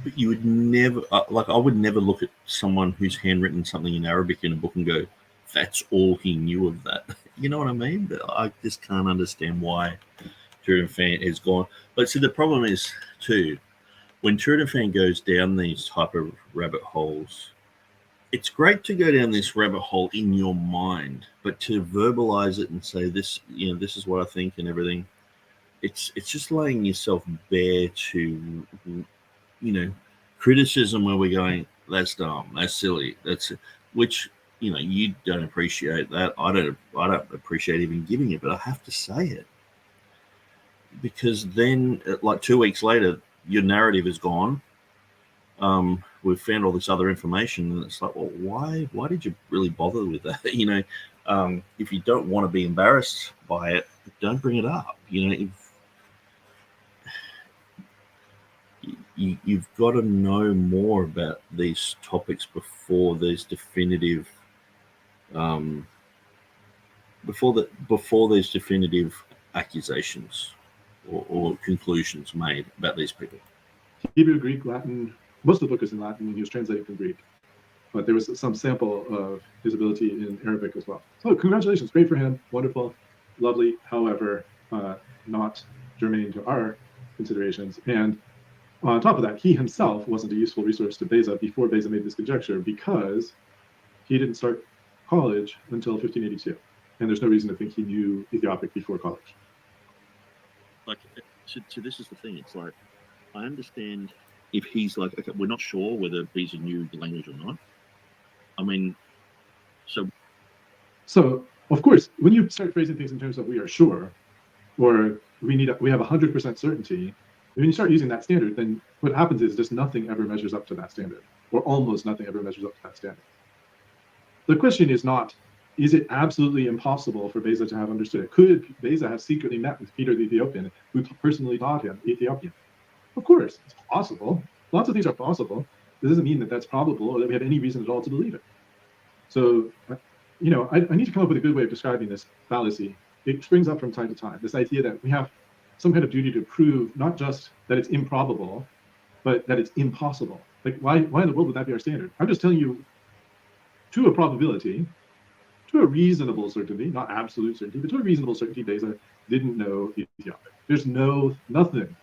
But you would never, I would never look at someone who's handwritten something in Arabic in a book and go, that's all he knew of that. You know what I mean? But I just can't understand why TurretinFan is gone. But see, the problem is, too, when TurretinFan goes down these type of rabbit holes, it's great to go down this rabbit hole in your mind, but to verbalize it and say this, this is what I think and everything, it's just laying yourself bare to, criticism where we're going, that's dumb, that's silly, which you don't appreciate that. I don't appreciate even giving it, but I have to say it because then, like 2 weeks later, your narrative is gone. We've found all this other information, and it's like, well, why did you really bother with that? If you don't want to be embarrassed by it, don't bring it up. You know, you've got to know more about these topics before there's definitive, before there's definitive accusations or conclusions made about these people. Hebrew, Greek, Latin. Most of the book is in Latin, and he was translating from Greek. But there was some sample of his ability in Arabic as well. So congratulations, great for him, wonderful, lovely. However, not germane to our considerations. And on top of that, he himself wasn't a useful resource to Beza before Beza made this conjecture, because he didn't start college until 1582. And there's no reason to think he knew Ethiopic before college. Like, so this is the thing. It's like, I understand if he's like, okay, we're not sure whether Beza knew the language or not. I mean, so of course, when you start phrasing things in terms of we are sure, or we have 100% certainty, when you start using that standard, then what happens is just nothing ever measures up to that standard, or almost nothing ever measures up to that standard. The question is not, is it absolutely impossible for Beza to have understood it? Could Beza have secretly met with Peter the Ethiopian, who personally taught him Ethiopian? Of course, it's possible. Lots of things are possible. This doesn't mean that that's probable or that we have any reason at all to believe it. So, you know, I need to come up with a good way of describing this fallacy. It springs up from time to time, this idea that we have some kind of duty to prove not just that it's improbable, but that it's impossible. Like, why in the world would that be our standard? I'm just telling you, to a probability, to a reasonable certainty, not absolute certainty, but to a reasonable certainty, Beza didn't know Ethiopic. There's nothing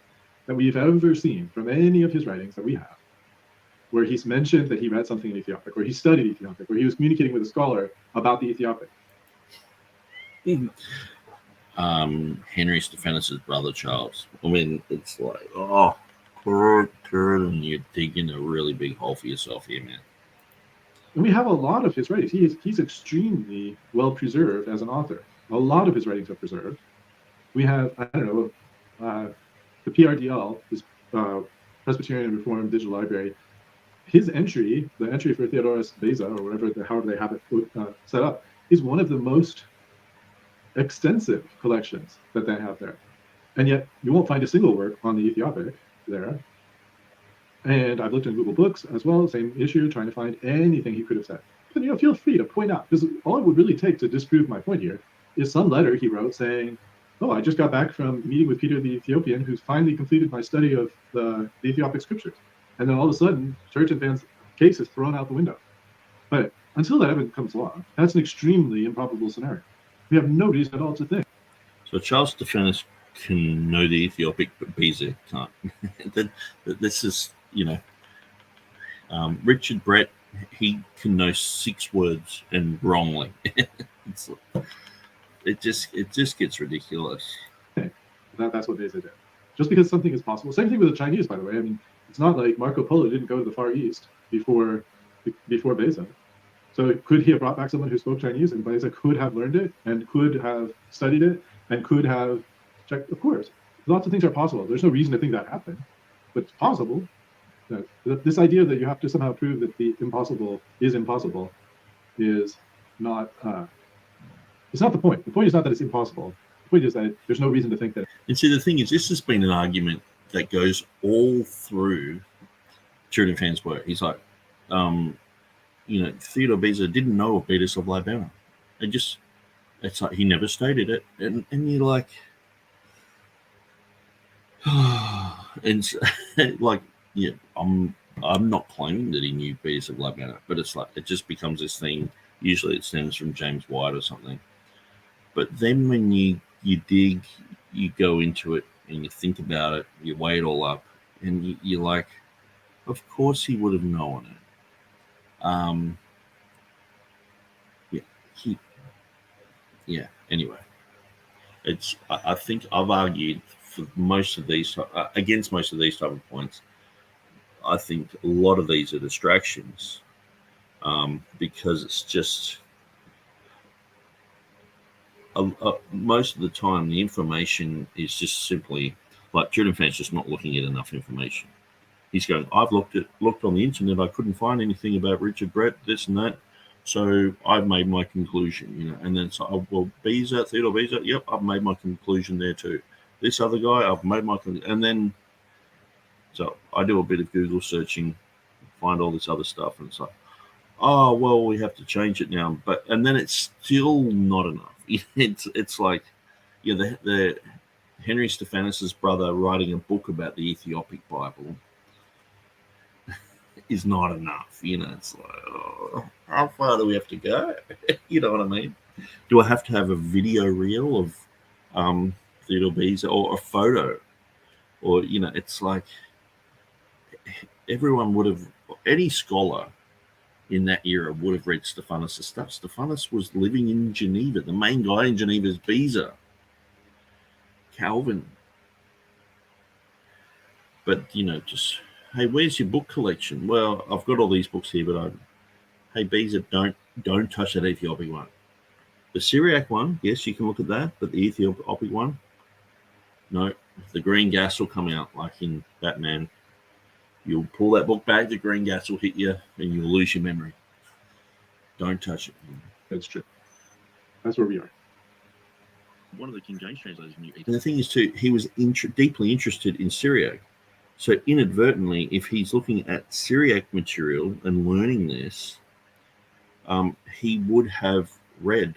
that we've ever seen from any of his writings that we have where he's mentioned that he read something in Ethiopic, or he studied Ethiopic, or he was communicating with a scholar about the Ethiopic. Henry Stephanus' brother Charles. I mean, it's like, oh, and you're digging a really big hole for yourself here, man. And we have a lot of his writings. He's extremely well preserved as an author. A lot of his writings are preserved. We have, I don't know, the PRDL, this Presbyterian Reformed Digital Library. His entry, the entry for Theodorus Beza, or whatever, however they have it set up, is one of the most extensive collections that they have there. And yet you won't find a single work on the Ethiopic there. And I've looked in Google Books as well, same issue, trying to find anything he could have said. But, you know, feel free to point out, because all it would really take to disprove my point here is some letter he wrote saying, oh, I just got back from meeting with Peter the Ethiopian, who's finally completed my study of the Ethiopic scriptures. And then all of a sudden, TurretinFan's case is thrown out the window. But until that evidence comes along, that's an extremely improbable scenario. We have no reason at all to think. So Charles Stephanus can know the Ethiopic, but Beza can't. This is, you know, Richard Brett, he can know 6 words and wrongly. It just gets ridiculous. That's what Beza did. Just because something is possible. Same thing with the Chinese, by the way. I mean, it's not like Marco Polo didn't go to the Far East before Beza. So could he have brought back someone who spoke Chinese, and Beza could have learned it and could have studied it and could have checked? Of course, lots of things are possible. There's no reason to think that happened, but it's possible. This idea that you have to somehow prove that the impossible is impossible is not. It's not the point. The point is not that it's impossible. The point is that there's no reason to think that. And see, the thing is, this has been an argument that goes all through TurretinFan's work. He's like, you know, Theodore Beza didn't know of Beatus of Libana. It's like he never stated it, and you're like, and like, yeah, I'm not claiming that he knew Beatus of Libana, but it's like it just becomes this thing. Usually, it stems from James White or something. But then when you dig, you go into it and you think about it, you weigh it all up, and you're like, of course he would have known it. Anyway, I think I've argued for most of these against most of these type of points. I think a lot of these are distractions, because it's just most of the time the information is just simply like TurretinFan's just not looking at enough information. He's going, I've looked on the internet, I couldn't find anything about Richard Brett, this and that. So I've made my conclusion, and then so, well, Beza, Theodore Beza, yep, I've made my conclusion there too. This other guy, I've made my conclusion. And then, so I do a bit of Google searching, find all this other stuff, and it's like, oh, well, we have to change it now. And then it's still not enough. It's like, the Henry Stephanus's brother writing a book about the Ethiopic Bible is not enough. It's like, oh, how far do we have to go? You know what I mean? Do I have to have a video reel of Theodore Beza or a photo? Or, it's like everyone would have, any scholar in that era would have read Stephanus' stuff. Stephanus was living in Geneva. The main guy in Geneva is Beza. Calvin. But, just, hey, where's your book collection? Well, I've got all these books here, but hey, Beza, don't touch that Ethiopic one. The Syriac one, yes, you can look at that, but the Ethiopic one, no. The green gas will come out like in Batman. You'll pull that book back, the green gas will hit you, and you'll lose your memory. Don't touch it. That's true. That's where we are. One of the King James translators knew. And the thing is, too, he was deeply interested in Syriac. So inadvertently, if he's looking at Syriac material and learning this, he would have read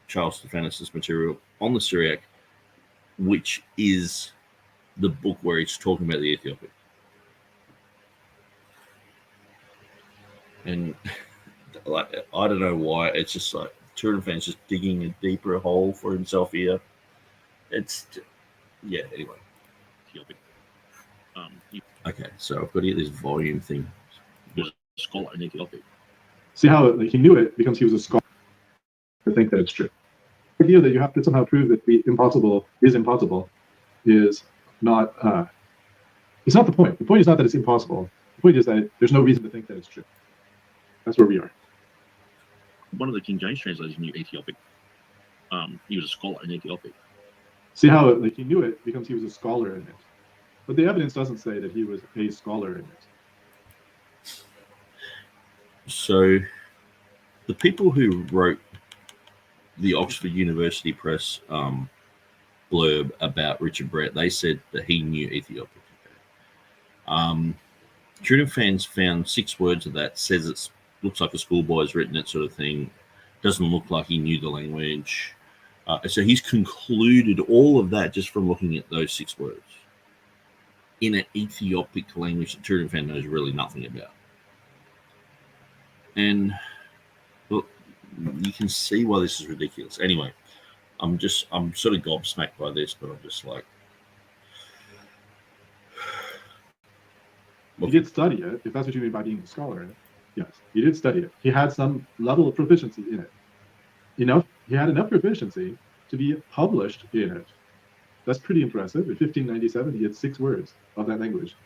Charles Stephanus' material on the Syriac, which is the book where he's talking about the Ethiopic. And like, I don't know why. It's just like TurretinFan's just digging a deeper hole for himself here. It's, anyway. Ethiopic. Okay, so I've got here this volume thing. There's a scholar in Ethiopic. See how he knew it because he was a scholar. I think that it's true. The idea that you have to somehow prove that the impossible is impossible is not, it's not the point. The point is not that it's impossible. The point is that there's no reason to think that it's true. That's where we are. One of the King James translators knew Ethiopic. He was a scholar in Ethiopic. See how he knew it because he was a scholar in it. But the evidence doesn't say that he was a scholar in it. So the people who wrote the Oxford University Press blurb about Richard Brett, they said that he knew Ethiopic. TurretinFan's found 6 words of that, says it looks like a schoolboy's written it, sort of thing. Doesn't look like he knew the language. So he's concluded all of that just from looking at those 6 words in an Ethiopic language that TurretinFan knows really nothing about. And look, you can see why this is ridiculous. Anyway, I'm sort of gobsmacked by this, but I'm just like, he did study it, if that's what you mean by being a scholar in it. Yes, he did study it. He had some level of proficiency in it. He had enough proficiency to be published in it. That's pretty impressive. In 1597, he had 6 words of that language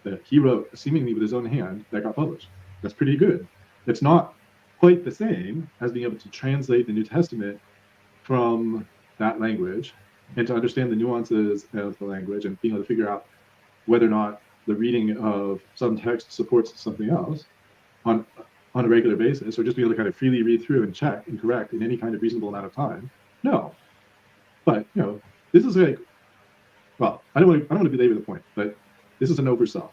that he wrote seemingly with his own hand that got published. That's pretty good. It's not quite the same as being able to translate the New Testament from that language and to understand the nuances of the language and being able to figure out whether or not the reading of some text supports something else on a regular basis, or just be able to kind of freely read through and check and correct in any kind of reasonable amount of time. No. But, this is like, well, I don't want to belabor the point, but this is an oversell.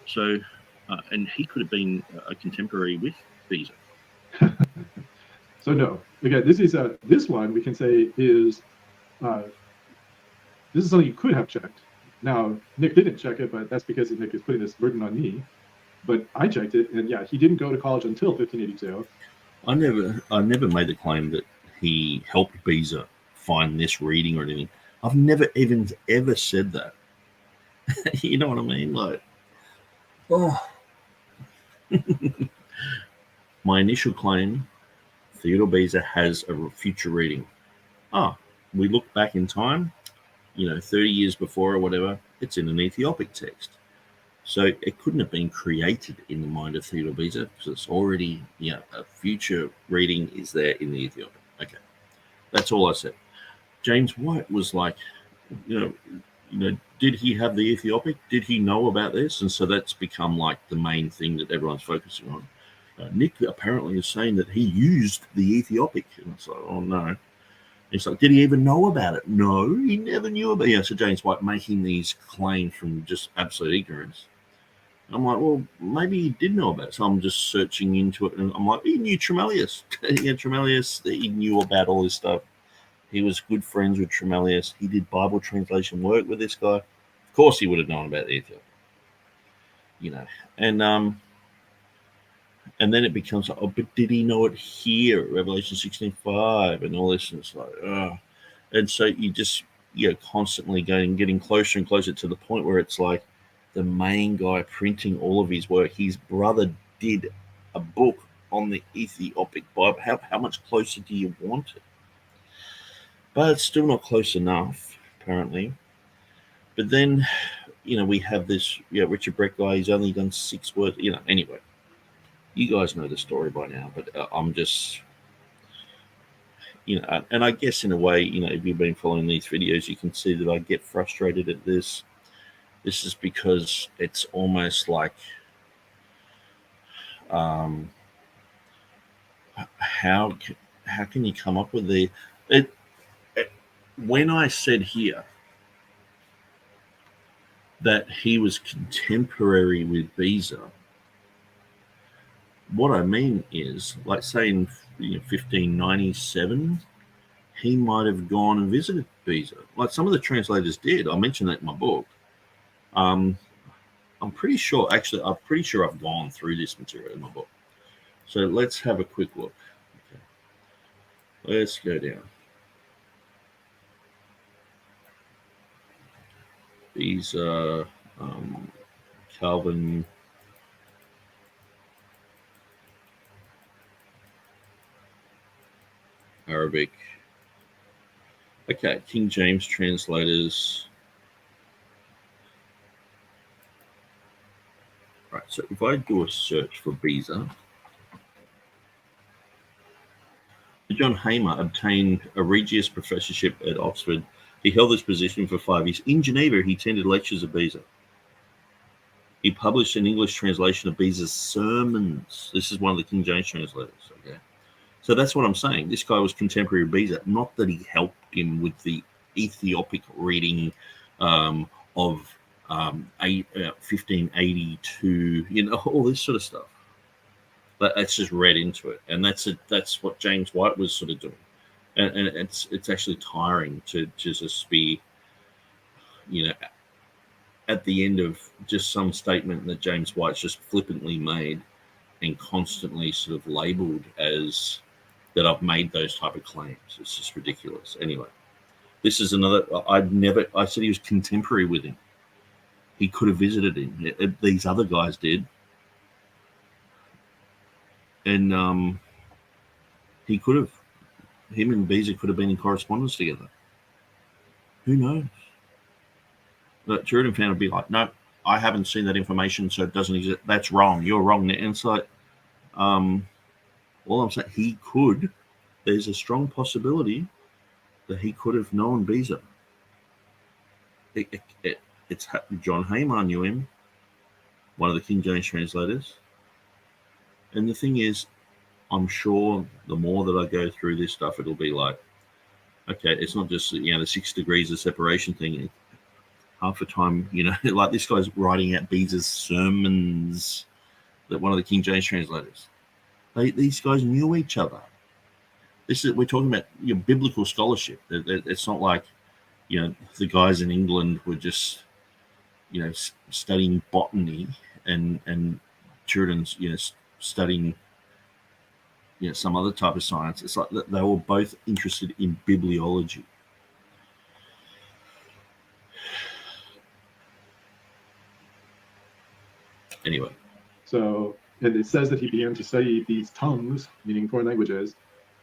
So, and he could have been a contemporary with Beza. So no, again, this one we can say is this is something you could have checked. Now Nick didn't check it, but that's because Nick is putting this burden on me. But I checked it, and yeah, he didn't go to college until 1582. I never made the claim that he helped Beza find this reading or anything. I've never even ever said that. You know what I mean? Like, oh. My initial claim, Theodore Beza has a future reading. We look back in time, 30 years before or whatever, it's in an Ethiopic text. So it couldn't have been created in the mind of Theodore Beza because it's already, a future reading is there in the Ethiopic. Okay. That's all I said. James White was like, you did he have the Ethiopic? Did he know about this? And so that's become like the main thing that everyone's focusing on. Nick apparently is saying that he used the Ethiopic. And it's like, oh no. It's like, did he even know about it? No, he never knew about it. So James White making these claims from just absolute ignorance. I'm like, well, maybe he did know about it. So I'm just searching into it, and I'm like, he knew Tremellius. Tremellius, he knew about all this stuff. He was good friends with Tremellius. He did Bible translation work with this guy. Of course, he would have known about the Ethiopic. And then it becomes like, oh, but did he know it here? Revelation 16:5 and all this, and it's like, oh. And so you're constantly getting closer and closer to the point where it's like the main guy printing all of his work. His brother did a book on the Ethiopic Bible. How much closer do you want it? But it's still not close enough, apparently. But then, we have this Richard Brett guy. He's only done 6 words. Anyway, you guys know the story by now. But I'm just, and I guess in a way, if you've been following these videos, you can see that I get frustrated at this. This is because it's almost like, how can you come up with when I said here that he was contemporary with Beza, what I mean is, like, say in 1597, he might have gone and visited Beza. Like some of the translators did. I mentioned that in my book. I'm pretty sure I've gone through this material in my book. So let's have a quick look. Okay. Let's go down. These are Calvin, Arabic. Okay, King James translators. Right, so if I do a search for Beza, John Hamer obtained a Regius professorship at Oxford. He held this position for 5 years. In Geneva, he attended lectures of Beza. He published an English translation of Beza's sermons. This is one of the King James translators. Okay, so that's what I'm saying. This guy was contemporary with Beza. Not that he helped him with the Ethiopic reading of 1582, all this sort of stuff. But it's just read into it, and that's what James White was sort of doing, and it's actually tiring to just be, at the end of just some statement that James White's just flippantly made, and constantly sort of labelled as that I've made those type of claims. It's just ridiculous. Anyway, this is another. I said he was contemporary with him. He could have visited him. These other guys did. And he could have, him and Beza could have been in correspondence together. Who knows? But TurretinFan would be like, no, I haven't seen that information, so it doesn't exist. That's wrong. You're wrong. And it's like, all I'm saying, he could. There's a strong possibility that he could have known Beza. It's John Hamer knew him, one of the King James translators. And the thing is, I'm sure the more that I go through this stuff, it'll be like, okay, it's not just, the 6 degrees of separation thing. Half the time, like this guy's writing out Beza's sermons, that one of the King James translators. These guys knew each other. We're talking about biblical scholarship. It's not like, the guys in England were just, studying botany and Turretin's, studying some other type of science. It's like they were both interested in bibliology. Anyway, so and it says that he began to study these tongues, meaning foreign languages,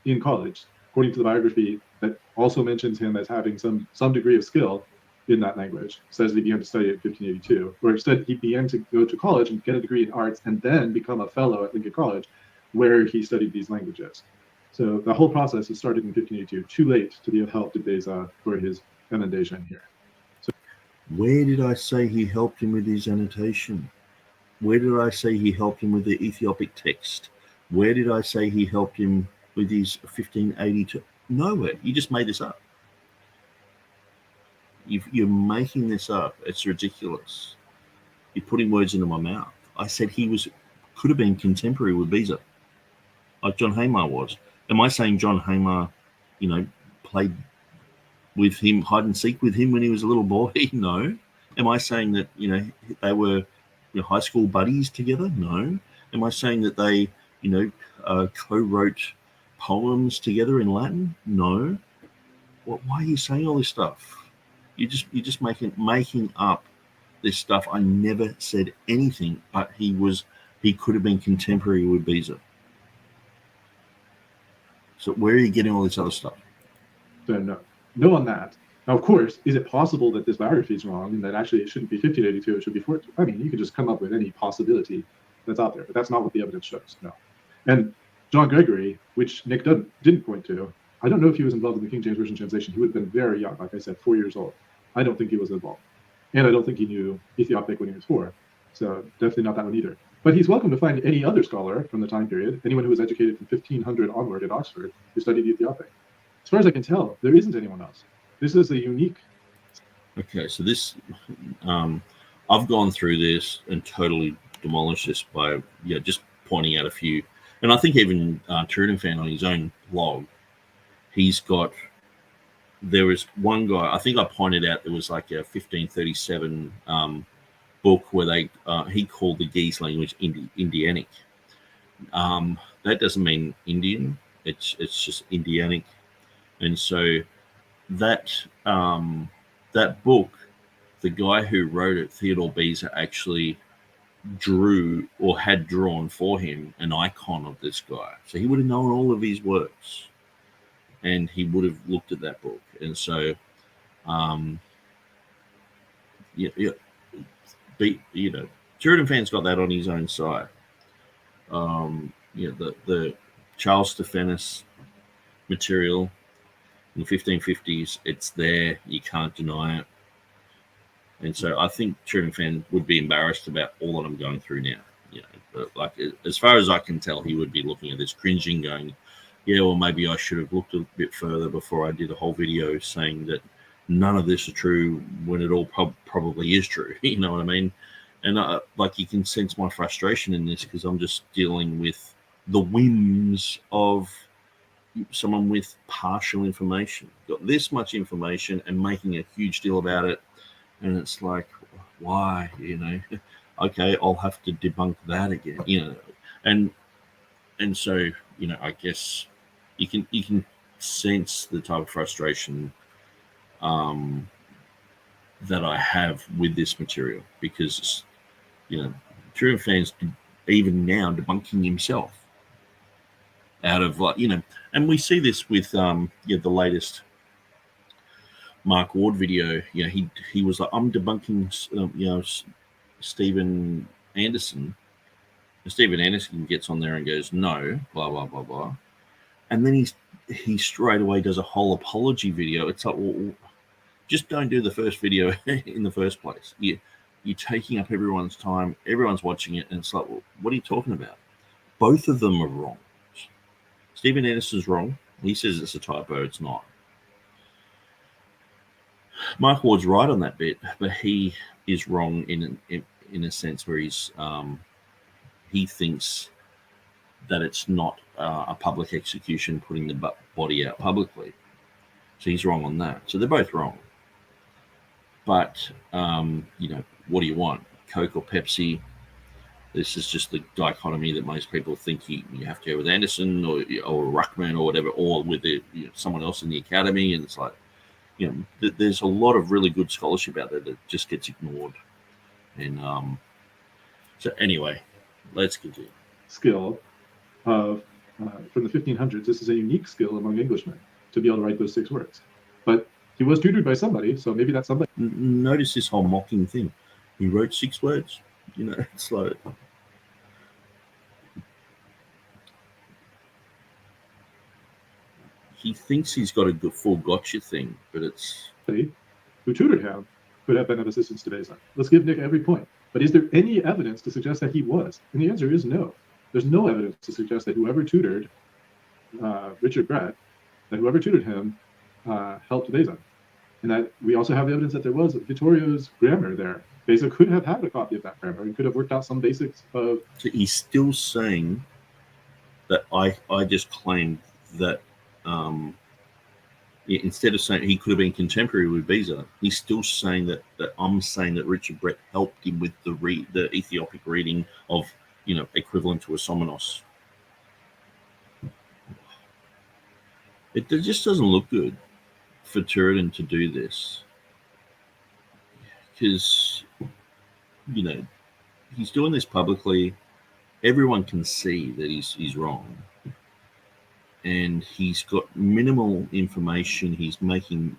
in college. According to the biography, that also mentions him as having some degree of skill in that language. It says that he began to study it in 1582, where it said he began to go to college and get a degree in arts and then become a fellow at Lincoln College, where he studied these languages. So the whole process has started in 1582, too late to be of help to Beza for his emendation here. Where did I say he helped him with his annotation? Where did I say he helped him with the Ethiopic text? Where did I say he helped him with his 1582? Nowhere. You just made this up. You're making this up. It's ridiculous. You're putting words into my mouth. I said could have been contemporary with Beza, like John Haymar was. Am I saying John Haymar, played with him, hide and seek with him when he was a little boy? No. Am I saying that, they were high school buddies together? No. Am I saying that they, co-wrote poems together in Latin? No. Why are you saying all this stuff? You're just making up this stuff. I never said anything, but he could have been contemporary with Beza. So where are you getting all this other stuff? So no on that. Now, of course, is it possible that this biography is wrong and that actually it shouldn't be 1582, it should be 14? I mean, you could just come up with any possibility that's out there, but that's not what the evidence shows. No. And John Gregory, which Nick didn't point to, I don't know if he was involved in the King James Version translation. He would have been very young, like I said, 4 years old. I don't think he was involved. And I don't think he knew Ethiopic when he was 4. So definitely not that one either. But he's welcome to find any other scholar from the time period, anyone who was educated from 1500 onward at Oxford, who studied Ethiopic. As far as I can tell, there isn't anyone else. This is a unique. Okay, so this, I've gone through this and totally demolished this by just pointing out a few. And I think even TurretinFan on his own blog, there was one guy, I think I pointed out there was like a 1537 book where he called the Ge'ez language Indianic. That doesn't mean Indian, it's just Indianic. And so that book, the guy who wrote it, Theodore Beza, actually drew or had drawn for him an icon of this guy. So he would have known all of his works and he would have looked at that book. And so, TurretinFan's got that on his own side. The Charles Stephanus material in the 1550s, it's there. You can't deny it. And so I think TurretinFan would be embarrassed about all that I'm going through now. But like as far as I can tell, he would be looking at this, cringing, going, "Yeah, well, maybe I should have looked a bit further before I did a whole video saying that none of this is true when it all probably is true." You know what I mean? And you can sense my frustration in this because I'm just dealing with the whims of someone with partial information. Got this much information and making a huge deal about it. And it's like, why, okay, I'll have to debunk that again, and so, I guess you can sense the type of frustration that I have with this material because, TurretinFan's even now debunking himself out of and we see this with the latest Mark Ward video. He was like, I'm debunking Stephen Anderson. And Stephen Anderson gets on there and goes, no, blah blah blah blah, and then he straight away does a whole apology video. It's like, well, just don't do the first video in the first place. You're taking up everyone's time. Everyone's watching it, and it's like, well, what are you talking about? Both of them are wrong. Stephen Anderson's wrong. He says it's a typo. It's not. Mark Ward's right on that bit, but he is wrong in a sense where he thinks that it's not a public execution putting the body out publicly. So he's wrong on that. So they're both wrong. But, what do you want? Coke or Pepsi? This is just the dichotomy that most people think you have to go with Anderson or Ruckman or whatever, or with someone else in the academy. And it's like, there's a lot of really good scholarship out there that just gets ignored. And so anyway, let's continue. Skill of from the 1500s. This is a unique skill among Englishmen to be able to write those 6 words. But he was tutored by somebody, so maybe that's somebody. Notice this whole mocking thing. He wrote 6 words. It's like, he thinks he's got a good full gotcha thing, but it's who tutored him could have been of assistance to Beza. Let's give Nick every point. But is there any evidence to suggest that he was? And the answer is no. There's no evidence to suggest that whoever tutored Richard Brett, that whoever tutored him helped Beza. And that we also have evidence that there was Vittorio's grammar there. Beza could have had a copy of that grammar and could have worked out some basics of... So he's still saying that I just claimed that instead of saying he could have been contemporary with Beza, he's still saying that I'm saying that Richard Brett helped him with the Ethiopic reading of, equivalent to a Somenos. It just doesn't look good for Turretin to do this, because he's doing this publicly. Everyone can see that he's wrong, and he's got minimal information. He's making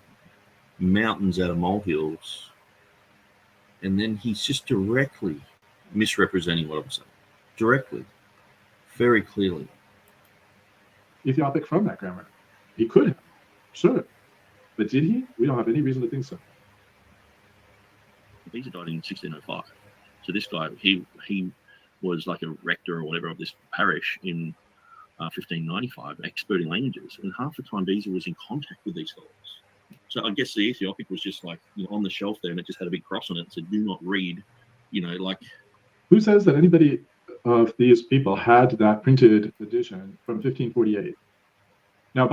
mountains out of molehills, and then he's just directly misrepresenting what I'm saying, directly, very clearly. Ethiopic from that grammar. He could have, sure. But did he? We don't have any reason to think so. Beza died in 1605. So this guy, he was like a rector or whatever of this parish in 1595, expert in languages. And half the time Beza was in contact with these scholars. So I guess the Ethiopic was just like on the shelf there, and it just had a big cross on it and said, do not read, like... Who says that anybody of these people had that printed edition from 1548? Now,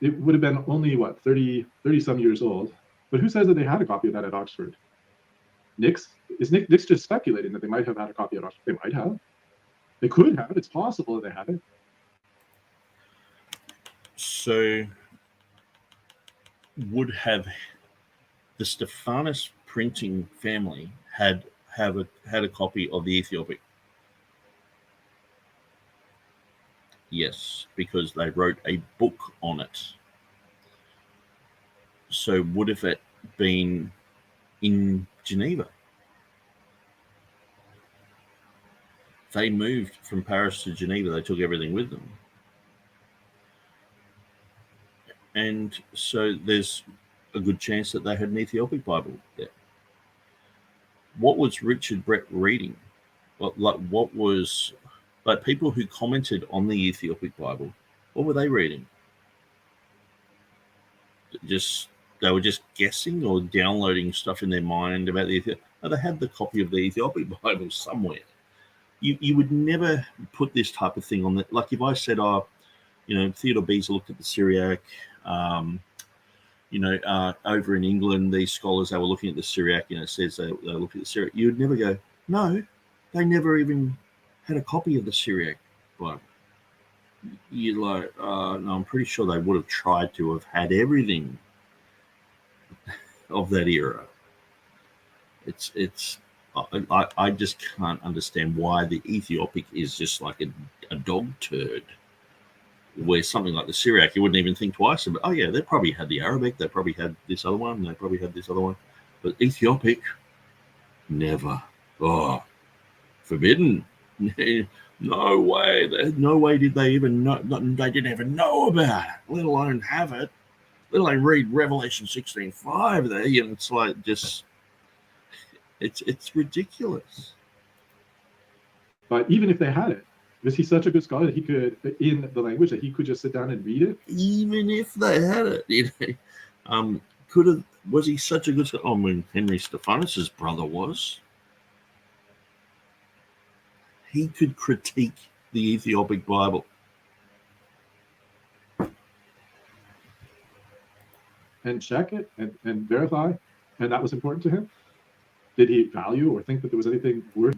it would have been only, 30 some years old. But who says that they had a copy of that at Oxford? Nick's just speculating that they might have had a copy at Oxford. They might have. They could have. It's possible that they had it. So would have the Stephanus printing family had a copy of the Ethiopic? Yes, because they wrote a book on it. So would have it been in Geneva? They moved from Paris to Geneva. They took everything with them. And so there's a good chance that they had an Ethiopic Bible there. What was Richard Brett reading? What was... But people who commented on the Ethiopic Bible, what were they reading? They were just guessing or downloading stuff in their mind about the Ethiopic. No, they had the copy of the Ethiopic Bible somewhere. You would never put this type of thing on that. Like if I said, Theodore Beza looked at the Syriac, over in England, these scholars, they were looking at the Syriac, says they look at the Syriac. You would never go, no, they never even had a copy of the Syriac Bible. You're like, no, I'm pretty sure they would have tried to have had everything of that era. I just can't understand why the Ethiopic is just like a dog turd, where something like the Syriac, you wouldn't even think twice about. Oh yeah, they probably had the Arabic, they probably had this other one, they probably had this other one, but Ethiopic, never. Oh, forbidden. No way. No way did they even know. They didn't even know about it, let alone have it, let alone read Revelation 16:5 there. It's like just, it's ridiculous. But even if they had it, was he such a good scholar that he could, in the language, that he could just sit down and read it? Even if they had it, was he such a good scholar? I mean, Henry Stephanus's brother was. He could critique the Ethiopic Bible. And check it and verify, and that was important to him? Did he value or think that there was anything worth?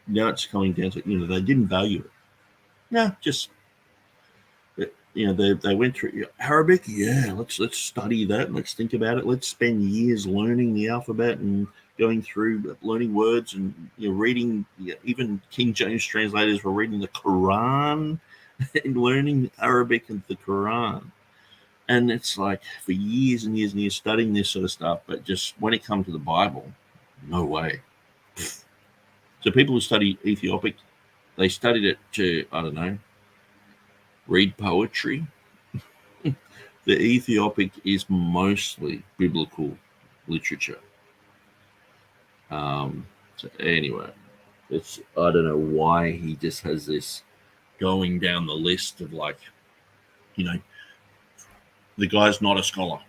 Now it's coming down to, they didn't value it. No, just, they went through Arabic. Yeah, let's study that. Let's think about it. Let's spend years learning the alphabet and going through learning words and reading. Even King James translators were reading the Quran and learning Arabic and the Quran. And it's like for years and years and years studying this sort of stuff, but just when it comes to the Bible, no way. So people who study Ethiopic, they studied it to, I don't know, read poetry. The Ethiopic is mostly biblical literature. So anyway, it's I don't know why he just has this going down the list of like, you know, the guy's not a scholar.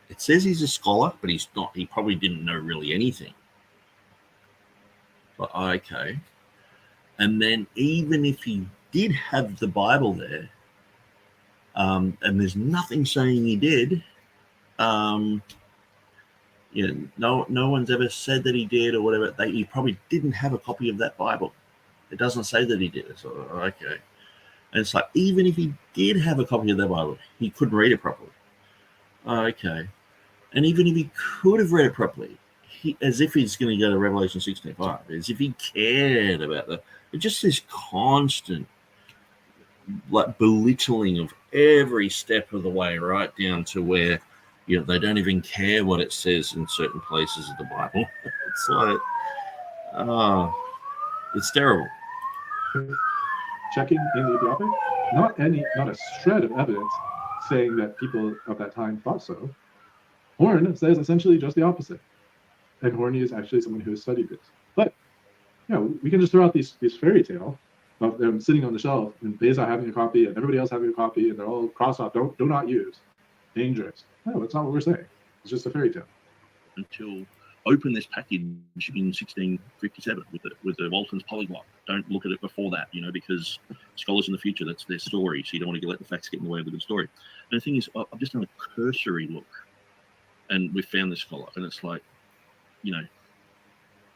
It says he's a scholar, but he's not. He probably didn't know really anything. But okay. And then even if he did have the Bible there, and there's nothing saying he did, you know, no one's ever said that he did or whatever. He probably didn't have a copy of that Bible. It doesn't say that he did. So okay. And it's like, even if he did have a copy of that Bible, he couldn't read it properly. Okay. And even if he could have read it properly, as if he's going to go to Revelation 16:5, as if he cared about that. It's just this constant like belittling of every step of the way, right down to where, you know, they don't even care what it says in certain places of the Bible. It's like, it's terrible. Checking in the Ethiopic, not a shred of evidence saying that people of that time thought so. Horn says essentially just the opposite. And Horny is actually someone who has studied this. But, you know, we can just throw out these fairy tale of them sitting on the shelf and Beza having a copy and everybody else having a copy and they're all crossed off, do not use, dangerous. No, that's not what we're saying. It's just a fairy tale. Until open this package in 1657 with the Walton's polyglot. Don't look at it before that, you know, because scholars in the future, that's their story. So you don't want to let the facts get in the way of the good story. And the thing is, I've just done a cursory look and we found this scholar and it's like, you know,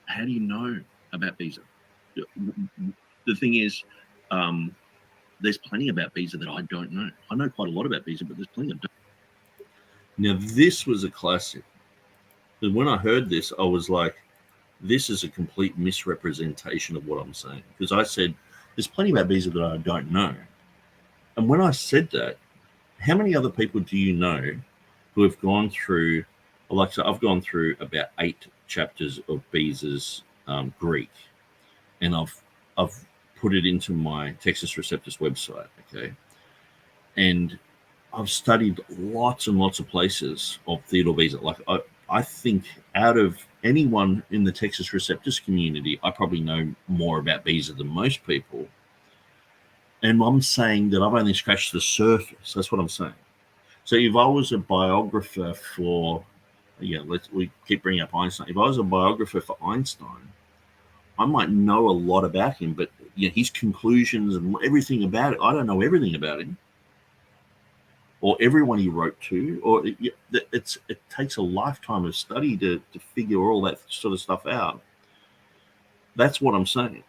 how do you know about Beza? The thing is, there's plenty about Beza that I don't know. I know quite a lot about Beza, but there's plenty of. Now, this was a classic. Because when I heard this, I was like, this is a complete misrepresentation of what I'm saying. Because I said, there's plenty about Beza that I don't know. And when I said that, how many other people do you know who have gone through, like, so I've gone through about 8 chapters of Beza's Greek, and I've put it into my Textus Receptus website, okay? And I've studied lots and lots of places of Theodore Beza. Like, I think out of anyone in the Textus Receptus community, I probably know more about Beza than most people. And I'm saying that I've only scratched the surface. That's what I'm saying. So if I was a biographer for, we keep bringing up Einstein. If I was a biographer for Einstein, I might know a lot about him, but his conclusions and everything about it, I don't know everything about him. Or everyone he wrote to, or it takes a lifetime of study to figure all that sort of stuff out. That's what I'm saying.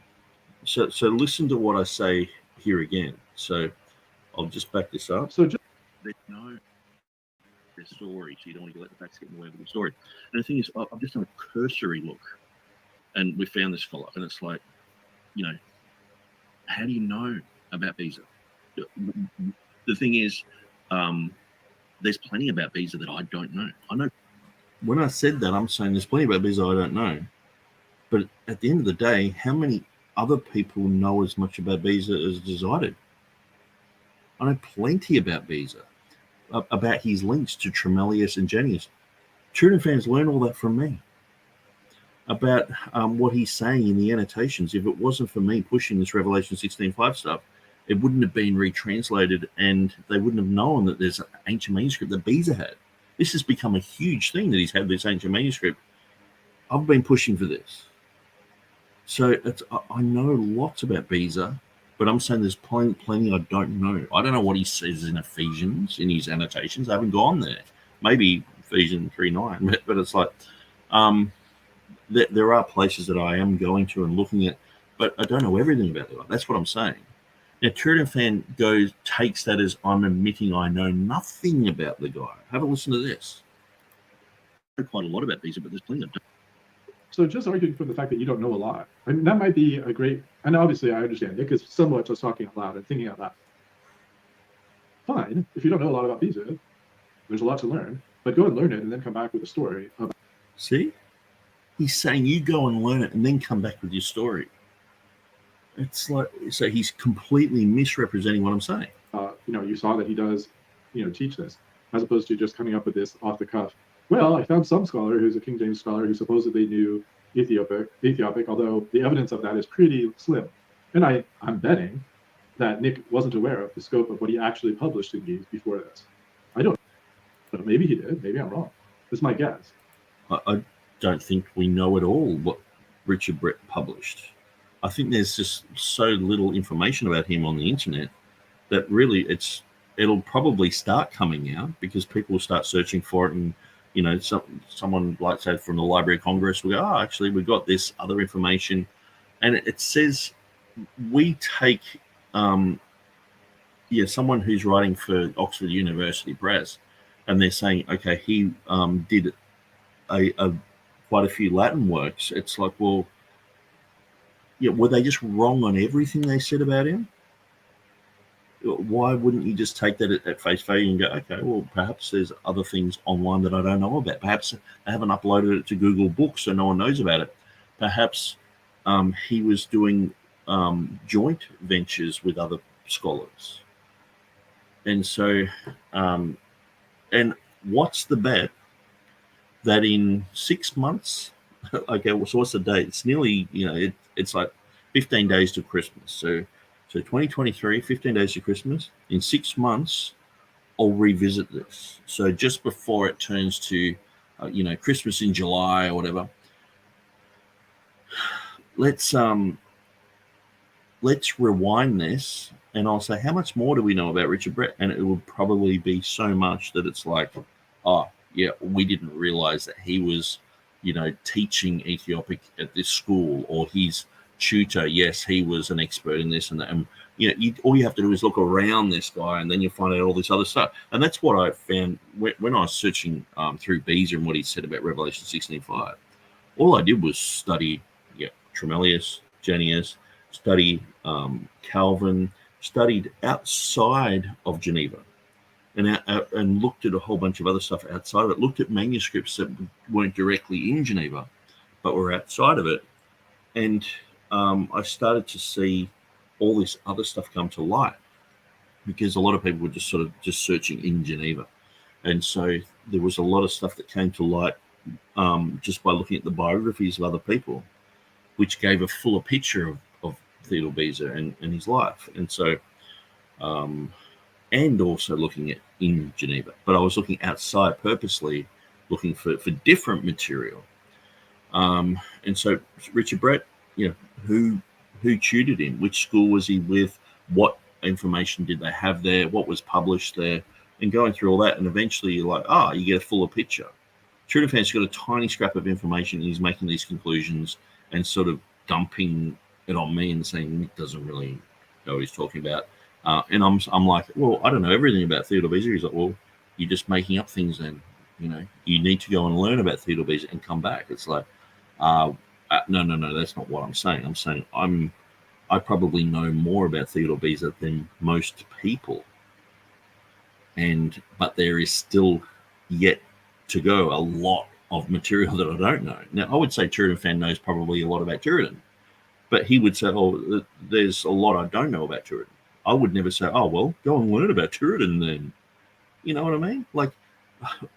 So listen to what I say here again. So I'll just back this up. So there's no story, so you don't want to let the facts get in the way of the story. And the thing is, I've just done a cursory look, and we found this scholar, and it's like, how do you know about Beza? The thing is, there's plenty about Beza that I don't know. I know. When I said that, I'm saying there's plenty about Beza I don't know. But at the end of the day, how many other people know as much about Beza as I do? I know plenty about Beza, about his links to Tremellius and Jenius. TurretinFan's learn all that from me. About what he's saying in the annotations. If it wasn't for me pushing this Revelation 16:5 stuff, it wouldn't have been retranslated, and they wouldn't have known that there's an ancient manuscript that Beza had. This has become a huge thing that he's had this ancient manuscript. I've been pushing for this. So I know lots about Beza, but I'm saying there's plenty I don't know. I don't know what he says in Ephesians, in his annotations. I haven't gone there. Maybe Ephesians 3:9, but it's like there are places that I am going to and looking at, but I don't know everything about it. That's what I'm saying. Now, TurretinFan takes that as I'm admitting I know nothing about the guy. Have a listen to this. I know quite a lot about Beza, but there's plenty of. So just arguing from the fact that you don't know a lot, I mean, that might be a great, and obviously I understand Nick is somewhat just talking out loud and thinking out loud. Fine, if you don't know a lot about Beza, there's a lot to learn, but go and learn it and then come back with a story. See? He's saying you go and learn it and then come back with your story. It's like, so he's completely misrepresenting what I'm saying. You saw that he does, teach this, as opposed to just coming up with this off the cuff. Well, I found some scholar who's a King James scholar who supposedly knew, Ethiopic, although the evidence of that is pretty slim. And I'm betting that Nick wasn't aware of the scope of what he actually published in these before this. I don't know. Maybe he did. Maybe I'm wrong. This is my guess. I don't think we know at all what Richard Brett published. I think there's just so little information about him on the internet that really it'll probably start coming out because people will start searching for it, and someone like say from the Library of Congress will go, oh, actually we got this other information, and it says we take someone who's writing for Oxford University Press, and they're saying, okay, he did quite a few Latin works. It's like, well, were they just wrong on everything they said about him? Why wouldn't you just take that at face value and go, okay, well, perhaps there's other things online that I don't know about. Perhaps they haven't uploaded it to Google Books so no one knows about it. Perhaps he was doing joint ventures with other scholars. And so, and what's the bet that in 6 months, okay, well, so what's the date? It's nearly, it's like 15 days to Christmas. So 2023, 15 days to Christmas. In 6 months, I'll revisit this. So just before it turns to, Christmas in July or whatever, let's rewind this, and I'll say, how much more do we know about Richard Brett? And it would probably be so much that it's like, oh, yeah, we didn't realize that he was, teaching Ethiopic at this school, or his tutor, yes, he was an expert in this and that. And, all you have to do is look around this guy, and then you find out all this other stuff. And that's what I found when I was searching through Beezer and what he said about Revelation 16:5. All I did was study, Tremellius, Janius, study Calvin, studied outside of Geneva, and looked at a whole bunch of other stuff outside of it, looked at manuscripts that weren't directly in Geneva, but were outside of it. And I started to see all this other stuff come to light, because a lot of people were just searching in Geneva. And so there was a lot of stuff that came to light just by looking at the biographies of other people, which gave a fuller picture of Theodore Beza and his life. And so, and also looking at in Geneva. But I was looking outside purposely, looking for different material. And so Richard Brett, who tutored him? Which school was he with? What information did they have there? What was published there? And going through all that, and eventually you're like, you get a fuller picture. TurretinFan's got a tiny scrap of information, and he's making these conclusions and sort of dumping it on me and saying Nick doesn't really know what he's talking about. And I'm like, well, I don't know everything about Theodore Beza. He's like, well, you're just making up things then. You need to go and learn about Theodore Beza and come back. It's like, no, that's not what I'm saying. I'm saying I probably know more about Theodore Beza than most people. But there is still yet to go a lot of material that I don't know. Now, I would say TurretinFan knows probably a lot about Turretin, but he would say, oh, there's a lot I don't know about Turretin. I would never say, oh, well, go and learn about Turretin then. You know what I mean? Like,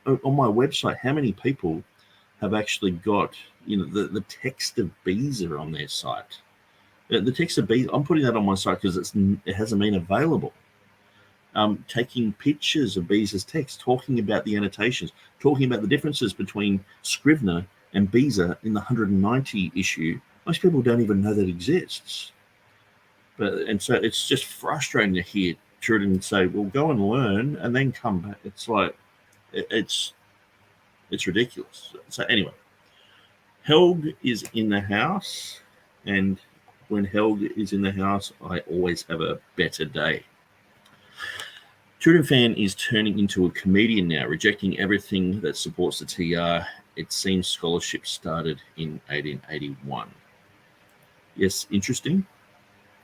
on my website, how many people have actually got, the text of Beza on their site? The text of Beza, I'm putting that on my site because it hasn't been available. Taking pictures of Beza's text, talking about the annotations, talking about the differences between Scrivener and Beza in the 190 issue. Most people don't even know that exists. And so it's just frustrating to hear Turretin say, well, go and learn and then come back. It's like, it's ridiculous. So anyway, Helg is in the house, and when Helg is in the house, I always have a better day. TurretinFan is turning into a comedian now, rejecting everything that supports the TR. It seems scholarship started in 1881. Yes, interesting.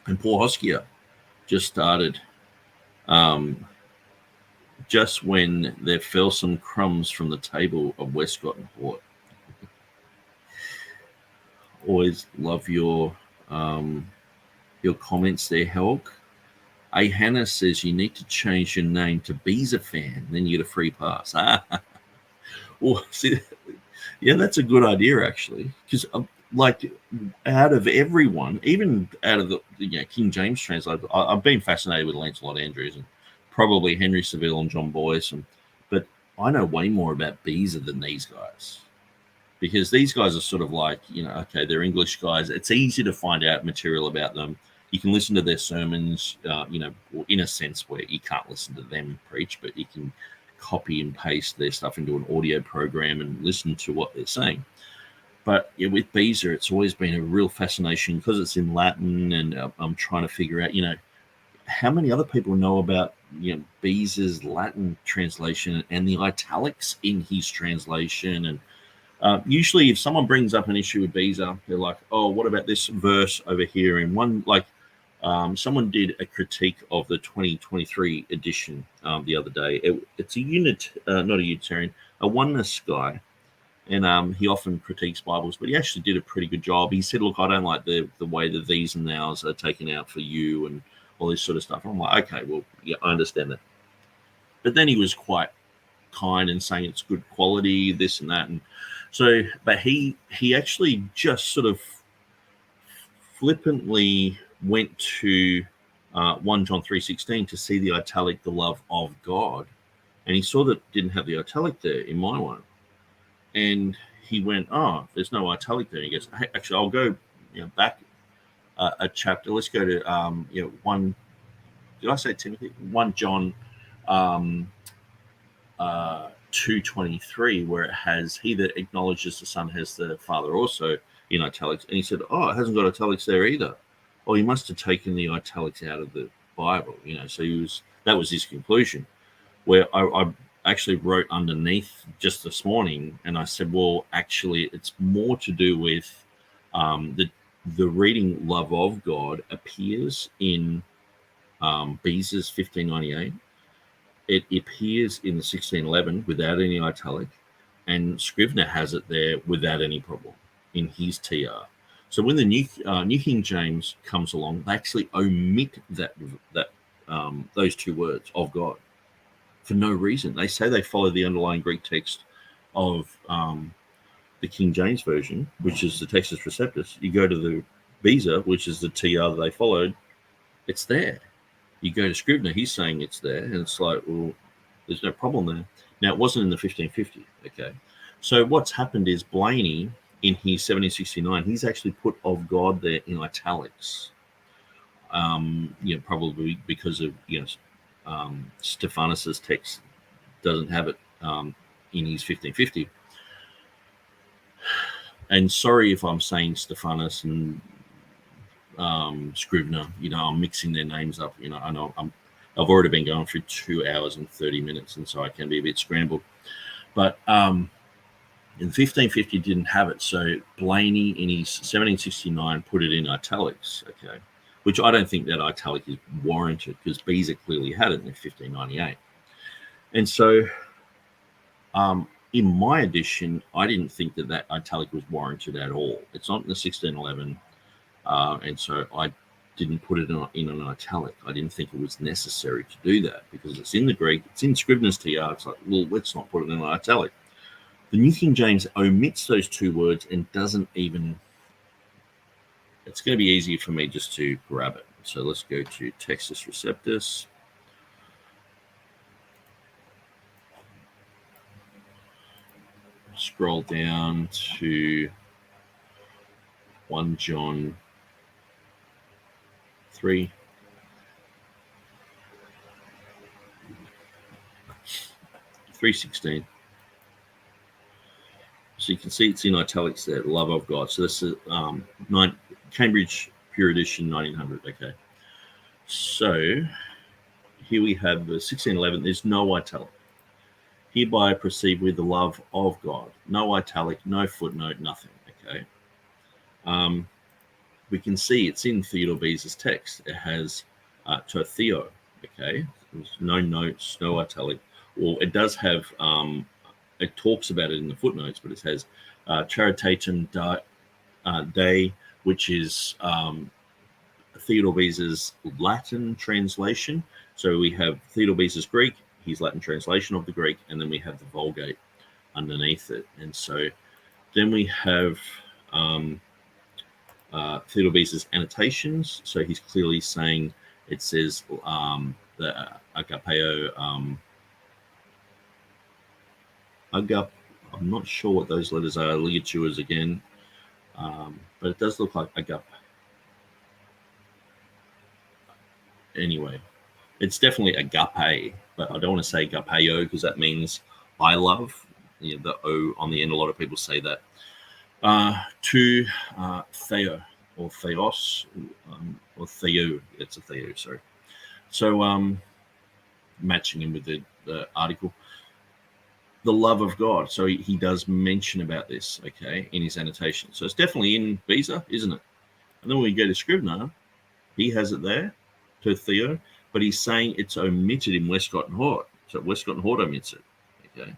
And Paul Hoskia just started just when there fell some crumbs from the table of Westcott and Hort. Always love your comments there, Helg. A. Hannah says you need to change your name to Beza Fan, then you get a free pass. Well, see, yeah, that's a good idea, actually, because like out of everyone, even out of the King James translator, I've been fascinated with Lancelot Andrews and probably Henry Saville and John Boyce, but I know way more about Beza than these guys, because these guys are sort of like, okay, they're English guys. It's easy to find out material about them. You can listen to their sermons, in a sense where you can't listen to them preach, but you can copy and paste their stuff into an audio program and listen to what they're saying. But with Beza, it's always been a real fascination because it's in Latin, and I'm trying to figure out, how many other people know about Beza's Latin translation and the italics in his translation. And usually, if someone brings up an issue with Beza, they're like, "Oh, what about this verse over here?" And one, like, someone did a critique of the 2023 edition the other day. It's a not a Unitarian, a oneness guy. And he often critiques Bibles, but he actually did a pretty good job. He said, "Look, I don't like the way the these and thous are taken out for you and all this sort of stuff." And I'm like, okay, well, yeah, I understand that. But then he was quite kind and saying it's good quality, this and that. And so, but he actually just sort of flippantly went to 1 John 3:16 to see the italic, the love of God. And he saw that it didn't have the italic there in my one. And he went, "Oh, there's no italic there." And he goes, "Hey, actually, I'll go back a chapter. Let's go to 1. Did I say Timothy? 1 John 2:23, where it has, "He that acknowledges the Son has the Father also," in italics. And he said, "Oh, it hasn't got italics there either." Oh, he must have taken the italics out of the Bible, So that was his conclusion. Where I actually wrote underneath just this morning, and I said, well, actually, it's more to do with the reading "love of God" appears in Beza's 1598. It appears in the 1611 without any italic, and Scrivener has it there without any problem in his TR. So when the New King James comes along, they actually omit that those two words, "of God," for no reason. They say they follow the underlying Greek text of the King James Version, which is the Textus Receptus. You go to the Beza, which is the TR that they followed, it's there. You go to Scrivener, he's saying it's there, and it's like, well, there's no problem there. Now, it wasn't in the 1550, okay? So what's happened is Blaney, in his 1769, he's actually put "of God" there in italics, probably because of, Stephanus's text doesn't have it in his 1550. And sorry if I'm saying Stephanus and Scrivener, I'm mixing their names up. I know I've already been going through 2 hours and 30 minutes, and so I can be a bit scrambled. But in 1550 didn't have it, so Blaney in his 1769 put it in italics, okay, which I don't think that italic is warranted because Beza clearly had it in 1598. And so in my edition, I didn't think that italic was warranted at all. It's not in the 1611, and so I didn't put it in an italic. I didn't think it was necessary to do that because it's in the Greek, it's in Scrivener's TR. It's like, well, let's not put it in an italic. The New King James omits those two words and doesn't even. It's going to be easier for me just to grab it. So let's go to Textus Receptus. Scroll down to 1 John 3. $3.16. So you can see it's in italics there, "love of God." So this is Cambridge Pure Edition 1900. Okay. So here we have the 1611. There's no italic. "Hereby proceed with the love of God." No italic, no footnote, nothing. Okay. We can see it's in Theodore Beza's text. It has to Theo. Okay. There's no notes, no italic. Well, it does have. It talks about it in the footnotes, but it has Charitatem Dei, which is Theodore Beza's Latin translation. So we have Theodore Beza's Greek, his Latin translation of the Greek, and then we have the Vulgate underneath it. And so then we have Theodore Beza's annotations. So he's clearly saying it says the agapeo. I'm not sure what those letters are. Ligaturas again, but it does look like agap. Anyway, it's definitely agape, but I don't want to say agapeo because that means I love. You know, the O on the end. A lot of people say that. To Theo or Theos or Theo. It's a Theo. Sorry. So matching him with the article. The love of God. So he does mention about this, okay, in his annotation. So it's definitely in Beza, isn't it? And then when we go to Scrivener, he has it there, to Theo, but he's saying it's omitted in Westcott and Hort. So Westcott and Hort omits it, okay.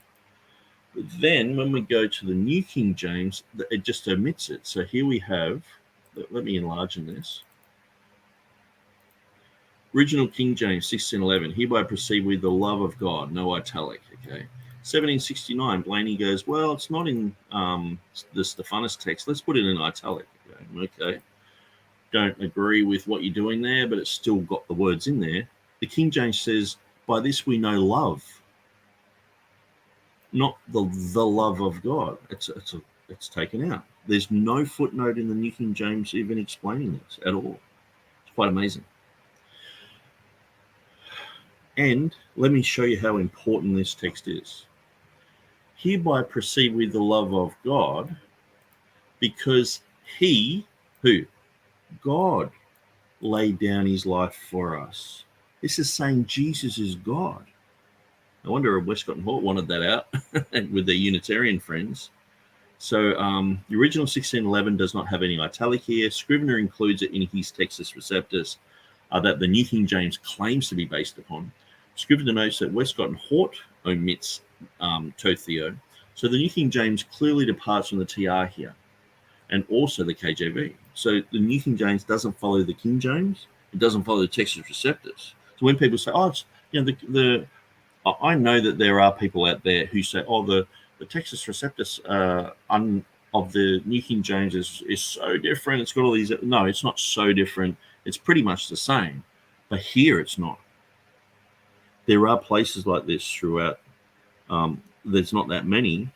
But then when we go to the New King James, it just omits it. So here we have, let me enlarge in this. Original King James, 1611, hereby proceed with the love of God, no italic, okay. 1769, Blaney goes, well, it's not in the Stephanus text. Let's put it in italic. Okay. Don't agree with what you're doing there, but it's still got the words in there. The King James says, by this we know love, not the love of God. It's taken out. There's no footnote in the New King James even explaining this at all. It's quite amazing. And let me show you how important this text is. Hereby proceed with the love of God, because he, who? God, laid down his life for us. This is saying Jesus is God. I wonder if Westcott and Hort wanted that out with their Unitarian friends. So the original 1611 does not have any italic here. Scrivener includes it in his Textus Receptus that the New King James claims to be based upon. Scrivener notes that Westcott and Hort omits to Theo. So the New King James clearly departs from the TR here, and also the KJV. So the New King James doesn't follow the King James. It doesn't follow the Textus Receptus. So when people say, "Oh, it's, you know, I know that there are people out there who say, "Oh, the Textus Receptus of the New King James is so different. It's got all these." No, it's not so different. It's pretty much the same, but here it's not. There are places like this throughout. There's not that many,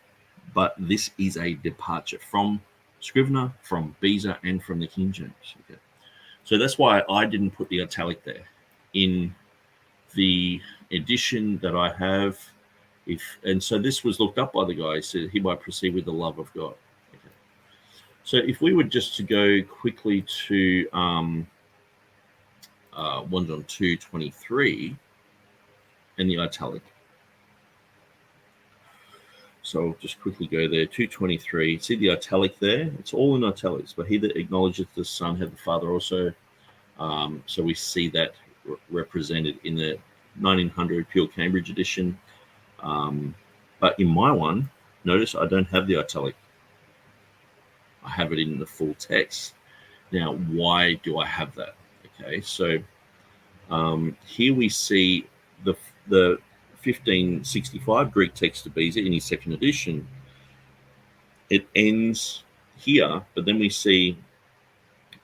but this is a departure from Scrivener, from Beza, and from the King James. Okay. So that's why I didn't put the italic there in the edition that I have. And so this was looked up by the guy. He said, hereby proceed with the love of God. Okay. So if we were just to go quickly to 1 John 2:23 and the italic. So I'll just quickly go there. 2:23. See the italic there? It's all in italics. But he that acknowledgeth the Son hath the Father also. So we see that represented in the 1900 Pure Cambridge edition. But in my one, notice I don't have the italic. I have it in the full text. Now, why do I have that? Okay, so here we see the 1565 Greek text of Beza in his second edition. It ends here, but then we see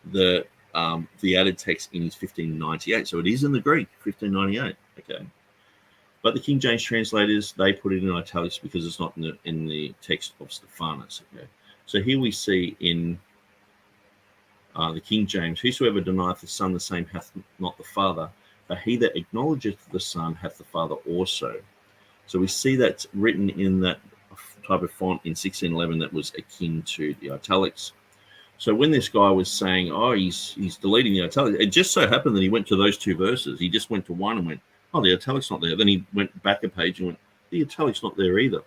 the added text in his 1598. So it is in the Greek, 1598. Okay, but the King James translators, they put it in italics because it's not in the text of Stephanus. Okay, so here we see in the King James, whosoever denieth the Son, the same hath not the Father. But he that acknowledgeth the Son hath the Father also. So we see that's written in that type of font in 1611 that was akin to the italics. So when this guy was saying, oh, he's deleting the italics, it just so happened that he went to those two verses. He just went to one and went, oh, the italic's not there. Then he went back a page and went, the italic's not there either.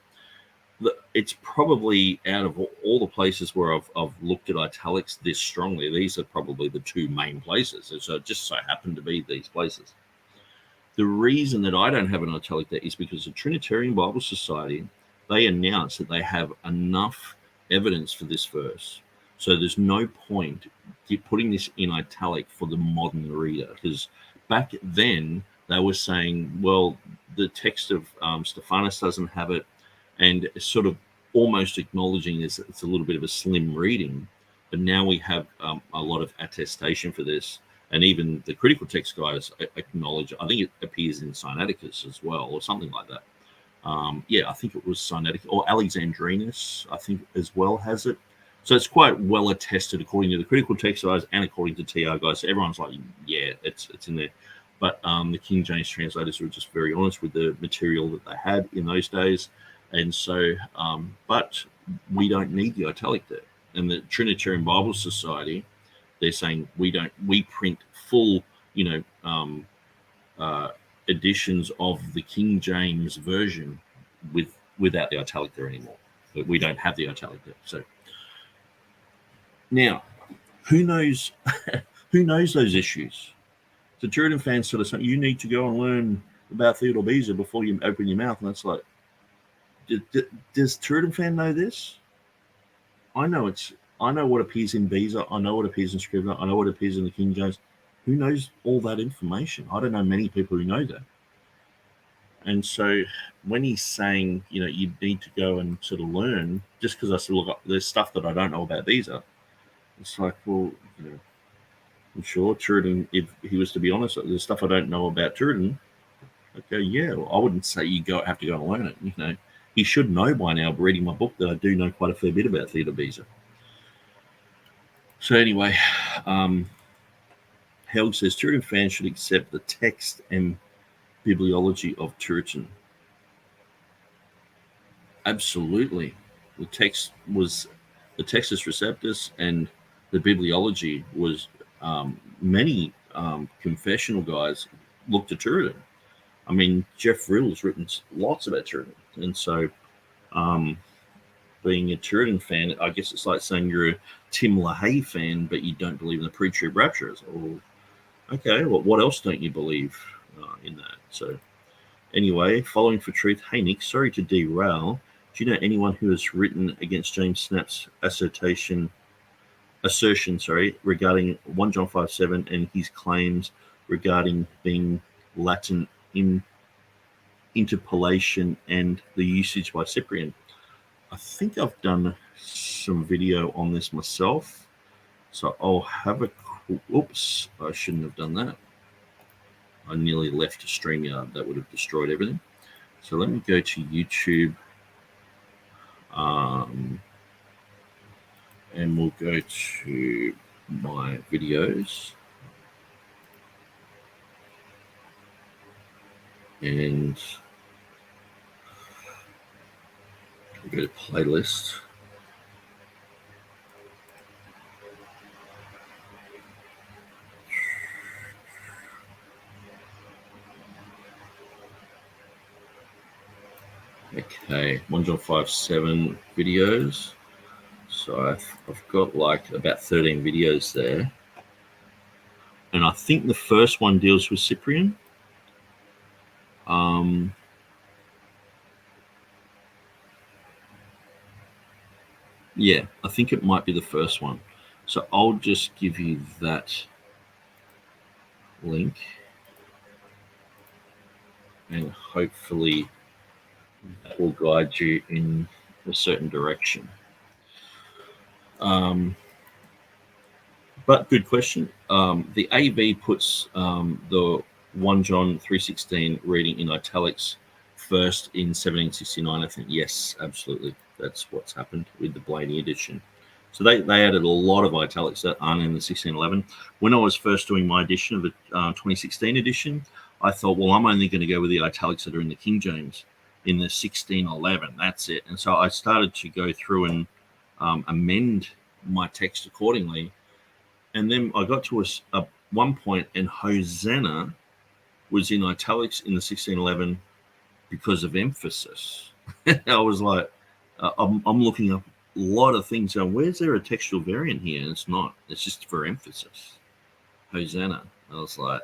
It's probably out of all the places where I've looked at italics this strongly, these are probably the two main places. So it just so happened to be these places. The reason that I don't have an italic there is because the Trinitarian Bible Society, they announced that they have enough evidence for this verse. So there's no point putting this in italic for the modern reader, because back then they were saying, well, the text of Stephanus doesn't have it, and sort of almost acknowledging this, it's a little bit of a slim reading. But now we have a lot of attestation for this. And even the critical text guys acknowledge, I think it appears in Sinaiticus as well, or something like that. I think it was Sinaiticus, or Alexandrinus, I think as well has it. So it's quite well attested according to the critical text guys and according to TR guys. So everyone's like, yeah, it's in there. But the King James translators were just very honest with the material that they had in those days. And so, but we don't need the italic there. And the Trinitarian Bible Society, they're saying we print full, editions of the King James version without the italic there anymore. But we don't have the italic there. So now, who knows those issues? The TurretinFan's sort of saying you need to go and learn about Theodore Beza before you open your mouth, and that's like, does TurretinFan know this? I know what appears in Beza. I know what appears in Scrivener. I know what appears in the King James. Who knows all that information? I don't know many people who know that. And so when he's saying, you need to go and sort of learn, just because I said, look, there's stuff that I don't know about Beza, it's like, well, I'm sure Turretin, if he was to be honest, there's stuff I don't know about Turretin. Okay, yeah, well, I wouldn't say you have to go and learn it. He should know by now, reading my book, that I do know quite a fair bit about Theodore Beza. So anyway, Helg says TurretinFan should accept the text and bibliology of Turretin. Absolutely. The text was the Textus Receptus, and the bibliology was many confessional guys looked at Turretin. I mean, Jeff Riddle's written lots about Turretin. And so being a Turretin fan, I guess it's like saying you're a Tim LaHaye fan, but you don't believe in the pre-trib rapture. Well, okay, well, what else don't you believe in that? So anyway, following for truth. Hey, Nick, sorry to derail. Do you know anyone who has written against James Snap's assertion, regarding 1 John 5:7 and his claims regarding being Latin interpolation and the usage by Cyprian? I think I've done some video on this myself, so I'll have a oops, I shouldn't have done that. I nearly left StreamYard. That would have destroyed everything. So let me go to YouTube, and we'll go to my videos, and we'll go to playlist. Okay, 1 John 5:7 videos. So I've got like about 13 videos there. And I think the first one deals with Cyprian. Yeah, I think it might be the first one. So I'll just give you that link, and hopefully that will guide you in a certain direction. But good question. The AV puts the 1 John 3:16 reading in italics first in 1769, I think. Yes, absolutely. That's what's happened with the Blaney edition. So they added a lot of italics that aren't in the 1611. When I was first doing my edition of the 2016 edition, I thought, well, I'm only going to go with the italics that are in the King James in the 1611. That's it. And so I started to go through and amend my text accordingly. And then I got to a one point, and Hosanna was in italics in the 1611 because of emphasis. I was like, I'm looking up a lot of things going, where's there a textual variant here? And it's not. It's just for emphasis. Hosanna. I was like,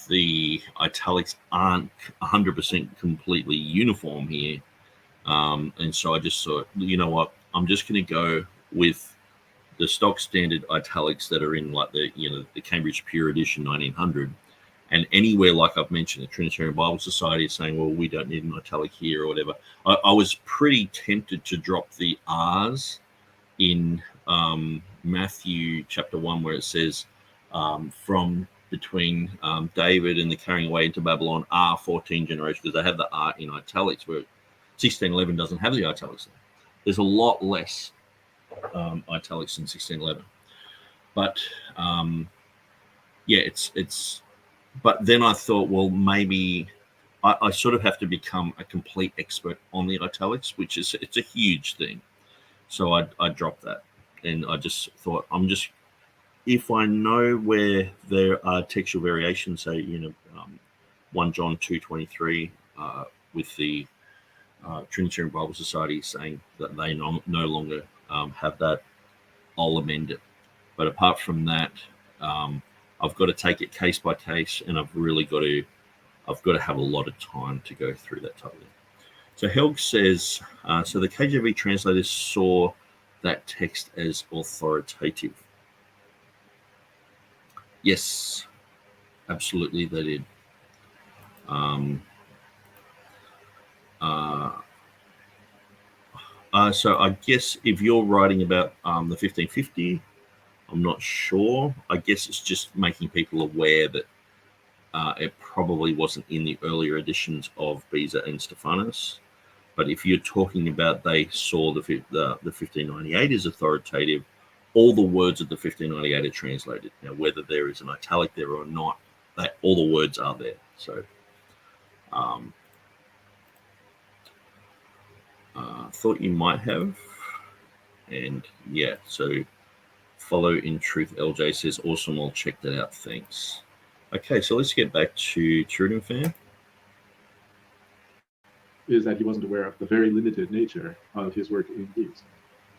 the italics aren't 100% completely uniform here. And so I just thought, you know what? I'm just going to go with the stock standard italics that are in like the Cambridge Pure Edition 1900. And anywhere, like I've mentioned, the Trinitarian Bible Society is saying, well, we don't need an italic here or whatever. I was pretty tempted to drop the R's in Matthew chapter 1, where it says, from between David and the carrying away into Babylon are 14 generations, because they have the R in italics, where 1611 doesn't have the italics. There's a lot less italics in 1611. But yeah, it's. But then I thought, well, maybe I sort of have to become a complete expert on the italics, which is it's a huge thing. So I dropped that, and I just thought if I know where there are textual variations, say 1 John 2:23 with the Trinitarian Bible Society saying that they no longer have that, I'll amend it. But apart from that, I've got to take it case by case, and I've got to have a lot of time to go through that type of thing. So Helg says, so the KJV translators saw that text as authoritative. Yes, absolutely they did. So I guess if you're writing about the 1550, I'm not sure. I guess it's just making people aware that it probably wasn't in the earlier editions of Beza and Stephanus. But if you're talking about they saw the 1598 as authoritative, all the words of the 1598 are translated. Now, whether there is an italic there or not, all the words are there. So thought you might have. And yeah, so Follow in Truth LJ says, awesome, I'll check that out, thanks. Okay, so let's get back to TurretinFan. Is that he wasn't aware of the very limited nature of his work in these.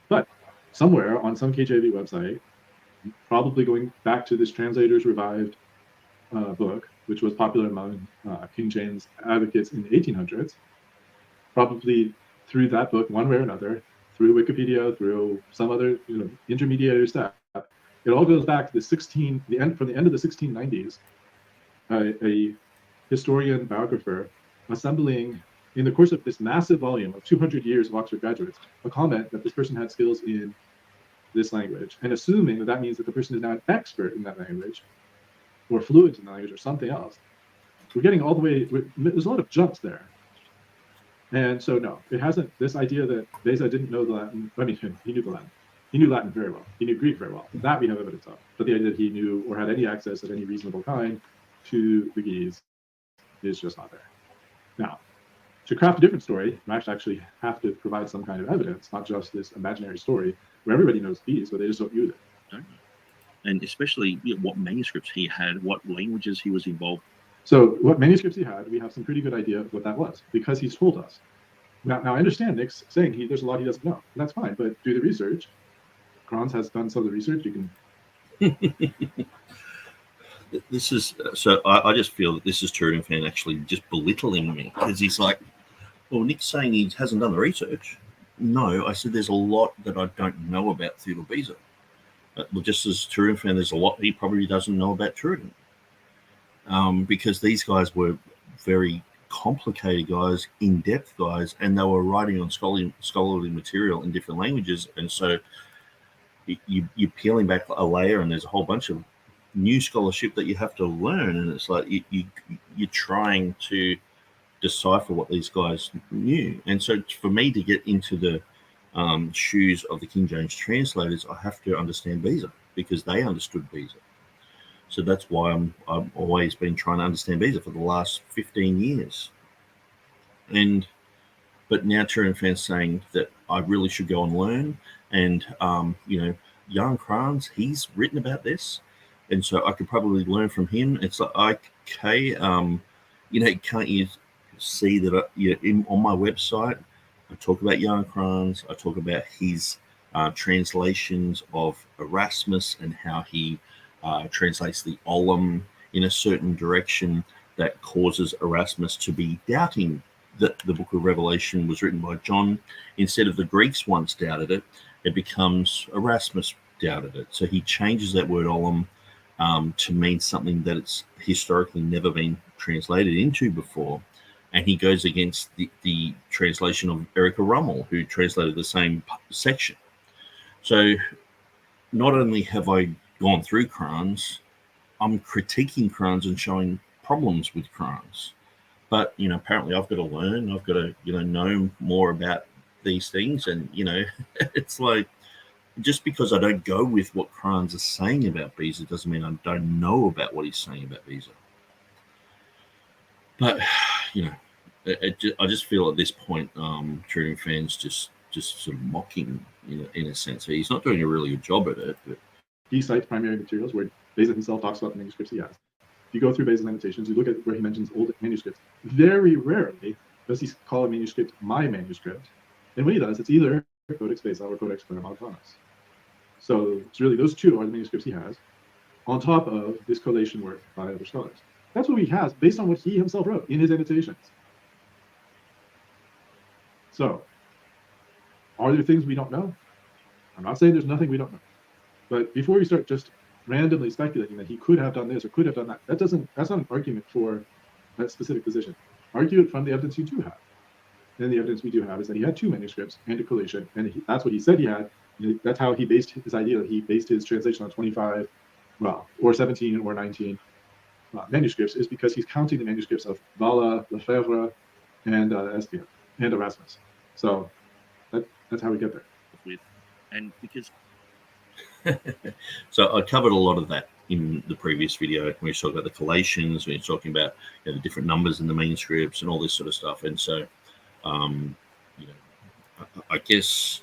But somewhere on some KJV website, probably going back to this Translators Revived book, which was popular among King James advocates in the 1800s, probably through that book, one way or another, through Wikipedia, through some other intermediary stuff, it all goes back to from the end of the 1690s, a historian biographer assembling, in the course of this massive volume of 200 years of Oxford graduates, a comment that this person had skills in this language, and assuming that means that the person is now an expert in that language, or fluent in the language, or something else. We're getting all the way, there's a lot of jumps there. And so, no, it hasn't, this idea that Beza didn't know the Latin, I mean, he knew the Latin. He knew Latin very well. He knew Greek very well. That we have evidence of. But the idea that he knew or had any access of any reasonable kind to the Geese is just not there. Now, to craft a different story, you might actually have to provide some kind of evidence, not just this imaginary story where everybody knows Geese, but they just don't use it. And especially what manuscripts he had, what languages he was involved. So what manuscripts he had, we have some pretty good idea of what that was, because he's told us. Now I understand Nick's saying there's a lot he doesn't know. And that's fine, but do the research. Kranz has done some of the research. You can. This is so. I just feel that this is TurretinFan actually just belittling me, because he's like, "Well, Nick's saying he hasn't done the research." No, I said there's a lot that I don't know about Theodore Beza. Well, just as TurretinFan, there's a lot he probably doesn't know about Turretin. Because these guys were very complicated guys, in-depth guys, and they were writing on scholarly material in different languages. And so you're peeling back a layer, and there's a whole bunch of new scholarship that you have to learn. And it's like you're trying to decipher what these guys knew. And so for me to get into the shoes of the King James translators, I have to understand Beza, because they understood Beza. So that's why I've always been trying to understand Beza for the last 15 years. But now TurretinFan's saying that I really should go and learn. And, Jan Kranz, he's written about this. And so I could probably learn from him. It's like, okay, can't you see that on my website, I talk about Jan Kranz, I talk about his translations of Erasmus and how he translates the Olim in a certain direction that causes Erasmus to be doubting that the book of Revelation was written by John. Instead of the Greeks once doubted it, it becomes Erasmus doubted it. So he changes that word Olim to mean something that it's historically never been translated into before. And he goes against the translation of Erika Rummel, who translated the same section. So not only have I gone through Qurans, I'm critiquing Qurans and showing problems with Qurans. But, apparently I've got to learn, I've got to, know more about these things. And, it's like, just because I don't go with what Qurans are saying about Beza doesn't mean I don't know about what he's saying about Beza. But, I just feel at this point, TurretinFan's just sort of mocking, in a sense. He's not doing a really good job at it. But he cites primary materials where Beza himself talks about the manuscripts he has. If you go through Beza's Lamentations, you look at where he mentions old manuscripts. Very rarely does he call a manuscript my manuscript. And when he does, it's either Codex Beza or Codex Monogrammaticus. So it's really those two are the manuscripts he has, on top of this collation work by other scholars. That's what he has based on what he himself wrote in his annotations. So, are there things we don't know? I'm not saying there's nothing we don't know. But before we start just randomly speculating that he could have done this or could have done that, that's not an argument for that specific position. Argue it from the evidence you do have. And the evidence we do have is that he had two manuscripts and a collation, and that's what he said he had. That's how he based his idea. He based his translation on 25, or 17 or 19 manuscripts, is because he's counting the manuscripts of Valla, Lefebvre, and Estienne, and Erasmus. So that's how we get there. And because so I covered a lot of that in the previous video when we talked about the collations, when we were talking about the different numbers in the manuscripts and all this sort of stuff. And so, I guess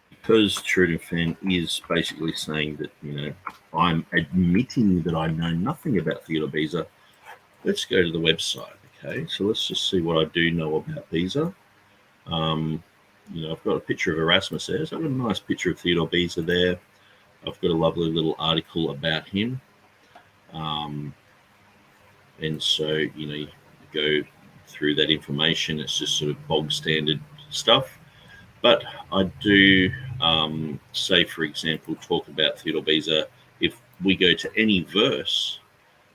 because TurretinFan is basically saying that, I'm admitting that I know nothing about Theodore Beza, let's go to the website. Okay, so let's just see what I do know about Beza. I've got a picture of Erasmus there, so I've got a nice picture of Theodore Beza there. I've got a lovely little article about him. And so, you go through that information. It's just sort of bog standard stuff. But I do, say, for example, talk about Theodore Beza. If we go to any verse,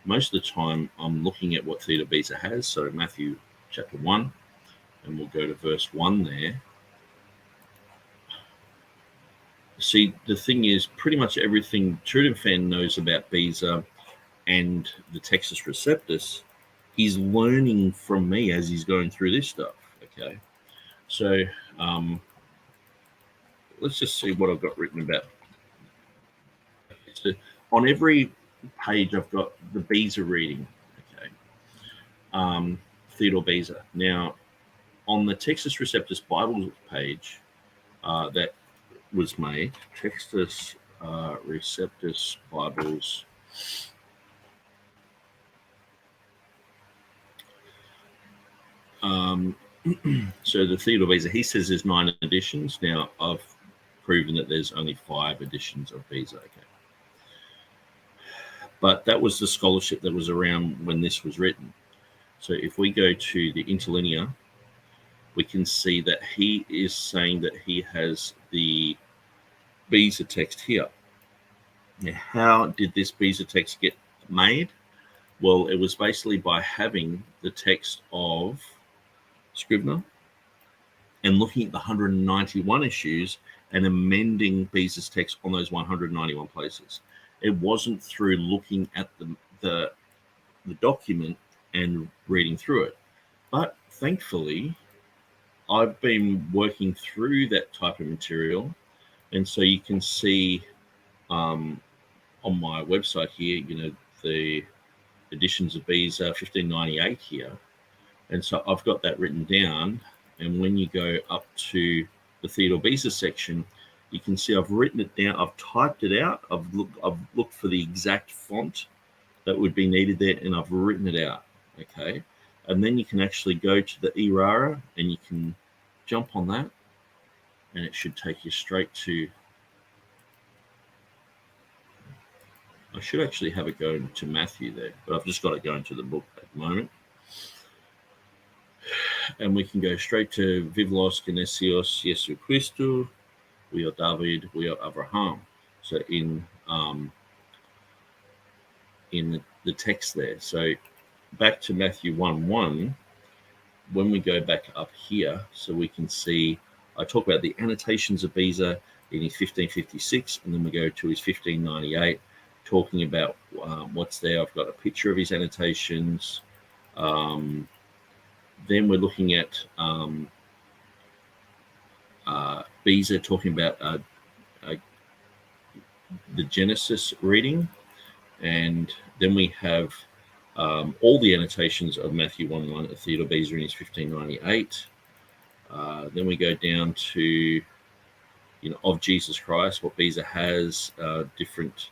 most of the time I'm looking at what Theodore Beza has. So Matthew chapter 1, and we'll go to verse 1 there. See, the thing is, pretty much everything TurretinFan knows about Beza and the Textus Receptus, he's learning from me as he's going through this stuff. Okay, so let's just see what I've got written about. So on every page, I've got the Beza reading. Okay, Theodore Beza. Now, on the Textus Receptus Bible page, that was made, Textus Receptus Bibles. So the Theodore Beza, he says there's 9 editions. Now, I've proven that there's only 5 editions of Beza. Okay, but that was the scholarship that was around when this was written. So if we go to the interlinear, we can see that he is saying that he has the Beza text here. Now, how did this Beza text get made? Well, it was basically by having the text of Scrivener and looking at the 191 issues and amending Beza's text on those 191 places. It wasn't through looking at the document and reading through it. But thankfully, I've been working through that type of material. And so you can see on my website here, the editions of Beza 1598 here. And so I've got that written down. And when you go up to the Theodore Beza section, you can see I've written it down. I've typed it out. I've looked for the exact font that would be needed there, and I've written it out. Okay. And then you can actually go to the Errara and you can jump on that, and it should take you straight to. I should actually have it go to Matthew there, but I've just got it going to the book at the moment. And we can go straight to Vivlos Genesios Jesu Christu, we are David, we are Abraham. So in the text there. So back to Matthew 1:1, when we go back up here, so we can see, I talk about the annotations of Beza. in his 1556, and then we go to his 1598, talking about what's there. I've got a picture of his annotations. Then we're looking at Beza talking about the Genesis reading, and then we have all the annotations of Matthew 1:1 of Theodore Beza in his 1598. Then we go down to of Jesus Christ, what Beza has, different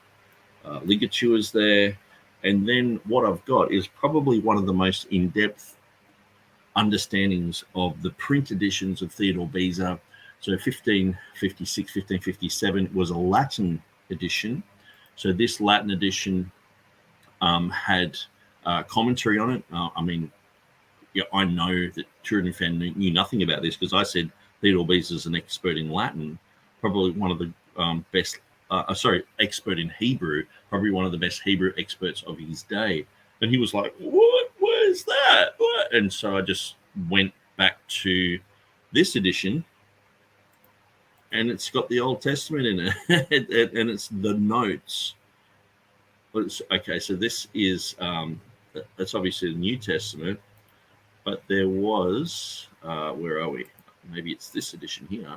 ligatures there. And then what I've got is probably one of the most in-depth understandings of the print editions of Theodore Beza. So 1556, 1557 was a Latin edition. So this Latin edition had commentary on it. I know that TurretinFan knew nothing about this because I said Theodore Beza is an expert in Latin, probably one of the best, expert in Hebrew, probably one of the best Hebrew experts of his day. And he was like, what is that? What? And so I just went back to this edition, and it's got the Old Testament in it, and it's the notes. Okay, so this is, that's obviously the New Testament, but there was, where are we? Maybe it's this edition here.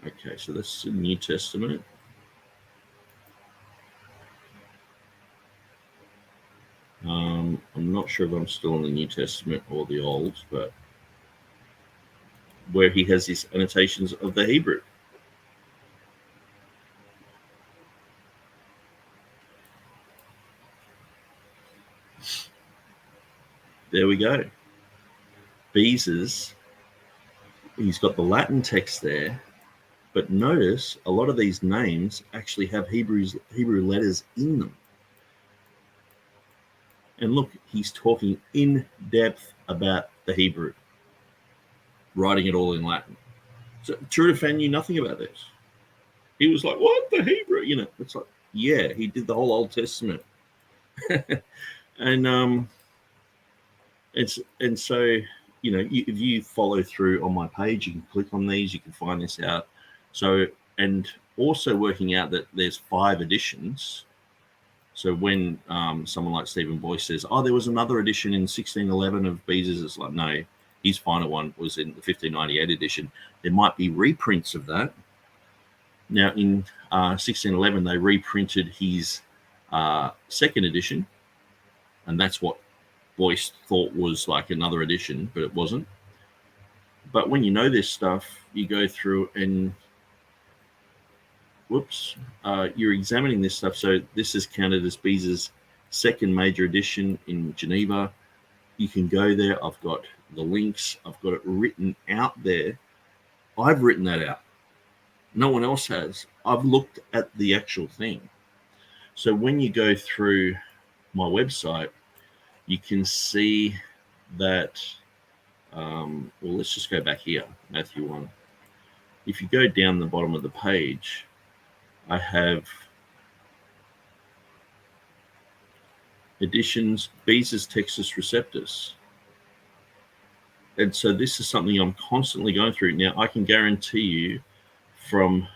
Okay, so that's the New Testament. I'm not sure if I'm still in the New Testament or the Old, but where he has his annotations of the Hebrew. There we go. Beza's, he's got the Latin text there, but notice a lot of these names actually have Hebrew letters in them. And look, he's talking in depth about the Hebrew, writing it all in Latin. So TurretinFan knew nothing about this. He was like, what, the Hebrew? It's like, yeah, he did the whole Old Testament. And so, if you follow through on my page, you can click on these, you can find this out. So, and also working out that there's 5 editions. So when someone like Stephen Boyce says, there was another edition in 1611 of Beza's, it's like, no, his final one was in the 1598 edition. There might be reprints of that. Now, in 1611, they reprinted his second edition, and that's what Boyce thought was like another edition, but it wasn't. But when you know this stuff, you go through and you're examining this stuff. So this is counted as Beza's second major edition in Geneva. You can go there. I've got the links. I've got it written out there. I've written that out. No one else has. I've looked at the actual thing. So when you go through my website, you can see that, let's just go back here, Matthew 1. If you go down the bottom of the page, I have editions, Beza's Textus Receptus. And so this is something I'm constantly going through. Now, I can guarantee you from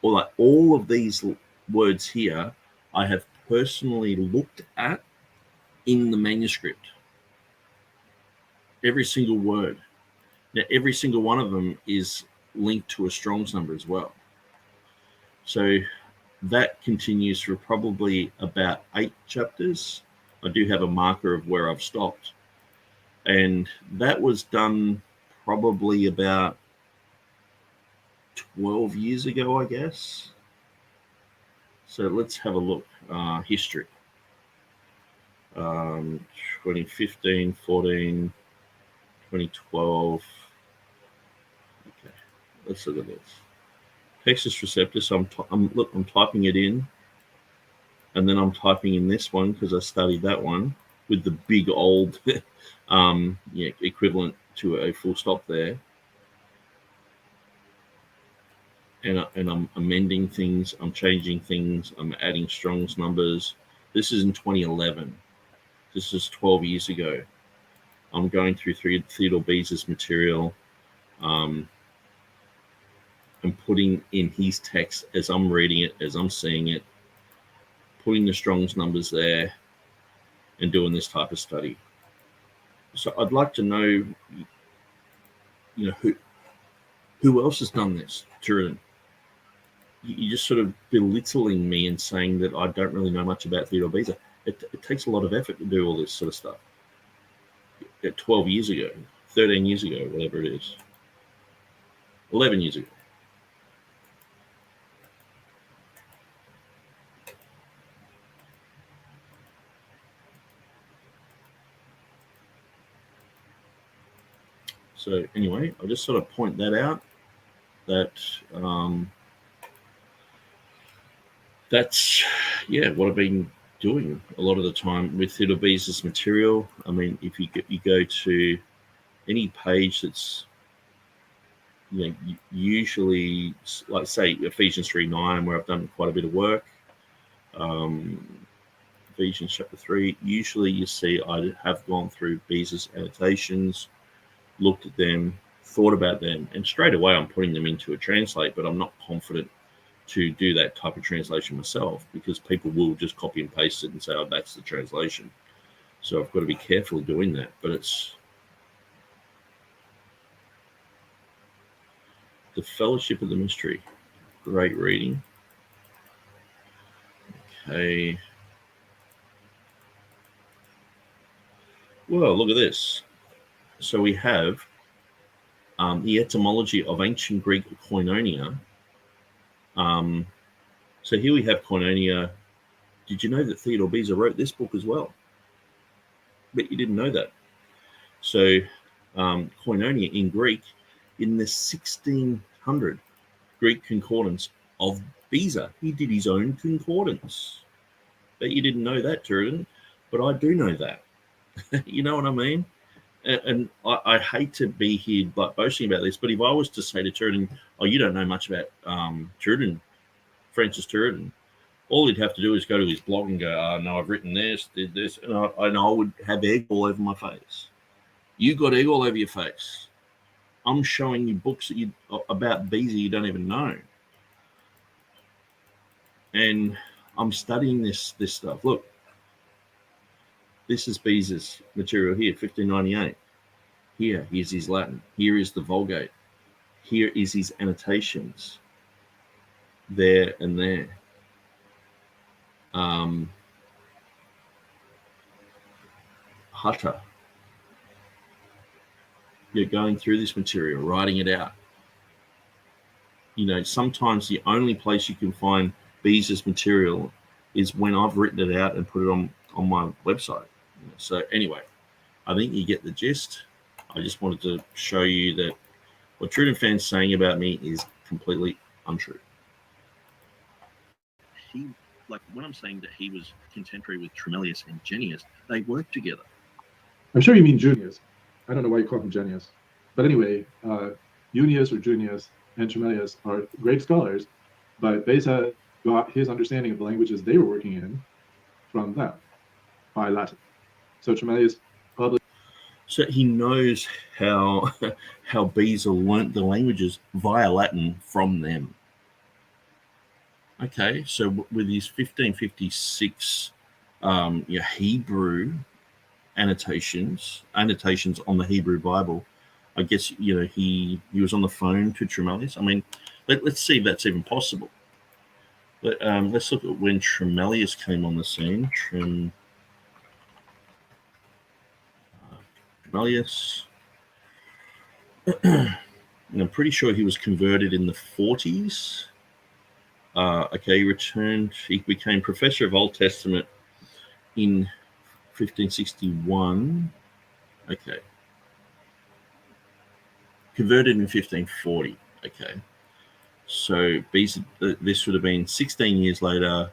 all of these words here, I have personally looked at in the manuscript. Every single word. Now, every single one of them is linked to a Strong's number as well. So that continues for probably about 8 chapters. I do have a marker of where I've stopped. And that was done probably about 12 years ago, I guess. So let's have a look. History. 2015, 14, 2012. Okay, let's look at this. Textus Receptus. I'm typing it in, and then I'm typing in this one because I studied that one with the big old, equivalent to a full stop there. And I'm amending things. I'm changing things. I'm adding Strong's numbers. This is in 2011. This is 12 years ago. I'm going through Theodore Beza's material. and putting in his text as I'm reading it, as I'm seeing it, putting the Strong's numbers there, and doing this type of study. So I'd like to know, who else has done this, Turretin? You're just sort of belittling me and saying that I don't really know much about Theodore Beza. It takes a lot of effort to do all this sort of stuff. 12 years ago, 13 years ago, whatever it is, 11 years ago. So anyway, I'll just sort of point that out, that that's, what I've been doing a lot of the time with Theodore Beza's material. I mean, if you go to any page that's, usually, like say Ephesians 3:9, where I've done quite a bit of work, Ephesians chapter 3, usually you see I have gone through Beza's annotations, looked at them, thought about them, and straight away I'm putting them into a translate, but I'm not confident to do that type of translation myself, because people will just copy and paste it and say, oh, that's the translation. So I've got to be careful doing that. But it's The Fellowship of the Mystery. Great reading. Okay. Well, look at this. So we have the etymology of ancient Greek koinonia. So here we have koinonia. Did you know that Theodore Beza wrote this book as well? But you didn't know that. So koinonia in Greek, in the 1600 Greek concordance of Beza. He did his own concordance. Bet you didn't know that, Turretin, but I do know that. You know what I mean? And I hate to be here like boasting about this, but if I was to say to Turretin, oh, you don't know much about Turretin, Francis Turretin, all he'd have to do is go to his blog and go, oh, no, I've written this, did this, and I would have egg all over my face. You got egg all over your face. I'm showing you books that about Beza you don't even know. And I'm studying this stuff. Look, this is Beza's material here, 1598. Here is his Latin. Here is the Vulgate. Here is his annotations. There and there. Hutta. You're going through this material, writing it out. Sometimes the only place you can find Beza's material is when I've written it out and put it on my website. So anyway, I think you get the gist. I just wanted to show you that what TurretinFan's saying about me is completely untrue. When I'm saying that he was contemporary with Tremellius and Junius, they worked together. I'm sure you mean Junius. I don't know why you call him Junius. But anyway, Junius or Junius and Tremellius are great scholars, but Beza got his understanding of the languages they were working in from them by Latin. So Tremellius published. So he knows how Beza learnt the languages via Latin from them. Okay, so with his 1556 Hebrew annotations on the Hebrew Bible, I guess he was on the phone to Tremellius. I mean, let's see if that's even possible. Let's look at when Tremellius came on the scene. Tremellius. And I'm pretty sure he was converted in the 40s. He became professor of Old Testament in 1561. Okay. Converted in 1540. Okay. So this would have been 16 years later.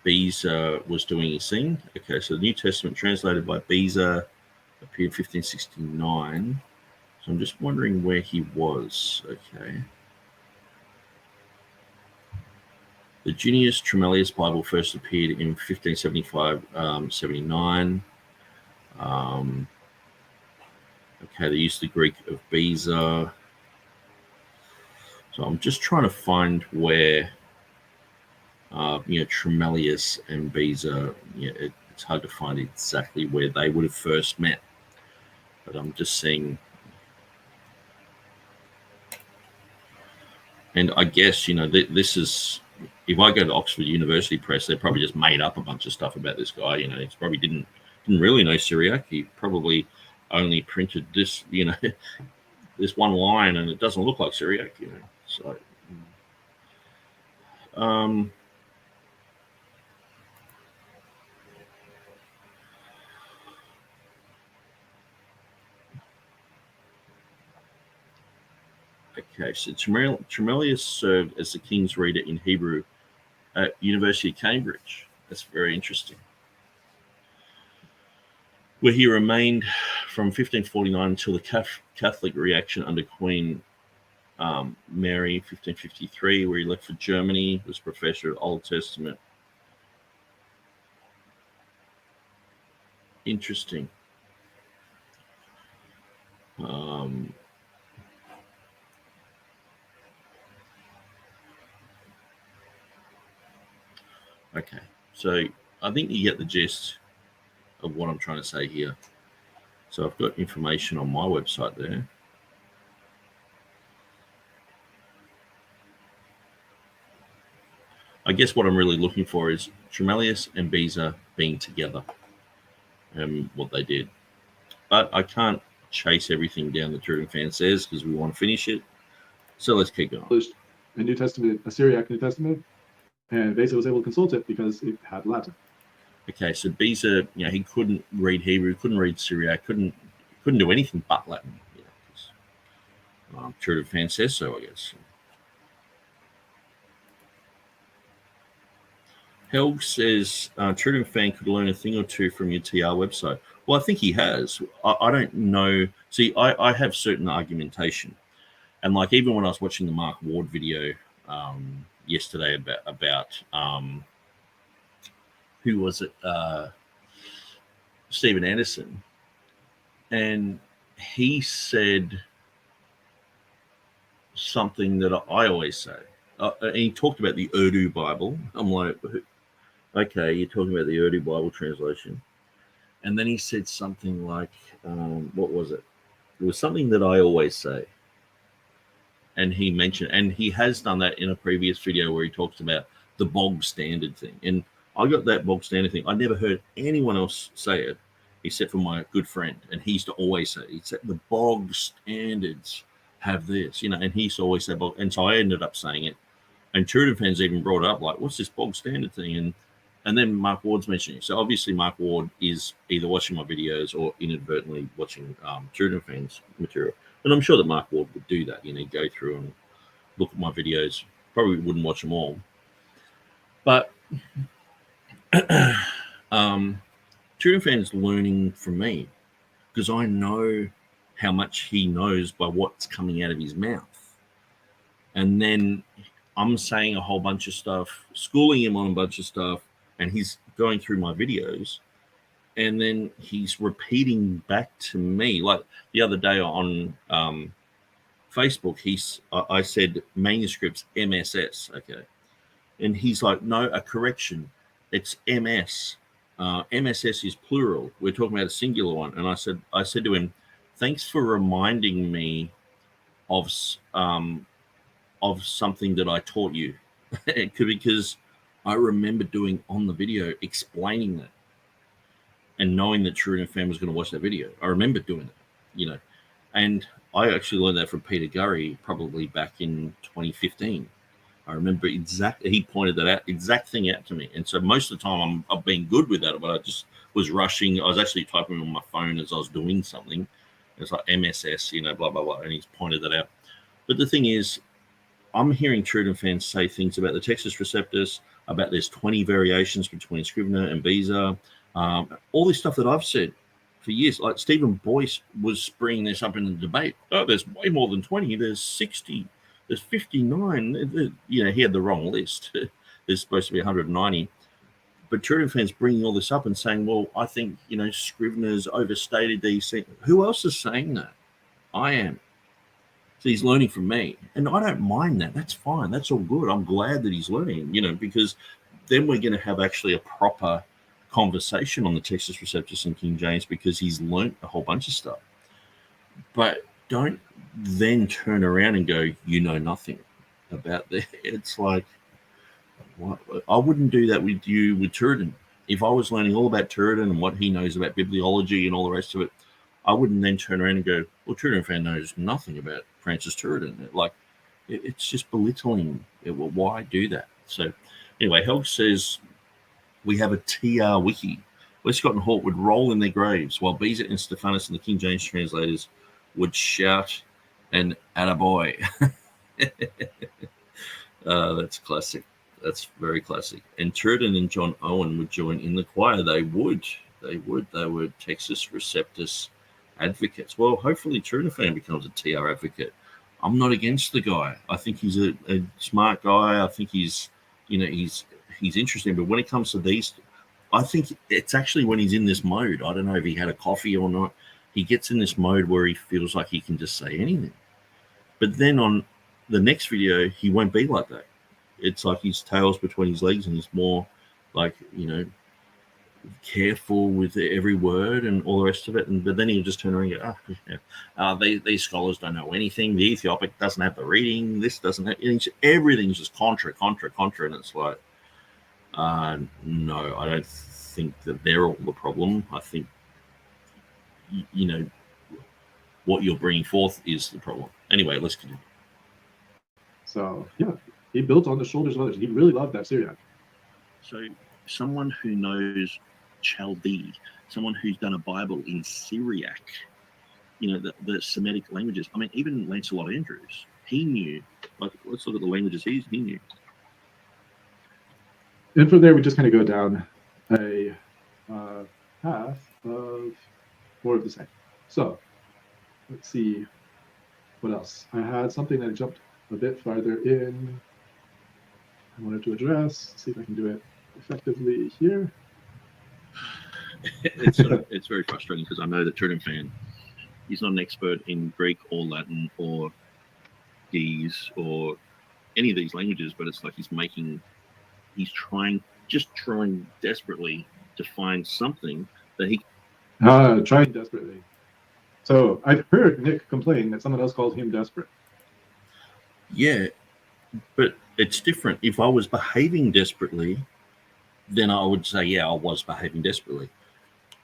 Beza was doing his thing. Okay, so the New Testament translated by Beza appeared 1569. So I'm just wondering where he was. Okay. The Junius Tremellius Bible first appeared in 1575-79. Okay, they used the Greek of Beza. So I'm just trying to find where, Tremellius and Beza, it's hard to find exactly where they would have first met. But I'm just seeing. And I guess, this is, if I go to Oxford University Press, they probably just made up a bunch of stuff about this guy. He probably didn't really know Syriac. He probably only printed this, this one line, and it doesn't look like Syriac, So, okay, so Tremellius served as the king's reader in Hebrew at University of Cambridge. That's very interesting. Where he remained from 1549 until the Catholic reaction under Queen Mary, 1553, where he left for Germany, was professor of Old Testament. Interesting. Okay, so I think you get the gist of what I'm trying to say here. So I've got information on my website there. I guess what I'm really looking for is Tremellius and Beza being together and what they did. But I can't chase everything down the TurretinFan says because we want to finish it. So let's keep going. A New Testament, a Syriac New Testament, and Beza was able to consult it because it had Latin. Okay, so Beza, he couldn't read Hebrew, couldn't read Syriac, couldn't do anything but Latin. TurretinFan says so, I guess. Helg says TurretinFan could learn a thing or two from your TR website. Well, I think he has. I don't know. See, I have certain argumentation. And like even when I was watching the Mark Ward video yesterday about who was it? Stephen Anderson. And he said something that I always say. And he talked about the Urdu Bible. I'm like, okay, you're talking about the Urdu Bible translation. And then he said something like, what was it? It was something that I always say. And he mentioned, and he has done that in a previous video where he talks about the bog standard thing. And I got that bog standard thing. I never heard anyone else say it except for my good friend. And he used to always say, he said, the bog standards have this, and he used to always say bog. And so I ended up saying it. And TurretinFan's even brought it up, like, what's this bog standard thing? And then Mark Ward's mentioning it. So obviously Mark Ward is either watching my videos or inadvertently watching TurretinFan's material. And I'm sure that Mark Ward would do that, go through and look at my videos. Probably wouldn't watch them all. But TurretinFan's learning from me because I know how much he knows by what's coming out of his mouth. And then I'm saying a whole bunch of stuff, schooling him on a bunch of stuff, and he's going through my videos. And then he's repeating back to me. Like the other day on Facebook, I said manuscripts MSS, okay? And he's like, no, a correction. It's MS. MSS is plural. We're talking about a singular one. And I said to him, thanks for reminding me of something that I taught you. Because I remember doing on the video explaining that. And knowing that TurretinFan was going to watch that video. I remember doing it, And I actually learned that from Peter Gurry probably back in 2015. I remember exactly, he pointed that exact thing out to me. And so most of the time I've been good with that, but I just was rushing. I was actually typing on my phone as I was doing something. It's like MSS, blah, blah, blah. And he's pointed that out. But the thing is, I'm hearing TurretinFan say things about the Textus Receptus, about there's 20 variations between Scrivener and Beza. All this stuff that I've said for years, like Stephen Boyce was bringing this up in the debate. Oh, there's way more than 20. There's 60. There's 59. He had the wrong list. There's supposed to be 190. But TurretinFan's bringing all this up and saying, well, I think, Scrivener's overstated these things. Who else is saying that? I am. So he's learning from me. And I don't mind that. That's fine. That's all good. I'm glad that he's learning, because then we're going to have actually a proper conversation on the Textus Receptus and King James, because he's learnt a whole bunch of stuff. But don't then turn around and go, you know nothing about that. It's like, what? I wouldn't do that with you with Turretin. If I was learning all about Turretin and what he knows about bibliology and all the rest of it, I wouldn't then turn around and go, well, TurretinFan knows nothing about Francis Turretin. It's just belittling. Well, why do that? So anyway, Helg says, we have a TR wiki. Westcott and Hort would roll in their graves, while Beza and Stephanus and the King James translators would shout and attaboy. That's classic. That's very classic. And Turretin and John Owen would join in the choir. They would. They were Textus Receptus advocates. Well, hopefully TurretinFan becomes a TR advocate. I'm not against the guy. I think he's a smart guy. I think he's interesting. But when it comes to these, I think it's actually when he's in this mode. I don't know if he had a coffee or not. He gets in this mode where he feels like he can just say anything. But then on the next video, he won't be like that. It's like his tail's between his legs and he's more like, careful with every word and all the rest of it. But then he'll just turn around and go, these scholars don't know anything. The Ethiopic doesn't have the reading. This doesn't have everything's just contra. And it's like, no, I don't think that they're all the problem. I think, what you're bringing forth is the problem. Anyway, let's continue. So, yeah, he built on the shoulders of others. He really loved that Syriac. So someone who knows Chaldee, someone who's done a Bible in Syriac, the Semitic languages. I mean, even Lancelot Andrews, he knew. Let's look at the languages he knew. And from there, we just kind of go down a path of more of the same. So let's see what else. I had something that jumped a bit farther in. I wanted to address. See if I can do it effectively here. It's very frustrating because I know that TurretinFan, he's not an expert in Greek or Latin or Ge'ez or any of these languages, but it's like he's trying desperately to find something that he trying desperately. So I've heard Nick complain that someone else called him desperate. Yeah, but it's different. If I was behaving desperately, then I would say, yeah, I was behaving desperately.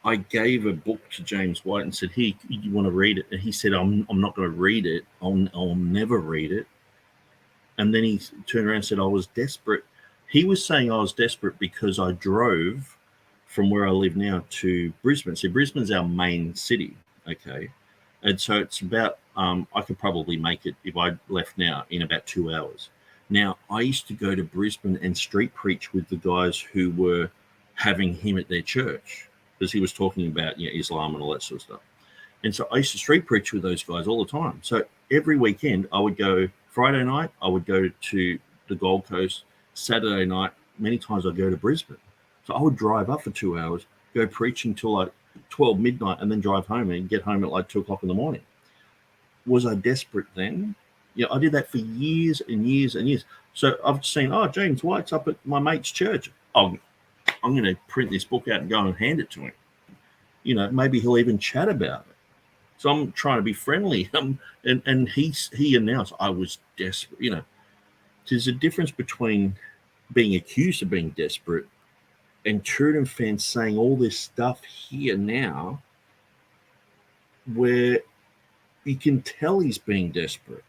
I gave a book to James White and said, "Here, you want to read it?" And he said, "I'm not going to read it. I'll never read it." And then he turned around and said, "I was desperate." He was saying I was desperate because I drove from where I live now to Brisbane. So Brisbane's our main city, okay? And so it's about, I could probably make it if I left now in about 2 hours. Now, I used to go to Brisbane and street preach with the guys who were having him at their church because he was talking about Islam and all that sort of stuff. And so I used to street preach with those guys all the time. So every weekend I would go, Friday night, I would go to the Gold Coast. Saturday night, many times I'd go to Brisbane. So I would drive up for 2 hours, go preaching till like 12 midnight, and then drive home and get home at like 2 o'clock in the morning. Was I desperate then? Yeah, I did that for years and years and years. So I've seen, James White's up at my mate's church. I'm going to print this book out and go and hand it to him. Maybe he'll even chat about it. So I'm trying to be friendly. And he announced I was desperate. There's a difference between being accused of being desperate and TurretinFan saying all this stuff here now where you can tell he's being desperate.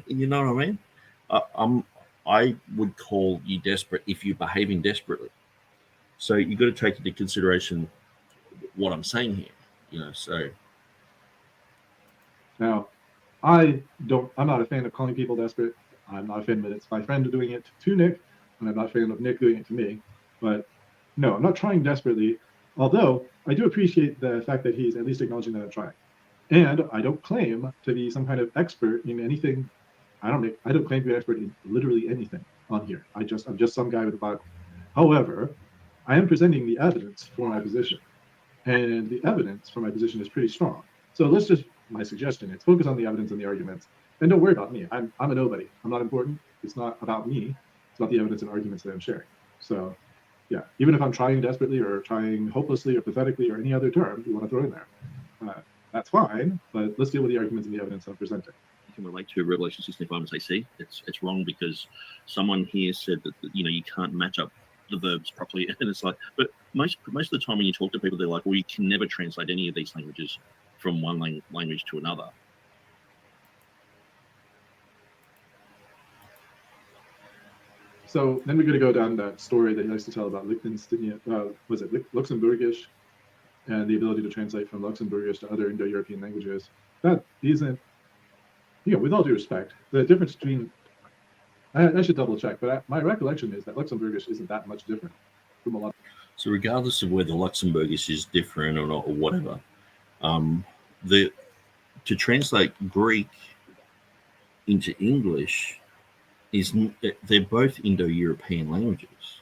You know what I mean? I would call you desperate if you're behaving desperately. So you've got to take into consideration what I'm saying here, so. Now, I'm not a fan of calling people desperate. I'm not a fan that it's my friend doing it to Nick, and I'm not a fan of Nick doing it to me. But no, I'm not trying desperately, although I do appreciate the fact that he's at least acknowledging that I'm trying. And I don't claim to be some kind of expert in anything. I don't claim to be an expert in literally anything on here. I'm just some guy with a Bible. However, I am presenting the evidence for my position, and the evidence for my position is pretty strong. So let's just, my suggestion is focus on the evidence and the arguments, and don't worry about me. I'm a nobody. I'm not important. It's not about me. It's about the evidence and arguments that I'm sharing. So yeah, even if I'm trying desperately or trying hopelessly or pathetically or any other term you want to throw in there, that's fine, but let's deal with the arguments and the evidence I'm presenting. You can relate to Revelation 65 and say, see, it's wrong because someone here said that, you can't match up the verbs properly. And it's like, but most of the time when you talk to people, they're like, well, you can never translate any of these languages from one language to another. So then we're going to go down that story that he likes to tell about Luxembourgish and the ability to translate from Luxembourgish to other Indo-European languages. That isn't, with all due respect, the difference between, I should double check, but my recollection is that Luxembourgish isn't that much different from a lot. So regardless of whether Luxembourgish is different or not or whatever, to translate Greek into English they're both Indo-European languages.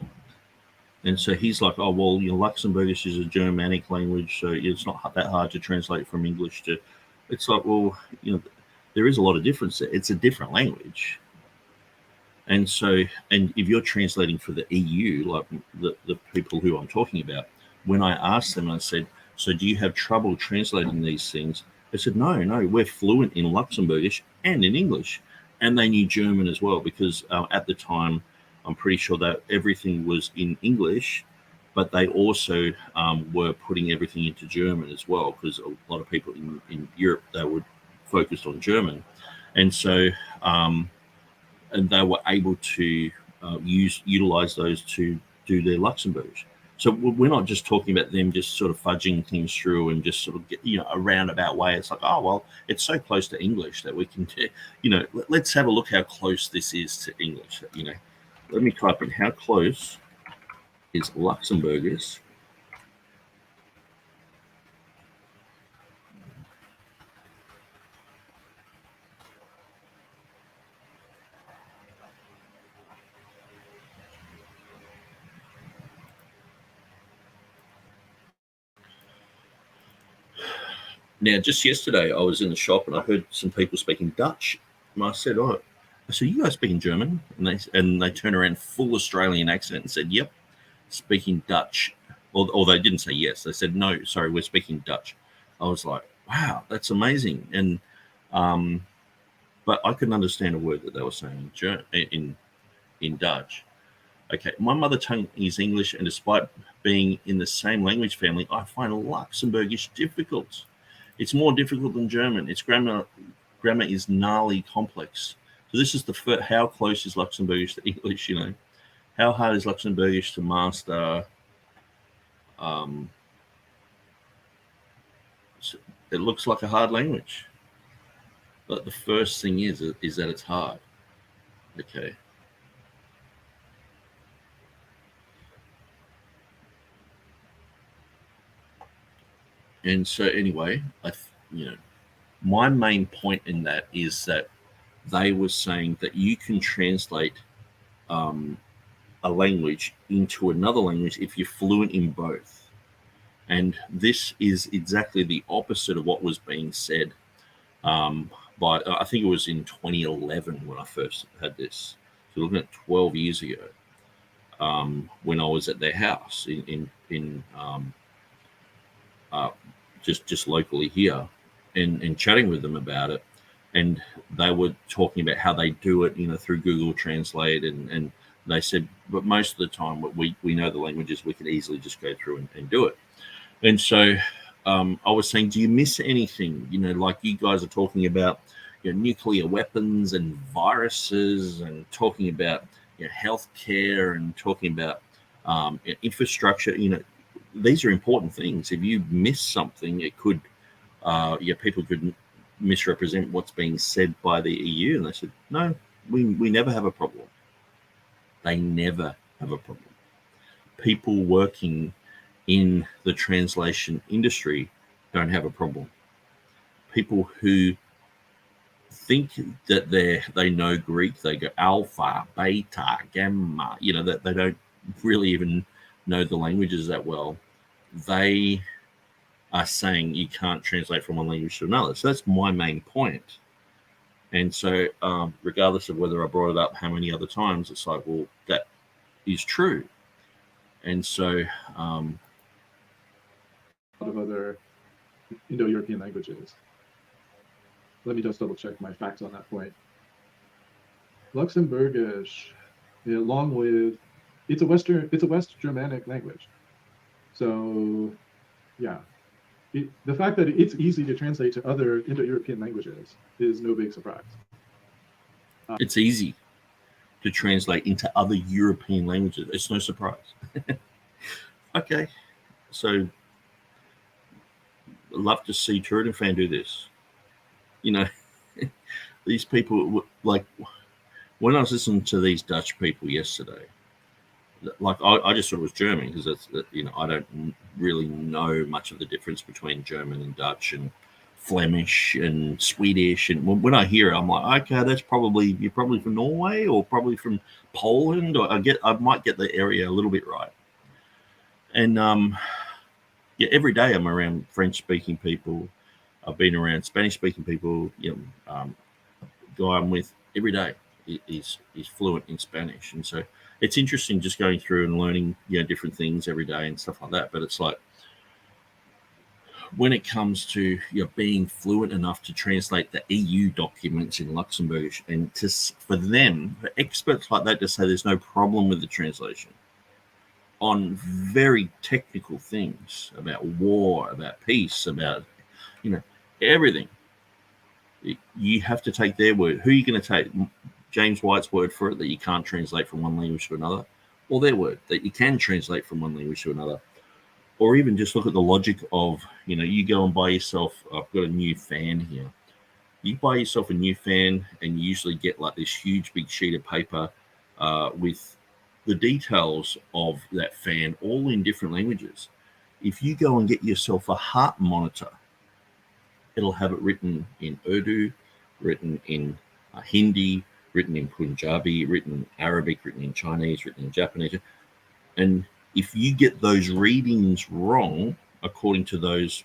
And so he's like, oh, well, Luxembourgish is a Germanic language, so it's not that hard to translate from English to, it's like, well, there is a lot of difference there. It's a different language. And so, and if you're translating for the EU, like the people who I'm talking about, when I asked them, I said, so do you have trouble translating these things? They said, no, we're fluent in Luxembourgish and in English. And they knew German as well, because at the time, I'm pretty sure that everything was in English, but they also were putting everything into German as well, because a lot of people in Europe, they were focused on German. And so, and they were able to utilize those to do their Luxembourgish. So we're not just talking about them just sort of fudging things through and just sort of get, a roundabout way. It's like, oh, well, it's so close to English that we can, let's have a look how close this is to English. Let me type in how close is Luxembourgish Now, just yesterday, I was in the shop and I heard some people speaking Dutch. And I said, you guys speaking German? And they turned around full Australian accent and said, yep, speaking Dutch. Or they didn't say yes. They said, no, sorry, we're speaking Dutch. I was like, wow, that's amazing. And but I couldn't understand a word that they were saying in Dutch. Okay, my mother tongue is English, and despite being in the same language family, I find Luxembourgish difficult. It's more difficult than German. Its grammar is gnarly complex. So this is how close is Luxembourgish to English, How hard is Luxembourgish to master? It looks like a hard language. But the first thing is that it's hard. Okay. And so anyway, my main point in that is that they were saying that you can translate a language into another language if you're fluent in both. And this is exactly the opposite of what was being said by, I think it was in 2011 when I first had this. So looking at 12 years ago, when I was at their house in just locally here, and chatting with them about it, and they were talking about how they do it, through Google Translate, and they said, but most of the time, we know the languages, we can easily just go through and do it. And so I was saying, do you miss anything? Like you guys are talking about nuclear weapons and viruses, and talking about healthcare, and talking about infrastructure. These are important things. If you miss something, it could, people could misrepresent what's being said by the EU. And they said, no, we never have a problem. They never have a problem. People working in the translation industry don't have a problem. People who think that they know Greek, they go alpha, beta, gamma, that they don't really even know the languages that well, they are saying you can't translate from one language to another. So that's my main point. And so regardless of whether I brought it up how many other times, it's like, well, that is true. And so a lot of other Indo-European languages. Let me just double check my facts on that point. Luxembourgish, along with, it's a West Germanic language. So, yeah. The fact that it's easy to translate to other Indo-European languages is no big surprise. It's easy to translate into other European languages. It's no surprise. Okay, so I'd love to see TurretinFan do this. You know, these people, like, when I was listening to these Dutch people yesterday, like I just thought it was German because that's, you know, I don't really know much of the difference between German and Dutch and Flemish and Swedish. And when I hear it, I'm like, okay, you're probably from Norway or probably from Poland, or I might get the area a little bit right. And yeah, every day I'm around French-speaking people. I've been around Spanish-speaking people. You know, guy I'm with every day is fluent in Spanish, and so it's interesting just going through and learning, you know, different things every day and stuff like that. But it's like when it comes to, you know, being fluent enough to translate the EU documents in Luxembourgish, and for experts like that to say there's no problem with the translation on very technical things about war, about peace, about, you know, everything. You have to take their word. Who are you going to take? James White's word for it that you can't translate from one language to another, or their word that you can translate from one language to another? Or even just look at the logic of, you know, you go and buy yourself, I've got a new fan here. You buy yourself a new fan and you usually get like this huge big sheet of paper with the details of that fan all in different languages. If you go and get yourself a heart monitor, it'll have it written in Urdu, written in Hindi, written in Punjabi, written in Arabic, written in Chinese, written in Japanese. And if you get those readings wrong, according to those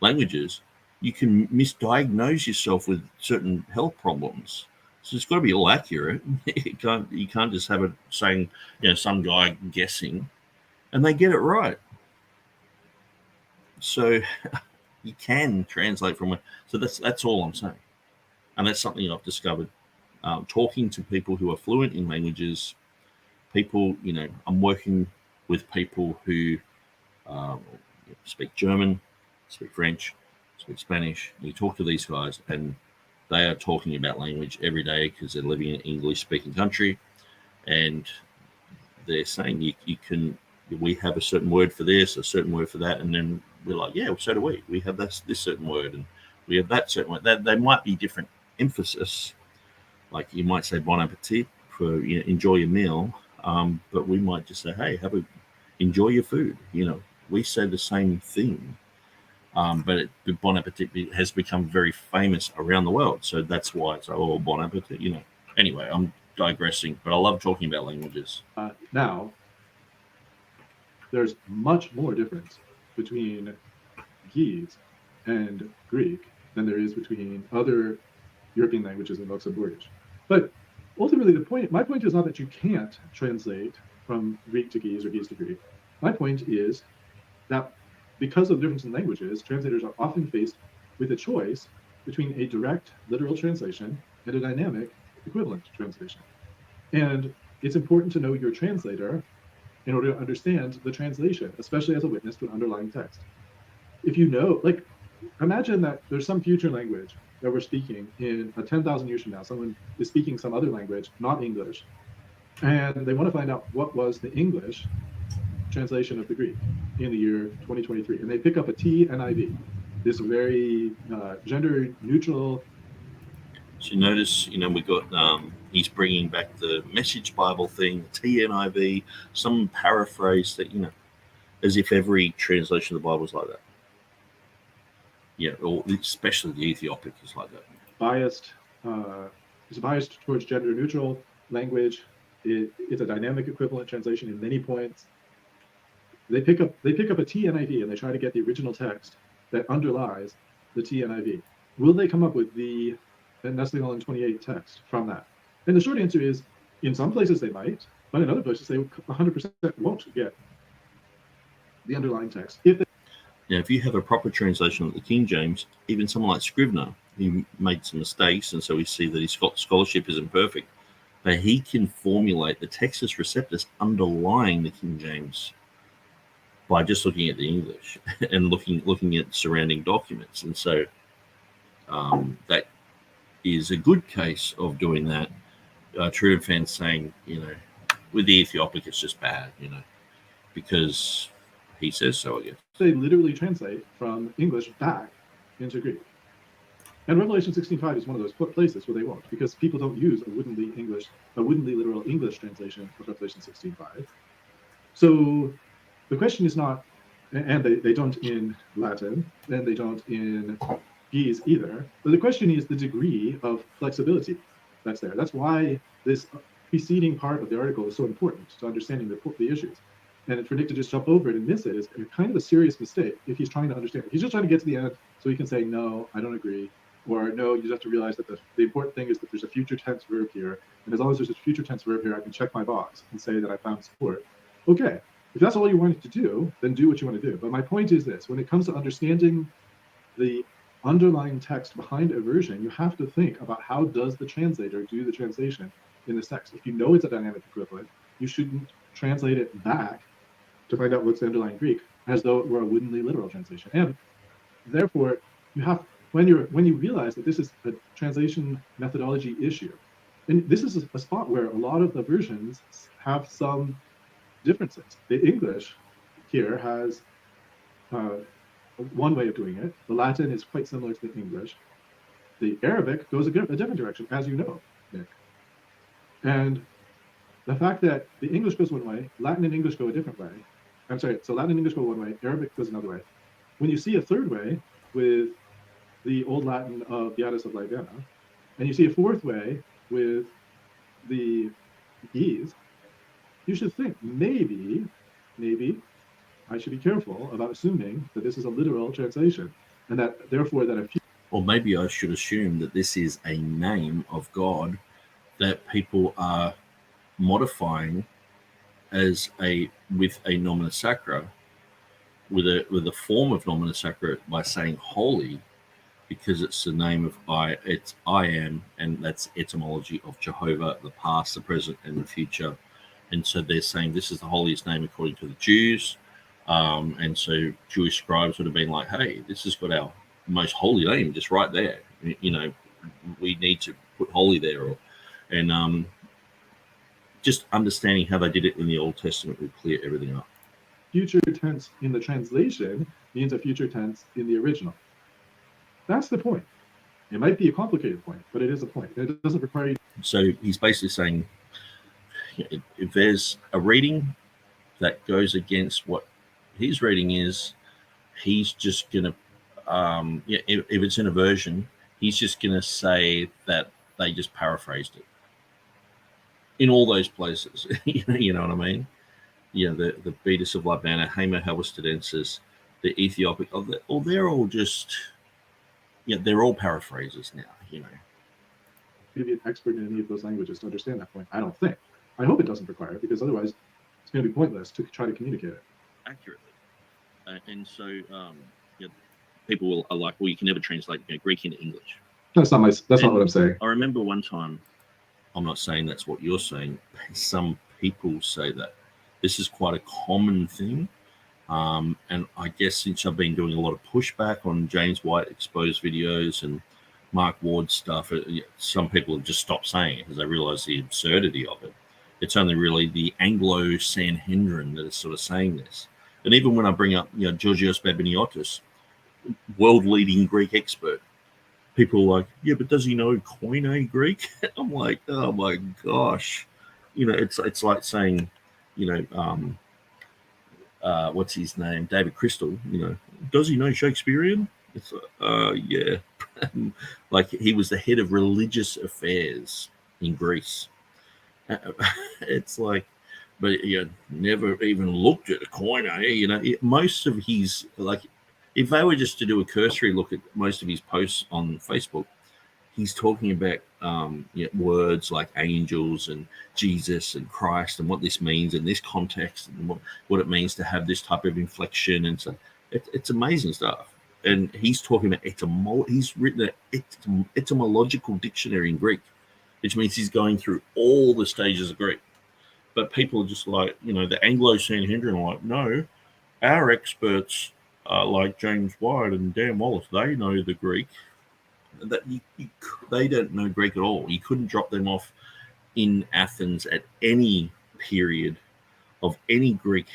languages, you can misdiagnose yourself with certain health problems. So it's got to be all accurate. You can't just have it saying, you know, some guy guessing, and they get it right. So you can translate from it. So that's all I'm saying, and that's something I've discovered talking to people who are fluent in languages. People, you know, I'm working with people who speak German, speak French, speak Spanish. You talk to these guys, and they are talking about language every day because they're living in an English-speaking country, and they're saying you can. We have a certain word for this, a certain word for that, and then we're like, yeah, well, so do we. We have this certain word, and we have that certain word. They might be different emphasis. Like you might say bon appetit for, you know, enjoy your meal, but we might just say, hey, enjoy your food. You know, we say the same thing, but bon appetit has become very famous around the world. So that's why it's oh, bon appetit. You know. Anyway, I'm digressing, but I love talking about languages. Now, there's much more difference between Guise and Greek than there is between other European languages and Luxembourgish. But ultimately, my point is not that you can't translate from Greek to Guise or Guise to Greek. My point is that because of the difference in languages, translators are often faced with a choice between a direct literal translation and a dynamic equivalent translation. And it's important to know your translator in order to understand the translation, especially as a witness to an underlying text. If you know, like, imagine that there's some future language that we're speaking in 10,000 years from now. Someone is speaking some other language, not English, and they want to find out what was the English translation of the Greek in the year 2023. And they pick up a TNIV, this very gender-neutral. So you notice, you know, we got, he's bringing back the Message Bible thing, TNIV, some paraphrase that, you know, as if every translation of the Bible is like that. Yeah, or especially the Ethiopic is like that. It's biased towards gender-neutral language. It's a dynamic equivalent translation in many points. they pick up a TNIV and they try to get the original text that underlies the TNIV. Will they come up with the Nestle Aland 28 text from that? And the short answer is, in some places they might, but in other places they 100% won't get the underlying text. If you have a proper translation of the King James, even someone like Scrivener, he made some mistakes, and so we see that his scholarship is imperfect, but he can formulate the Textus Receptus underlying the King James by just looking at the English and looking at surrounding documents. And so that is a good case of doing that. TurretinFan's saying, with the Ethiopic, it's just bad, because he says so, I guess. They literally translate from English back into Greek. And Revelation 16:5 is one of those places where they won't, because people don't use a woodenly literal English translation of Revelation 16:5. So the question is not, and they don't in Latin, and they don't in Ge'ez either, but the question is the degree of flexibility that's there. That's why this preceding part of the article is so important to understanding the issues. And for Nick to just jump over it and miss it is kind of a serious mistake if he's trying to understand it. He's just trying to get to the end so he can say, no, I don't agree. Or no, you just have to realize that the important thing is that there's a future tense verb here. And as long as there's a future tense verb here, I can check my box and say that I found support. Okay, if that's all you wanted to do, then do what you want to do. But my point is this: when it comes to understanding the underlying text behind a version, you have to think about how does the translator do the translation in this text. If you know it's a dynamic equivalent, you shouldn't translate it back to find out what's the underlying Greek as though it were a woodenly literal translation. And therefore, you have, when you realize that this is a translation methodology issue, and this is a spot where a lot of the versions have some differences. The English here has one way of doing it. The Latin is quite similar to the English. The Arabic goes a different direction, as you know, Nick. And the fact that the English goes one way, Latin and English go a different way. I'm sorry, so Latin and English go one way, Arabic goes another way. When you see a third way with the Old Latin of Beatus of Libana, and you see a fourth way with the Ge'ez, you should think maybe I should be careful about assuming that this is a literal translation, and that therefore that a few. Or maybe I should assume that this is a name of God that people are modifying with a nomina sacra, with a form of nomina sacra by saying holy, because it's the name of I am, and that's etymology of Jehovah, the past, the present, and the future. And so they're saying this is the holiest name according to the Jews. And so Jewish scribes would have been like, hey, this has got our most holy name just right there. We need to put holy there. And just understanding how they did it in the Old Testament will clear everything up. Future tense in the translation means a future tense in the original. That's the point. It might be a complicated point, but it is a point. It doesn't require you. So he's basically saying, if there's a reading that goes against what his reading is, he's just going to, if it's in a version, he's just going to say that they just paraphrased it in all those places. You know what I mean? The Beatus of Libana, Hamer Halberstadensis, the Ethiopic, they're all just, they're all paraphrases now, You be an expert in any of those languages to understand that point. I don't think. I hope it doesn't require it, because otherwise it's going to be pointless to try to communicate it accurately. And so people are like, well, you can never translate Greek into English. That's not what I'm saying. I remember one time, I'm not saying that's what you're saying, some people say that. This is quite a common thing. And I guess since I've been doing a lot of pushback on James White exposed videos and Mark Ward stuff, some people have just stopped saying it because they realize the absurdity of it. It's only really the Anglo-Sanhedrin that is sort of saying this. And even when I bring up, Georgios Babiniotis, world-leading Greek expert, people are like, yeah, but does he know Koine Greek? I'm like, oh my gosh. It's like saying, what's his name? David Crystal, does he know Shakespearean? It's yeah. Like he was the head of religious affairs in Greece. It's like, but never even looked at a Koine. Most of his, like, if they were just to do a cursory look at most of his posts on Facebook, he's talking about words like angels and Jesus and Christ and what this means in this context and what it means to have this type of inflection. And so it's amazing stuff. And he's talking about he's written an etymological dictionary in Greek, which means he's going through all the stages of Greek. But people are just like, the Anglo-Sanhedrin are like, no, our experts like James White and Dan Wallace, they know the Greek. That they don't know Greek at all. You couldn't drop them off in Athens at any period of any Greek,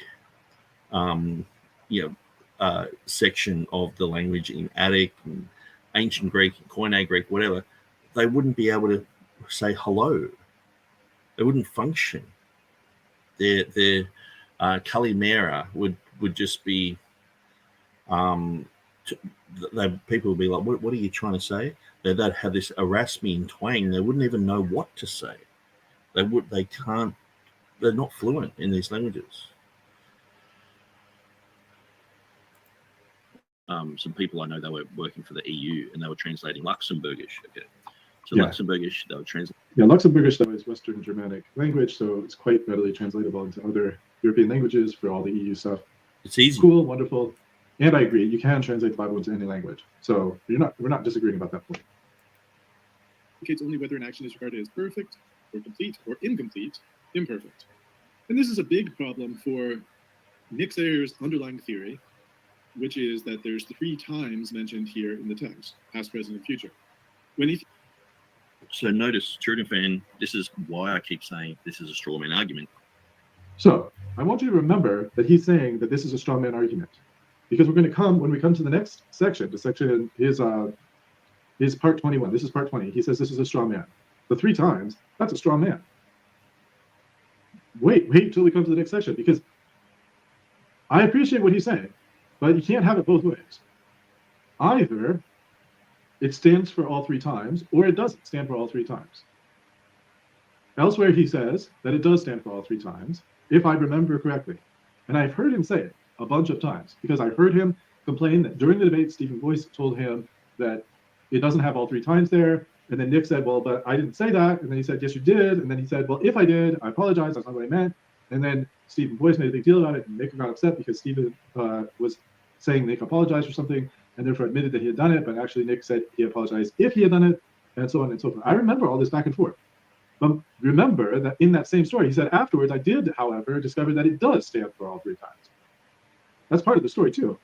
section of the language in Attic and ancient Greek, Koine Greek, whatever. They wouldn't be able to say hello. They wouldn't function. Their kalimera would just be. People would be like, what are you trying to say? They'd have this Erasmian twang. They wouldn't even know what to say. They can't. They're not fluent in these languages. Some people I know, they were working for the EU and they were translating Luxembourgish. Okay, so yeah. Luxembourgish, they were translating. Yeah, Luxembourgish though is Western Germanic language, so it's quite readily translatable into other European languages for all the EU stuff. It's easy. Cool, wonderful. And I agree, you can translate the Bible into any language. So we're not disagreeing about that point. Indicates only whether an action is regarded as perfect or complete or incomplete, imperfect. And this is a big problem for Nick Sayer's underlying theory, which is that there's 3 times mentioned here in the text, past, present, and future. So notice, TurretinFan, this is why I keep saying this is a straw man argument. So I want you to remember that he's saying that this is a straw man argument. Because we're going to come, when we come to the next section, the section is part 21. This is part 20. He says this is a straw man. The 3 times, that's a straw man. Wait till we come to the next section, because I appreciate what he's saying, but you can't have it both ways. Either it stands for all 3 times, or it doesn't stand for all 3 times. Elsewhere, he says that it does stand for all 3 times, if I remember correctly. And I've heard him say it a bunch of times, because I heard him complain that during the debate, Stephen Boyce told him that it doesn't have all 3 times there. And then Nick said, well, but I didn't say that. And then he said, yes, you did. And then he said, well, if I did, I apologize. That's not what I meant. And then Stephen Boyce made a big deal about it, and Nick got upset because Stephen was saying Nick apologized for something and therefore admitted that he had done it. But actually, Nick said he apologized if he had done it, and so on and so forth. I remember all this back and forth. But remember that in that same story, he said, afterwards, I did, however, discover that it does stand for all 3 times. That's part of the story, too.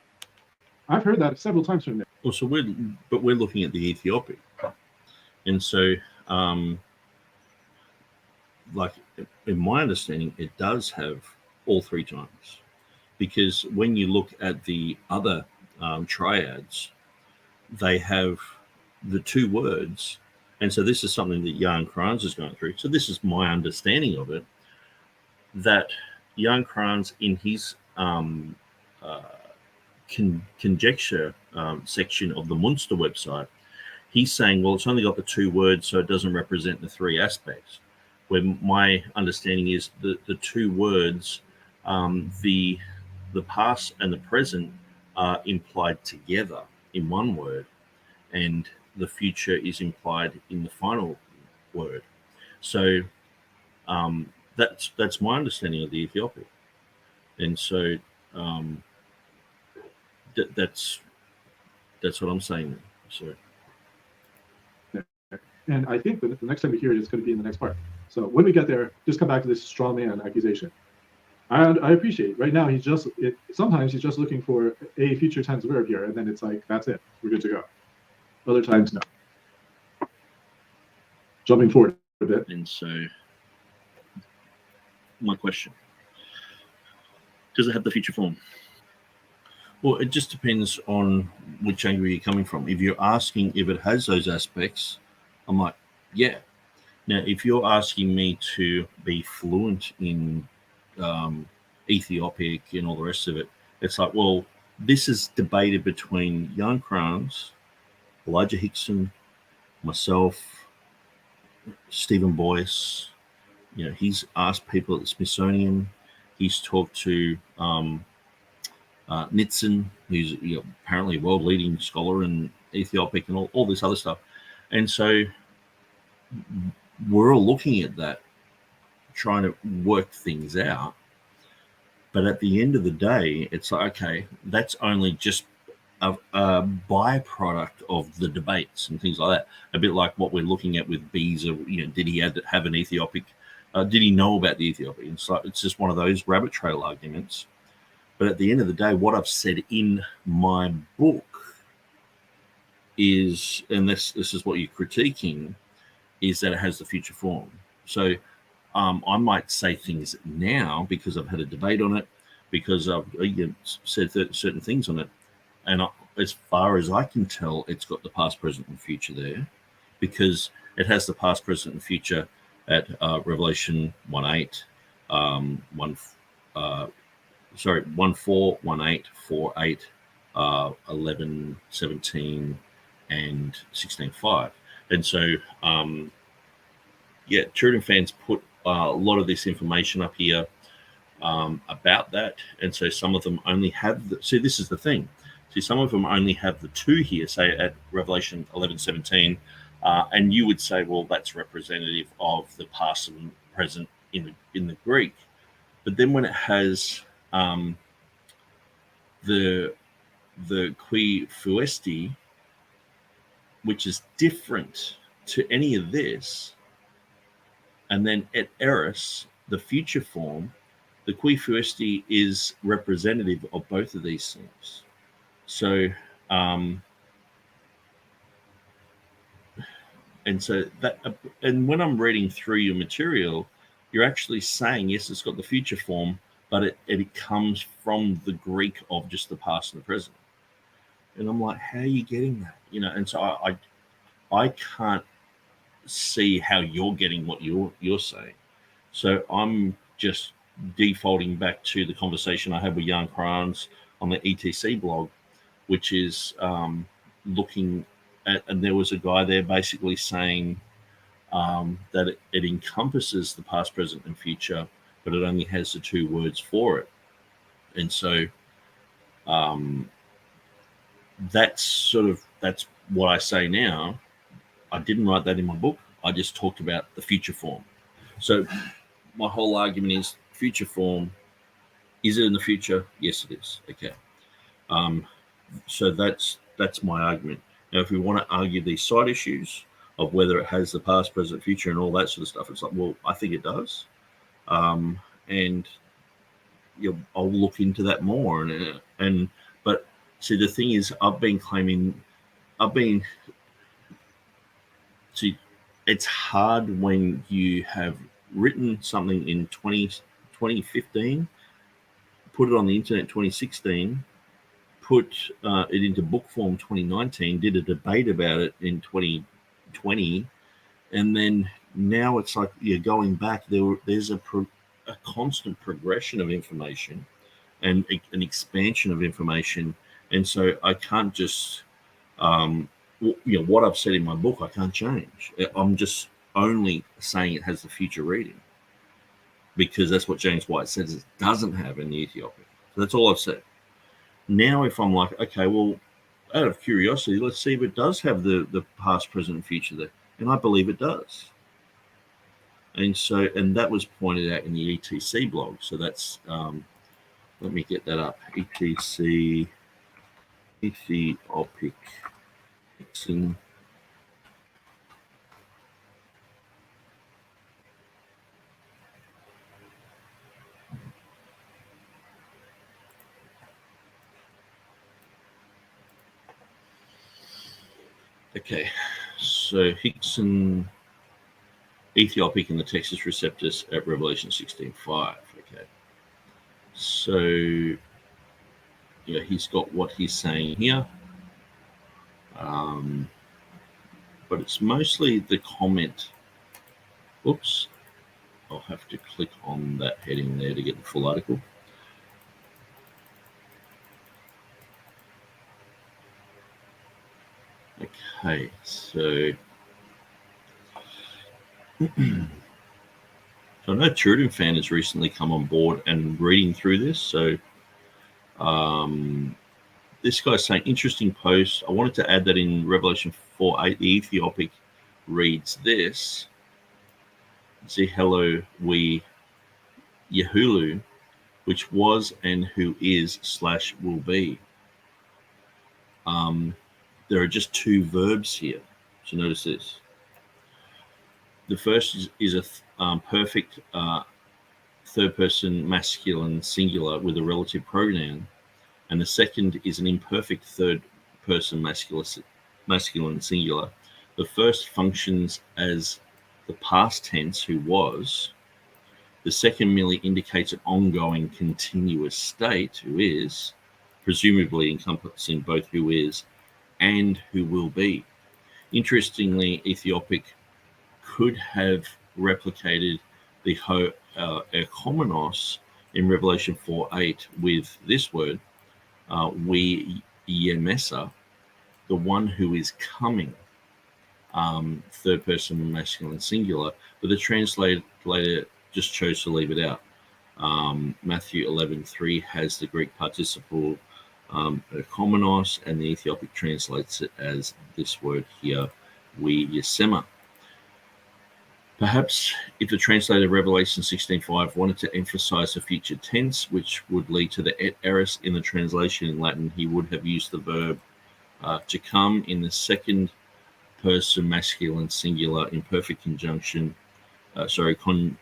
I've heard that several times from Nick. Well, so we're looking at the Ethiopic. And so, like, in my understanding, it does have all 3 times. Because when you look at the other triads, they have the 2 words. And so this is something that Jan Kranz is going through. So this is my understanding of it, that Jan Kranz, in his conjecture section of the Munster website, he's saying, well, it's only got the 2 words, so it doesn't represent the 3 aspects. Where my understanding is the 2 words, the past and the present are implied together in one word, and the future is implied in the final word. So that's my understanding of the Ethiopic, and so that's what I'm saying. So. And I think that the next time we hear it, it's going to be in the next part. So when we get there, just come back to this straw man accusation. I appreciate right now sometimes he's just looking for a future tense verb here, and then it's like, that's it, we're good to go. Other times, no. Jumping forward a bit. And so my question, does it have the future form? Well, it just depends on which angle you're coming from. If you're asking if it has those aspects, I'm like, yeah. Now, if you're asking me to be fluent in Ethiopic and all the rest of it, it's like, well, this is debated between Jan Kranz, Elijah Hixson, myself, Stephen Boyce, he's asked people at the Smithsonian. He's talked to Hixson, who's apparently a world-leading scholar in Ethiopic and all this other stuff. And so we're all looking at that, trying to work things out. But at the end of the day, it's like, okay, that's only just a byproduct of the debates and things like that. A bit like what we're looking at with Beza. Did he have an Ethiopic? Did he know about the Ethiopian? So it's just one of those rabbit trail arguments. But at the end of the day, what I've said in my book is, and this is what you're critiquing, is that it has the future form. So I might say things now because I've had a debate on it, because I've said certain things on it. And as far as I can tell, it's got the past, present, and future there, because it has the past, present, and future at Revelation 1:8, 1:4, 1:8, 4:8, 11:17, and 16:5. And so, TurretinFan's put a lot of this information up here about that. And so some of them only have this is the thing. See, some of them only have the 2 here, say at Revelation 11:17, and you would say, well, that's representative of the past and present in the Greek. But then when it has the qui fuesti, which is different to any of this, and then et eris, the future form, the qui fuesti is representative of both of these things. So, and when I'm reading through your material, you're actually saying, yes, it's got the future form, but it comes from the Greek of just the past and the present. And I'm like, how are you getting that? And so I can't see how you're getting what you're saying. So I'm just defaulting back to the conversation I had with Jan Krans on the ETC blog, which is looking at, and there was a guy there basically saying that it encompasses the past, present, and future, but it only has the 2 words for it. And so that's what I say now. I didn't write that in my book. I just talked about the future form. So my whole argument is future form. Is it in the future? Yes, it is. Okay. So that's my argument. Now, if we want to argue these side issues of whether it has the past, present, future, and all that sort of stuff, it's like, well, I think it does. And I'll look into that more. But see, the thing is, it's hard when you have written something in 2015, put it on the internet in 2016, put it into book form 2019, did a debate about it in 2020, and then now it's like you're going back. There's a constant progression of information and an expansion of information, and so I can't just what I've said in my book, I can't change. I'm just only saying it has the future reading because that's what James White says it doesn't have in the Ethiopic. So that's all I've said. Now, if I'm like, okay, well, out of curiosity, let's see if it does have the past, present, and future there. And I believe it does. And that was pointed out in the ETC blog. So that's, let me get that up. ETC, Ethiopic, Hixson. Okay, so Hixson, Ethiopic in the Textus Receptus at Revelation 16:5. Okay, so he's got what he's saying here, but it's mostly the comment. Oops, I'll have to click on that heading there to get the full article. Okay, so So I know TurretinFan has recently come on board and reading through this. So this guy's saying, interesting post. I wanted to add that in Revelation 4:8, the Ethiopic reads this: Zehelo we Yehulu, which was and who is / will be. There are just two verbs here. So notice this. The first is a perfect third person masculine singular with a relative pronoun, and the second is an imperfect third person masculine singular. The first functions as the past tense, who was. The second merely indicates an ongoing continuous state, who is, presumably encompassing both who is and who will be. Interestingly, Ethiopic could have replicated the erchomenos in Revelation 4:8 with this word, we yemesa, the one who is coming, third person masculine singular, but the translator just chose to leave it out. Matthew 11:3 has the Greek participle erchomenos, and the Ethiopic translates it as this word here, we yesema. Perhaps if the translator of Revelation 16:5 wanted to emphasize the future tense, which would lead to the et eris in the translation in Latin, he would have used the verb to come in the second person masculine singular in perfect conjunction,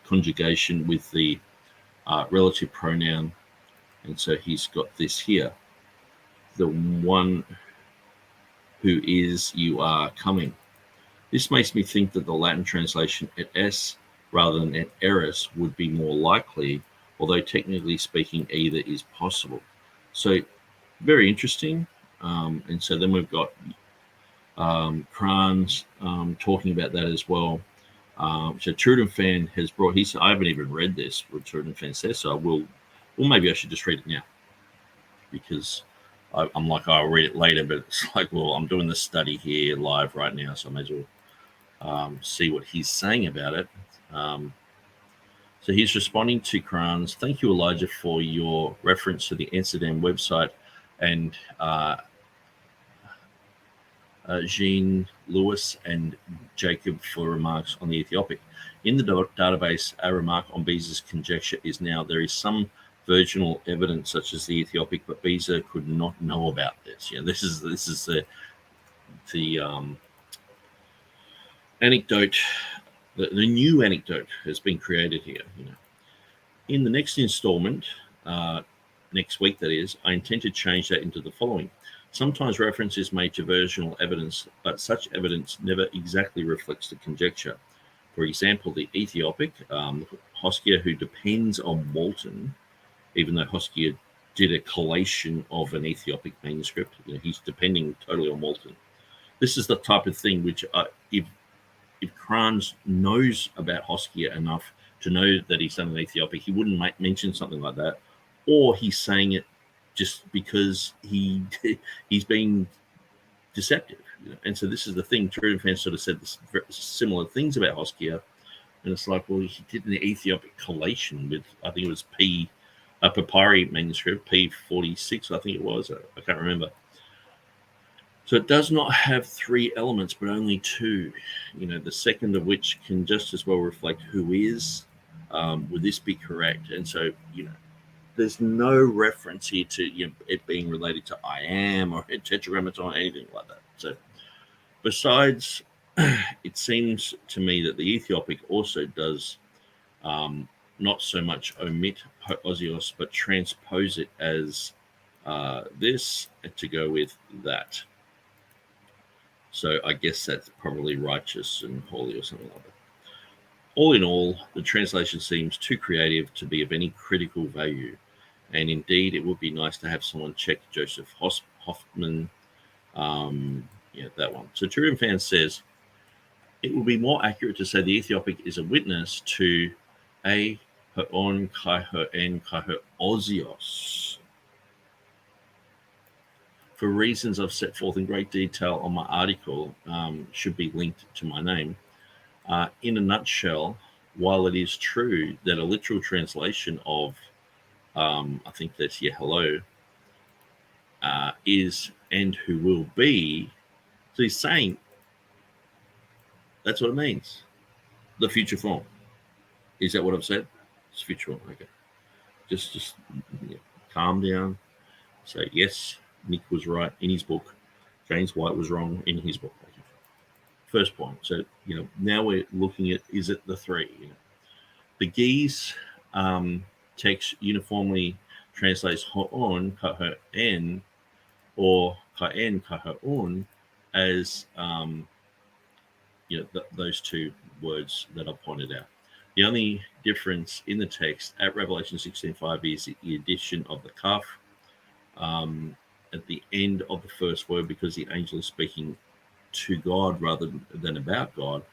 conjugation with the relative pronoun. And so he's got this here: the one who is, you are, coming. This makes me think that the Latin translation et es rather than et eris would be more likely, although technically speaking either is possible. So very interesting. And so then we've got Kranz talking about that as well. So TurretinFan has brought, I haven't even read this, what TurretinFan says, so maybe I should just read it now, because I'm like, I'll read it later, but it's like, well, I'm doing the study here live right now, so I may as well see what he's saying about it. So he's responding to Kranz. Thank you, Elijah, for your reference to the Amsterdam website, and Jean Lewis and Jacob for remarks on the Ethiopic. In the database, a remark on Beza's conjecture is now there is some virginal evidence such as the Ethiopic, but Beza could not know about this. This is the anecdote. The new anecdote has been created here. In the next installment, next week that is, I intend to change that into the following. Sometimes reference is made to virginal evidence, but such evidence never exactly reflects the conjecture. For example, the Ethiopic, Hoskia, who depends on Walton, even though Hoskia did a collation of an Ethiopic manuscript, he's depending totally on Walton. This is the type of thing which, if Kranz knows about Hoskia enough to know that he's done an Ethiopic, he wouldn't mention something like that, or he's saying it just because he's being deceptive. And so this is the thing. TurretinFan sort of said this similar things about Hoskia, and it's like, well, he did an Ethiopic collation with, I think it was a papyri manuscript, P46, I think it was. I can't remember. So it does not have three elements, but only two. The second of which can just as well reflect who is. Would this be correct? And so, there's no reference here to it being related to I am or tetragrammaton or anything like that. So besides, it seems to me that the Ethiopic also does not so much omit Ozios, but transpose it as this to go with that. So I guess that's probably righteous and holy or something like that. All in all, the translation seems too creative to be of any critical value. And indeed, it would be nice to have someone check Joseph Hoffman, that one. So TurretinFan says, it would be more accurate to say the Ethiopic is a witness to a her on kai her en kai her Ozios. For reasons I've set forth in great detail on my article, should be linked to my name. In a nutshell, while it is true that a literal translation of, I think that's hello, is and who will be, so he's saying that's what it means. The future form. Is that what I've said? It's future form. Okay. Just calm down. Say, yes, Nick was right in his book. James White was wrong in his book. Okay. First point. So, now we're looking at, is it the three? The Geese text uniformly translates ho'on, ka'en, or ka'en, ka'on as, those two words that I pointed out. The only difference in the text at Revelation 16:5 is the addition of the kaf at the end of the first word, because the angel is speaking to God rather than about God,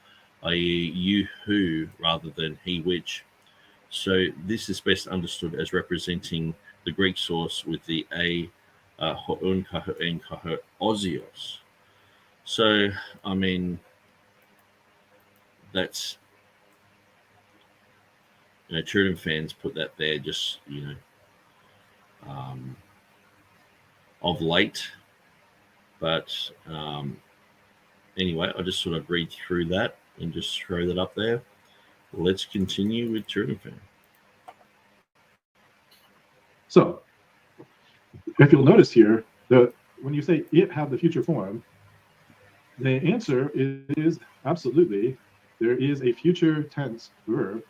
i.e. you who rather than he which. So this is best understood as representing the Greek source with the ho'on, ka'en, ozios. So, I mean, that's, TurretinFan's put that there just, of late. But anyway, I just sort of read through that and just throw that up there. Let's continue with TurretinFan. So, if you'll notice here, when you say it have the future form, the answer is absolutely, there is a future tense verb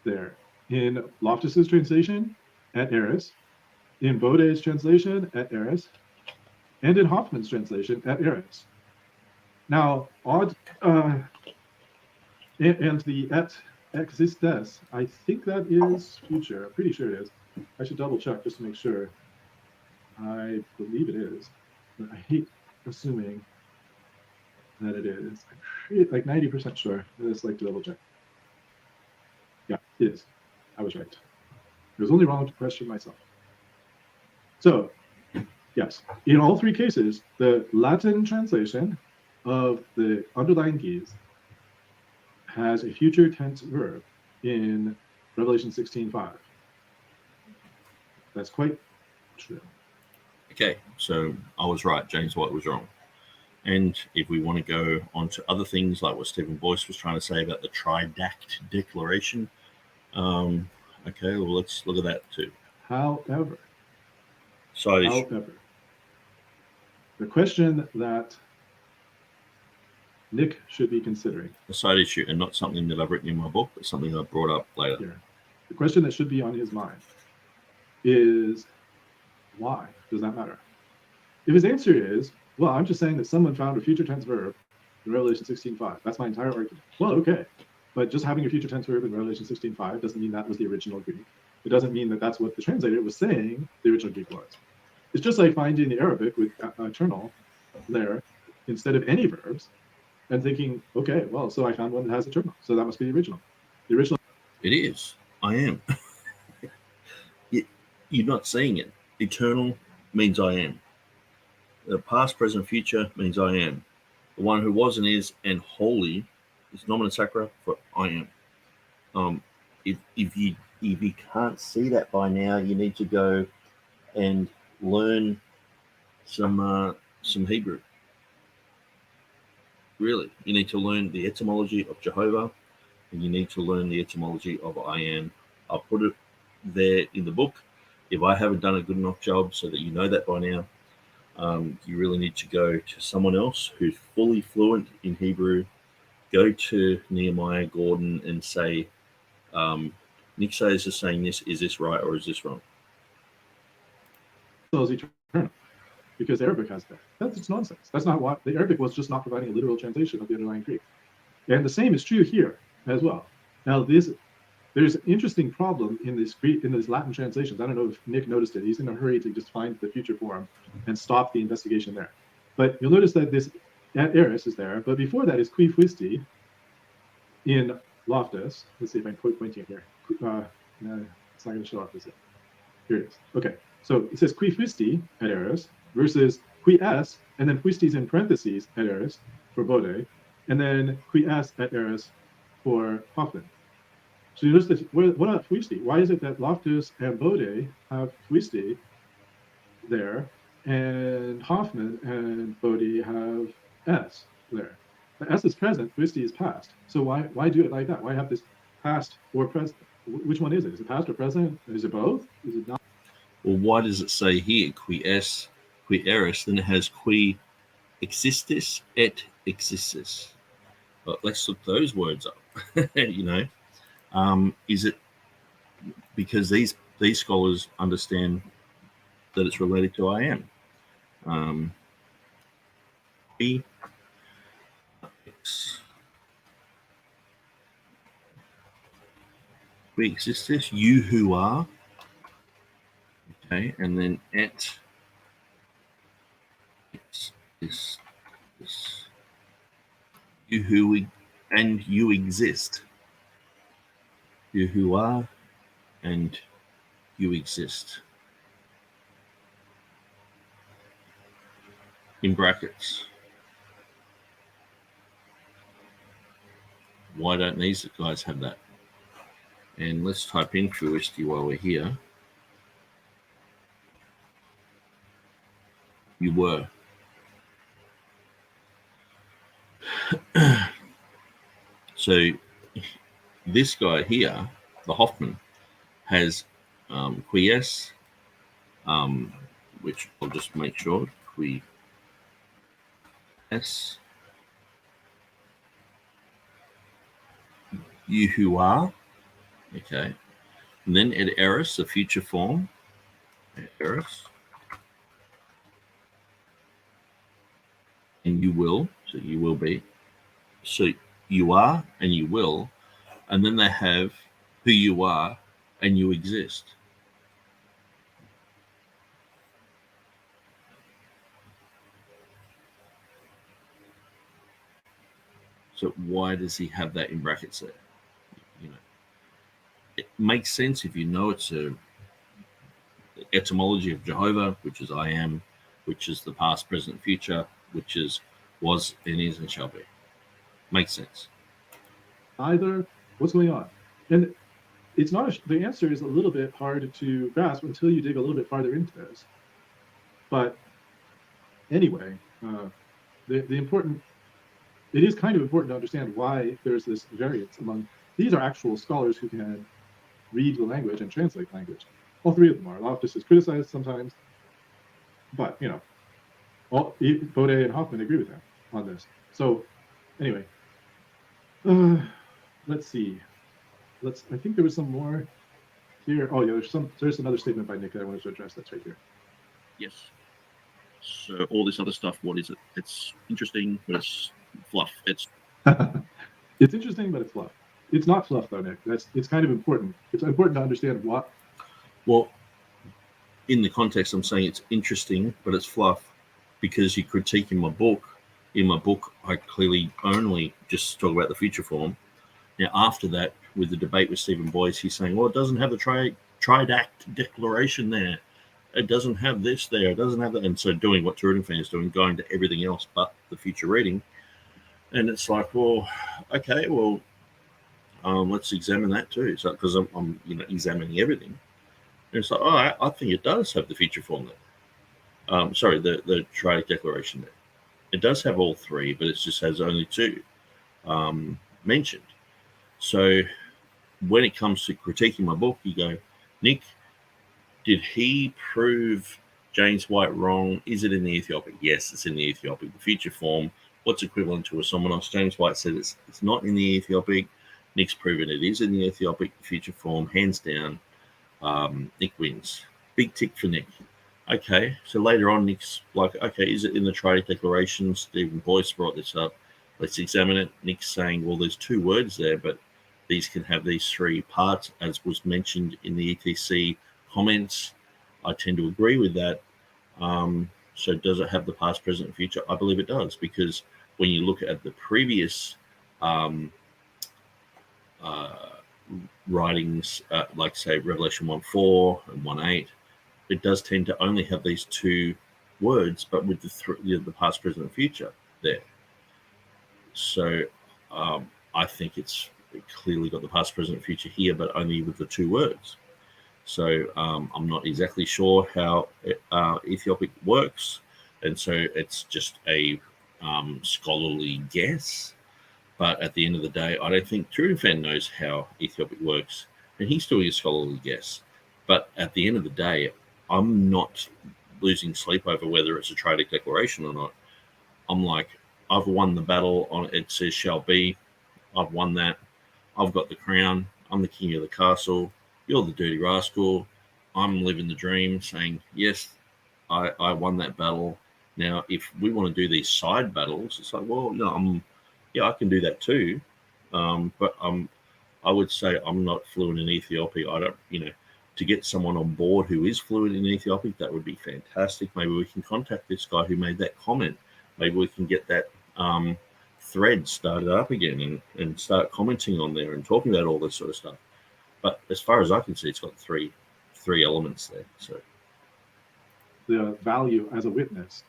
there. In Loftus's translation, et eris, in Bode's translation, et eris, and in Hoffman's translation, et eris. Now, and the et existes, I think that is future. I'm pretty sure it is. I should double check just to make sure. I believe it is, but I hate assuming that it is. I'm like 90% sure. I just like to double check. Yeah, it is. I was right. It was only wrong to question myself. So, yes, in all three cases, the Latin translation of the underlying keys has a future tense verb in Revelation 16:5. That's quite true. Okay, so I was right. James White was wrong. And if we want to go on to other things like what Stephen Boyce was trying to say about the Tridact Declaration, okay, well, let's look at that too. However, Side issue. The question that Nick should be considering. A side issue, and not something that I've written in my book, but something I brought up later. Here. The question that should be on his mind is, why does that matter? If his answer is, well, I'm just saying that someone found a future tense verb in Revelation 16:5. That's my entire argument. Well, okay. But just having a future tense verb in Revelation 16:5 doesn't mean that was the original Greek. It doesn't mean that that's what the translator was saying the original Greek was. It's just like finding the Arabic with eternal there instead of any verbs and thinking, okay, well, so I found one that has eternal. So that must be the original. The original. It is. I am. You're not seeing it. Eternal means I am. The past, present, future means I am. The one who was and is, and holy is nomina sacra for I am. If you can't see that by now, you need to go and learn some Hebrew. Really, you need to learn the etymology of Jehovah, and you need to learn the etymology of I am. I'll put it there in the book. If I haven't done a good enough job so that you know that by now, you really need to go to someone else who's fully fluent in Hebrew. Go to Nehemiah Gordon and say, Nick says is saying this, is this right or is this wrong? Is eternal, because Arabic has that. That's nonsense. That's not what the Arabic was, just not providing a literal translation of the underlying Greek. And the same is true here as well. Now, there's an interesting problem in this Latin translations. I don't know if Nick noticed it. He's in a hurry to just find the future form and stop the investigation there. But you'll notice that this et eris is there, but before that is qui fuisti in Loftus. Let's see if I can point you here. No, it's not going to show up, is it? Here it is. Okay, so it says qui fuisti et eris versus qui es, and then fuisti is in parentheses et eris for Bode, and then qui es et eris for Hoffman. So there's this. What about Fuisti? Why is it that Loftus and Bode have Fuisti there, and Hoffman and Bode have S there? The S is present, Fuisti is past. So why do it like that? Why have this past or present? Which one is it? Is it past or present? Is it both? Is it not? Well, why does it say here qui es, qui eris? Then it has qui existis et existis. But let's look those words up. Is it because these scholars understand that it's related to I am? Qui existis, you who are. Okay, and then et this you who and you exist. You who are and you exist. In brackets. Why don't these guys have that? And let's type in Fuisti while we're here. You were. So this guy here, the Hoffman, has quies, which I'll just make sure, quies, you who are, okay, and then et eris, the future form, et eris, and you will, so you will be, so you are and you will, and then they have who you are and you exist. So why does he have that in brackets there? It makes sense if you know it's a etymology of Jehovah, which is I am, which is the past, present, future, which is was and is and shall be. Makes sense. Either, what's going on? And it's not, the answer is a little bit hard to grasp until you dig a little bit farther into this. But anyway, the important, it is kind of important to understand why there's this variance among, these are actual scholars who can read the language and translate language. All three of them are. Loftus is criticized sometimes, but Bode and Hoffman agree with him on this. So anyway, let's see. I think there was some more here. Oh yeah, there's another statement by Nick that I wanted to address. That's right here. Yes. So all this other stuff, what is it? It's interesting, but it's fluff. It's interesting, but it's fluff. It's not fluff though, Nick. It's kind of important. It's important to understand what. Well, in the context, I'm saying it's interesting, but it's fluff because you critique in my book. In my book, I clearly only just talk about the future form. Now, after that, with the debate with Stephen Boyce, he's saying, well, it doesn't have the tridact declaration there. It doesn't have this there. It doesn't have that. And so doing what TurretinFan's doing, going to everything else but the future reading. And it's like, well, okay, well, let's examine that too. So because I'm examining everything. And it's like, oh, I think it does have the future form there. The tridact declaration there. It does have all three, but it just has only two mentioned. So when it comes to critiquing my book, you go, Nick, did he prove James White wrong? Is it in the Ethiopic? Yes, it's in the Ethiopic. The future form, what's equivalent to a Somonos? James White said it's not in the Ethiopic. Nick's proven it is in the Ethiopic. The future form, hands down. Nick wins. Big tick for Nick. Okay, so later on, Nick's like, okay, is it in the Tridact Declaration? Stephen Boyce brought this up. Let's examine it. Nick's saying, well, there's two words there, but these can have these three parts, as was mentioned in the ETC comments. I tend to agree with that. So does it have the past, present, and future? I believe it does, because when you look at the previous writings, like, say, Revelation 1:4 and 1:8, it does tend to only have these two words, but with the past, present, and future there. So I think it's clearly got the past, present, future here, but only with the two words. So I'm not exactly sure how Ethiopic works, and so it's just a scholarly guess. But at the end of the day, I don't think TurretinFan knows how Ethiopic works, and he's doing a scholarly guess. But at the end of the day, I'm not losing sleep over whether it's a Triadic declaration or not. I'm like, I've won the battle on it says shall be. I've won that. I've got the crown. I'm the king of the castle. You're the dirty rascal. I'm living the dream, saying, yes, I won that battle. Now, if we want to do these side battles, it's like, well, no, I can do that too. But I would say I'm not fluent in Ethiopic. I don't, to get someone on board who is fluent in Ethiopic, that would be fantastic. Maybe we can contact this guy who made that comment. Maybe we can get that thread started up again and start commenting on there and talking about all this sort of stuff. But as far as I can see, it's got three elements there. So the value as a witness,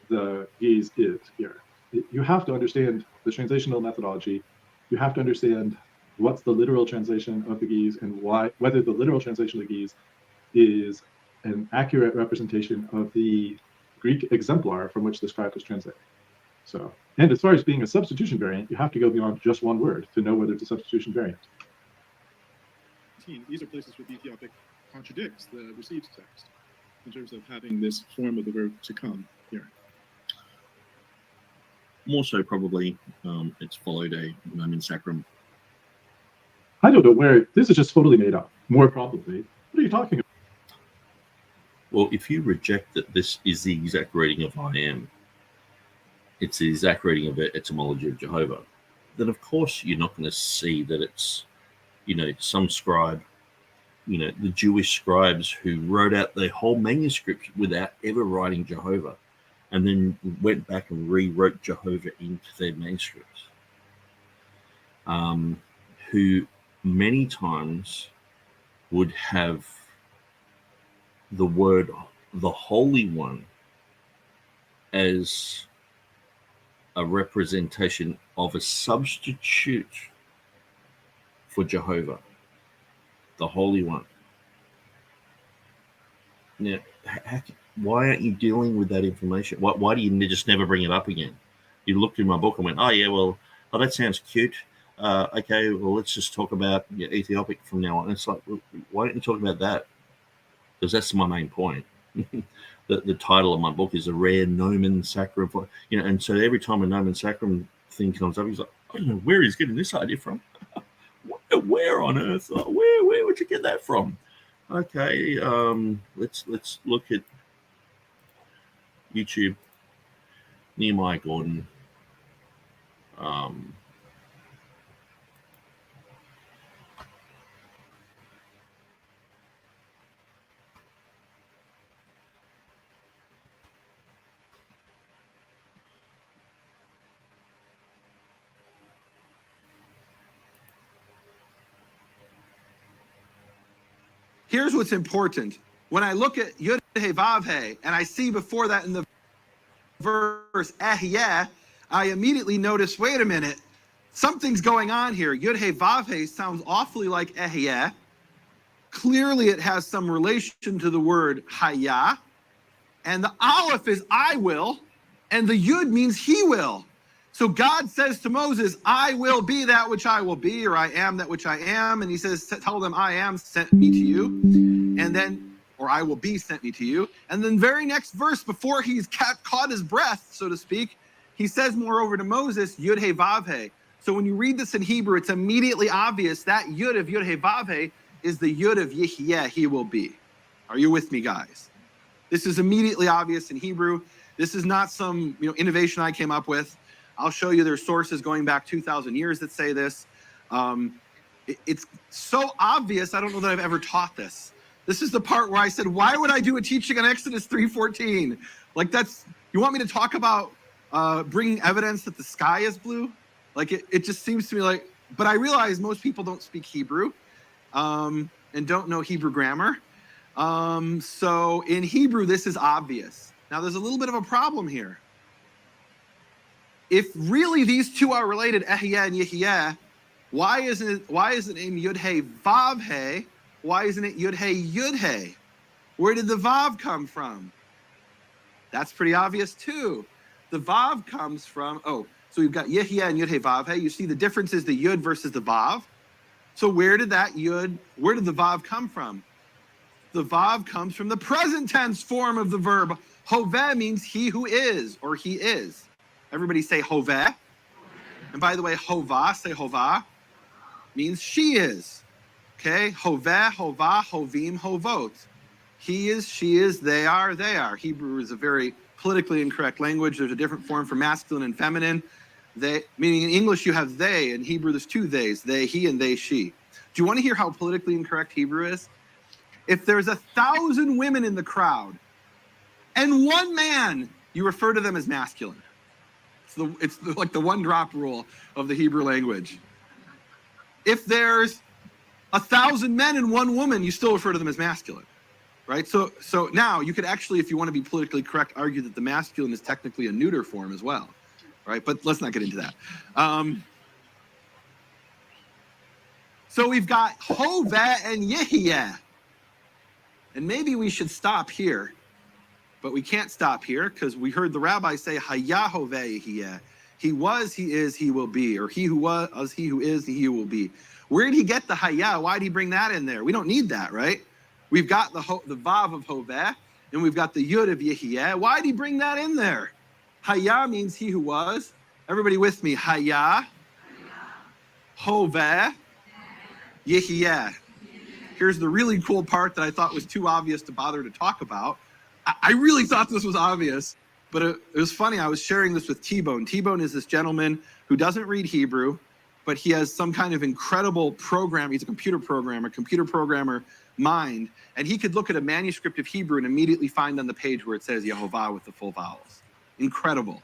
the gaze is here. You have to understand the translational methodology. You have to understand what's the literal translation of the Ge'ez and whether the literal translation of the Ge'ez is an accurate representation of the Greek exemplar from which the scribe was translated. So, and as far as being a substitution variant, you have to go beyond just one word to know whether it's a substitution variant. These are places where the Ethiopic contradicts the received text in terms of having this form of the verb to come here. More so, probably, it's followed a nomen sacrum. I don't know where this is just totally made up. More probably. What are you talking about? Well, if you reject that this is the exact reading of I am, it's the exact reading of the etymology of Jehovah, then of course you're not going to see that it's, some scribe, the Jewish scribes who wrote out their whole manuscript without ever writing Jehovah, and then went back and rewrote Jehovah into their manuscripts, who many times would have the word the Holy One as a representation of a substitute for Jehovah, the Holy One. Now, why aren't you dealing with that information? Why do you just never bring it up again? You looked in my book and went, oh, yeah, well, that sounds cute. Okay, well, let's just talk about Ethiopic from now on. It's like, well, why don't you talk about that? Because that's my main point. The title of my book is A Rare Nomen Sacrum. And so every time a nomen sacrum thing comes up, he's like, I don't know where he's getting this idea from. Where on earth? Where would you get that from? Okay, let's look at YouTube. Nehemiah Gordon. Here's what's important. When I look at Yud He Vav He and I see before that in the verse Ehyeh, I immediately notice, wait a minute, something's going on here. Yud He Vav He sounds awfully like Ehyeh. Clearly it has some relation to the word Hayah. And the Aleph is I will, and the Yud means he will. So God says to Moses, I will be that which I will be, or I am that which I am. And he says, tell them I am sent me to you. And then, or I will be sent me to you. And then very next verse, before he's caught his breath, so to speak, he says moreover to Moses, Yud He Vav He. So when you read this in Hebrew, it's immediately obvious that Yud of Yud He Vav He is the Yud of Yehyeh, he will be. Are you with me, guys? This is immediately obvious in Hebrew. This is not some innovation I came up with. I'll show you there's sources going back 2,000 years that say this. It's so obvious, I don't know that I've ever taught this. This is the part where I said, why would I do a teaching on Exodus 3:14? Like you want me to talk about bringing evidence that the sky is blue? Like it just seems to me like, but I realize most people don't speak Hebrew and don't know Hebrew grammar. So in Hebrew, this is obvious. Now there's a little bit of a problem here. If really these two are related, Ehyeh and Yehyeh, Why isn't it named Yud-Hey Vav-Hey? Why isn't it Yud-Hey Yud-Hey? Where did the Vav come from? That's pretty obvious too. The Vav comes from, so we've got Yehia and Yud-Hey Vav-Hey. You see the difference is the Yud versus the Vav. So where did the Vav come from? The Vav comes from the present tense form of the verb. Hoveh means he who is, or he is. Everybody say Hoveh. And by the way, Hovah, say Hovah, means she is. Okay? Hoveh, Hovah, Hovim, Hovot. He is, she is, they are, they are. Hebrew is a very politically incorrect language. There's a different form for masculine and feminine. They, meaning in English you have they, in Hebrew there's two theys, they, he, and they, she. Do you want to hear how politically incorrect Hebrew is? If there's 1,000 women in the crowd and one man, you refer to them as masculine. It's like the one drop rule of the Hebrew language. If there's 1,000 men and one woman, you still refer to them as masculine. Right? So now you could actually, if you want to be politically correct, argue that the masculine is technically a neuter form as well. Right? But let's not get into that. So we've got Hoveh and Yehiyah. And maybe we should stop here. But we can't stop here because we heard the rabbi say, Hayah Hoveh Yehiyah. He was, he is, he will be. Or he who was, he who is, he who will be. Where did he get the Hayah? Why did he bring that in there? We don't need that, right? We've got the Vav of Hoveh, and we've got the Yud of Yehiyah. Why did he bring that in there? Hayah means he who was. Everybody with me. Hayah, Hoveh, Yehiyah. Here's the really cool part that I thought was too obvious to bother to talk about. I really thought this was obvious, but it was funny. I was sharing this with T-Bone. T-Bone is this gentleman who doesn't read Hebrew, but he has some kind of incredible program. He's a computer programmer mind, and he could look at a manuscript of Hebrew and immediately find on the page where it says Yehovah with the full vowels. Incredible.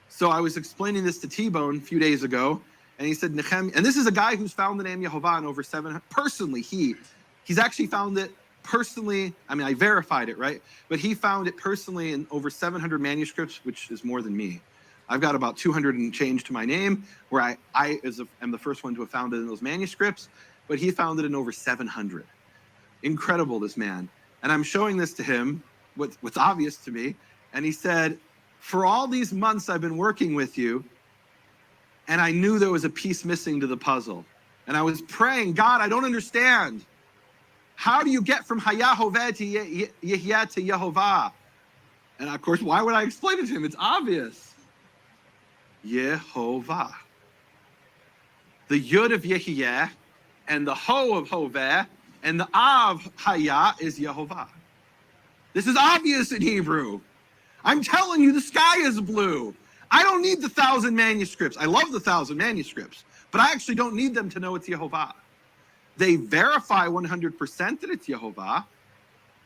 So I was explaining this to T-Bone a few days ago, and he said, Nechem, and this is a guy who's found the name Yehovah in over 700, personally, he's actually found it personally. I mean, I verified it, right? But he found it personally in over 700 manuscripts, which is more than me. I've got about 200 and change to my name, where I am the first one to have found it in those manuscripts, but he found it in over 700. Incredible, this man. And I'm showing this to him, what's obvious to me, and he said, for all these months I've been working with you, and I knew there was a piece missing to the puzzle. And I was praying, God, I don't understand. How do you get from Hayah Hoveh to Yehiyah to Yehovah? And of course, why would I explain it to him? It's obvious. Yehovah. The Yud of Yehiyah and the Ho of Hoveh and the Av Hayah is Yehovah. This is obvious in Hebrew. I'm telling you, the sky is blue. I don't need the 1,000 manuscripts. I love the 1,000 manuscripts, but I actually don't need them to know it's Yehovah. They verify 100% that it's Yehovah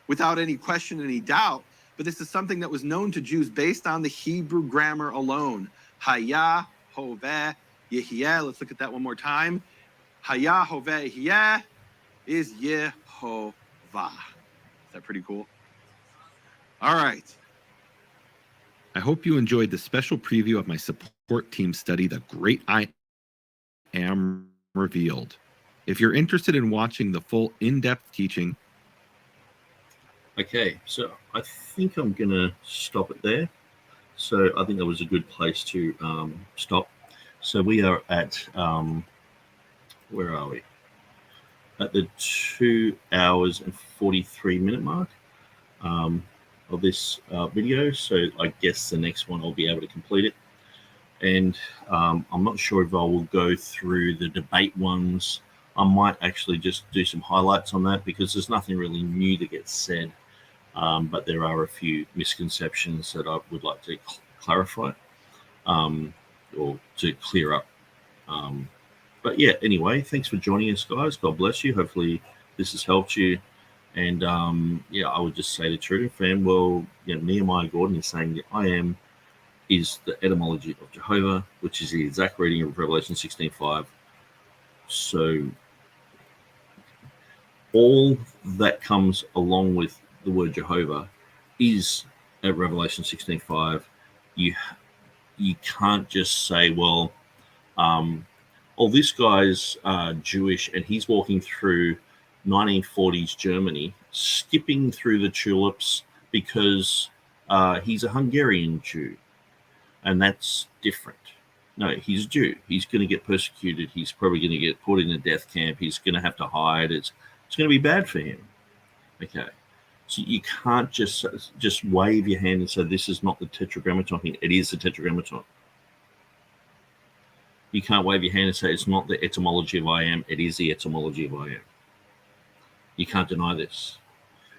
without any question, any doubt. But this is something that was known to Jews based on the Hebrew grammar alone. Hayah, Hoveh, Yehiyah. Let's look at that one more time. Hayah, Hoveh, Yehiyah is Yehovah. Is that pretty cool? All right. I hope you enjoyed the special preview of my support team study, The Great I Am Revealed. If you're interested in watching the full in-depth teaching. Okay, so I think I'm going to stop it there. So I think that was a good place to stop. So we are at, where are we? At the 2 hours and 43 minute mark of this video. So I guess the next one I'll be able to complete it. And I'm not sure if I will go through the debate ones. I might actually just do some highlights on that because there's nothing really new that gets said. But there are a few misconceptions that I would like to clarify or to clear up. But yeah, anyway, thanks for joining us, guys. God bless you. Hopefully this has helped you. And yeah, I would just say to TurretinFan, well, you know, Nehemiah Gordon is saying that I am is the etymology of Jehovah, which is the exact reading of Revelation 16:5. So all that comes along with the word Jehovah is at Revelation 16:5. You can't just say, well, oh, this guy's Jewish and he's walking through 1940s Germany, skipping through the tulips because he's a Hungarian Jew. And that's different. No, he's a Jew. He's going to get persecuted. He's probably going to get put in a death camp. He's going to have to hide. It's going to be bad for him. Okay. So you can't just wave your hand and say, this is not the Tetragrammaton thing. It is the Tetragrammaton. You can't wave your hand and say, it's not the etymology of I am. It is the etymology of I am. You can't deny this.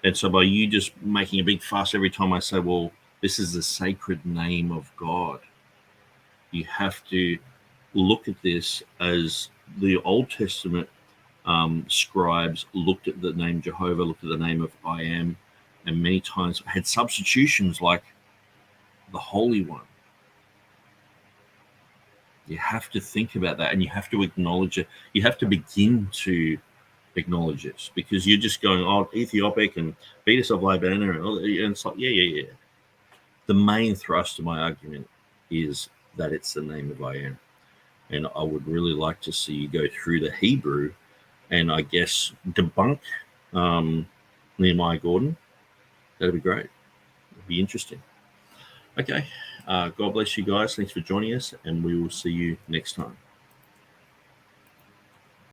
And so by you just making a big fuss every time I say, well, this is the sacred name of God, you have to look at this as the Old Testament scribes looked at the name Jehovah, looked at the name of I am, and many times had substitutions like the Holy One. You have to think about that, and you have to acknowledge it. You have to begin to acknowledge this, because you're just going, oh, Ethiopic and Vetus of Libana, and it's like, yeah. The main thrust of my argument is that it's the name of I am. And I would really like to see you go through the Hebrew and I guess debunk Nehemiah Gordon. That'd be great. It'd be interesting. Okay. God bless you guys. Thanks for joining us, and we will see you next time.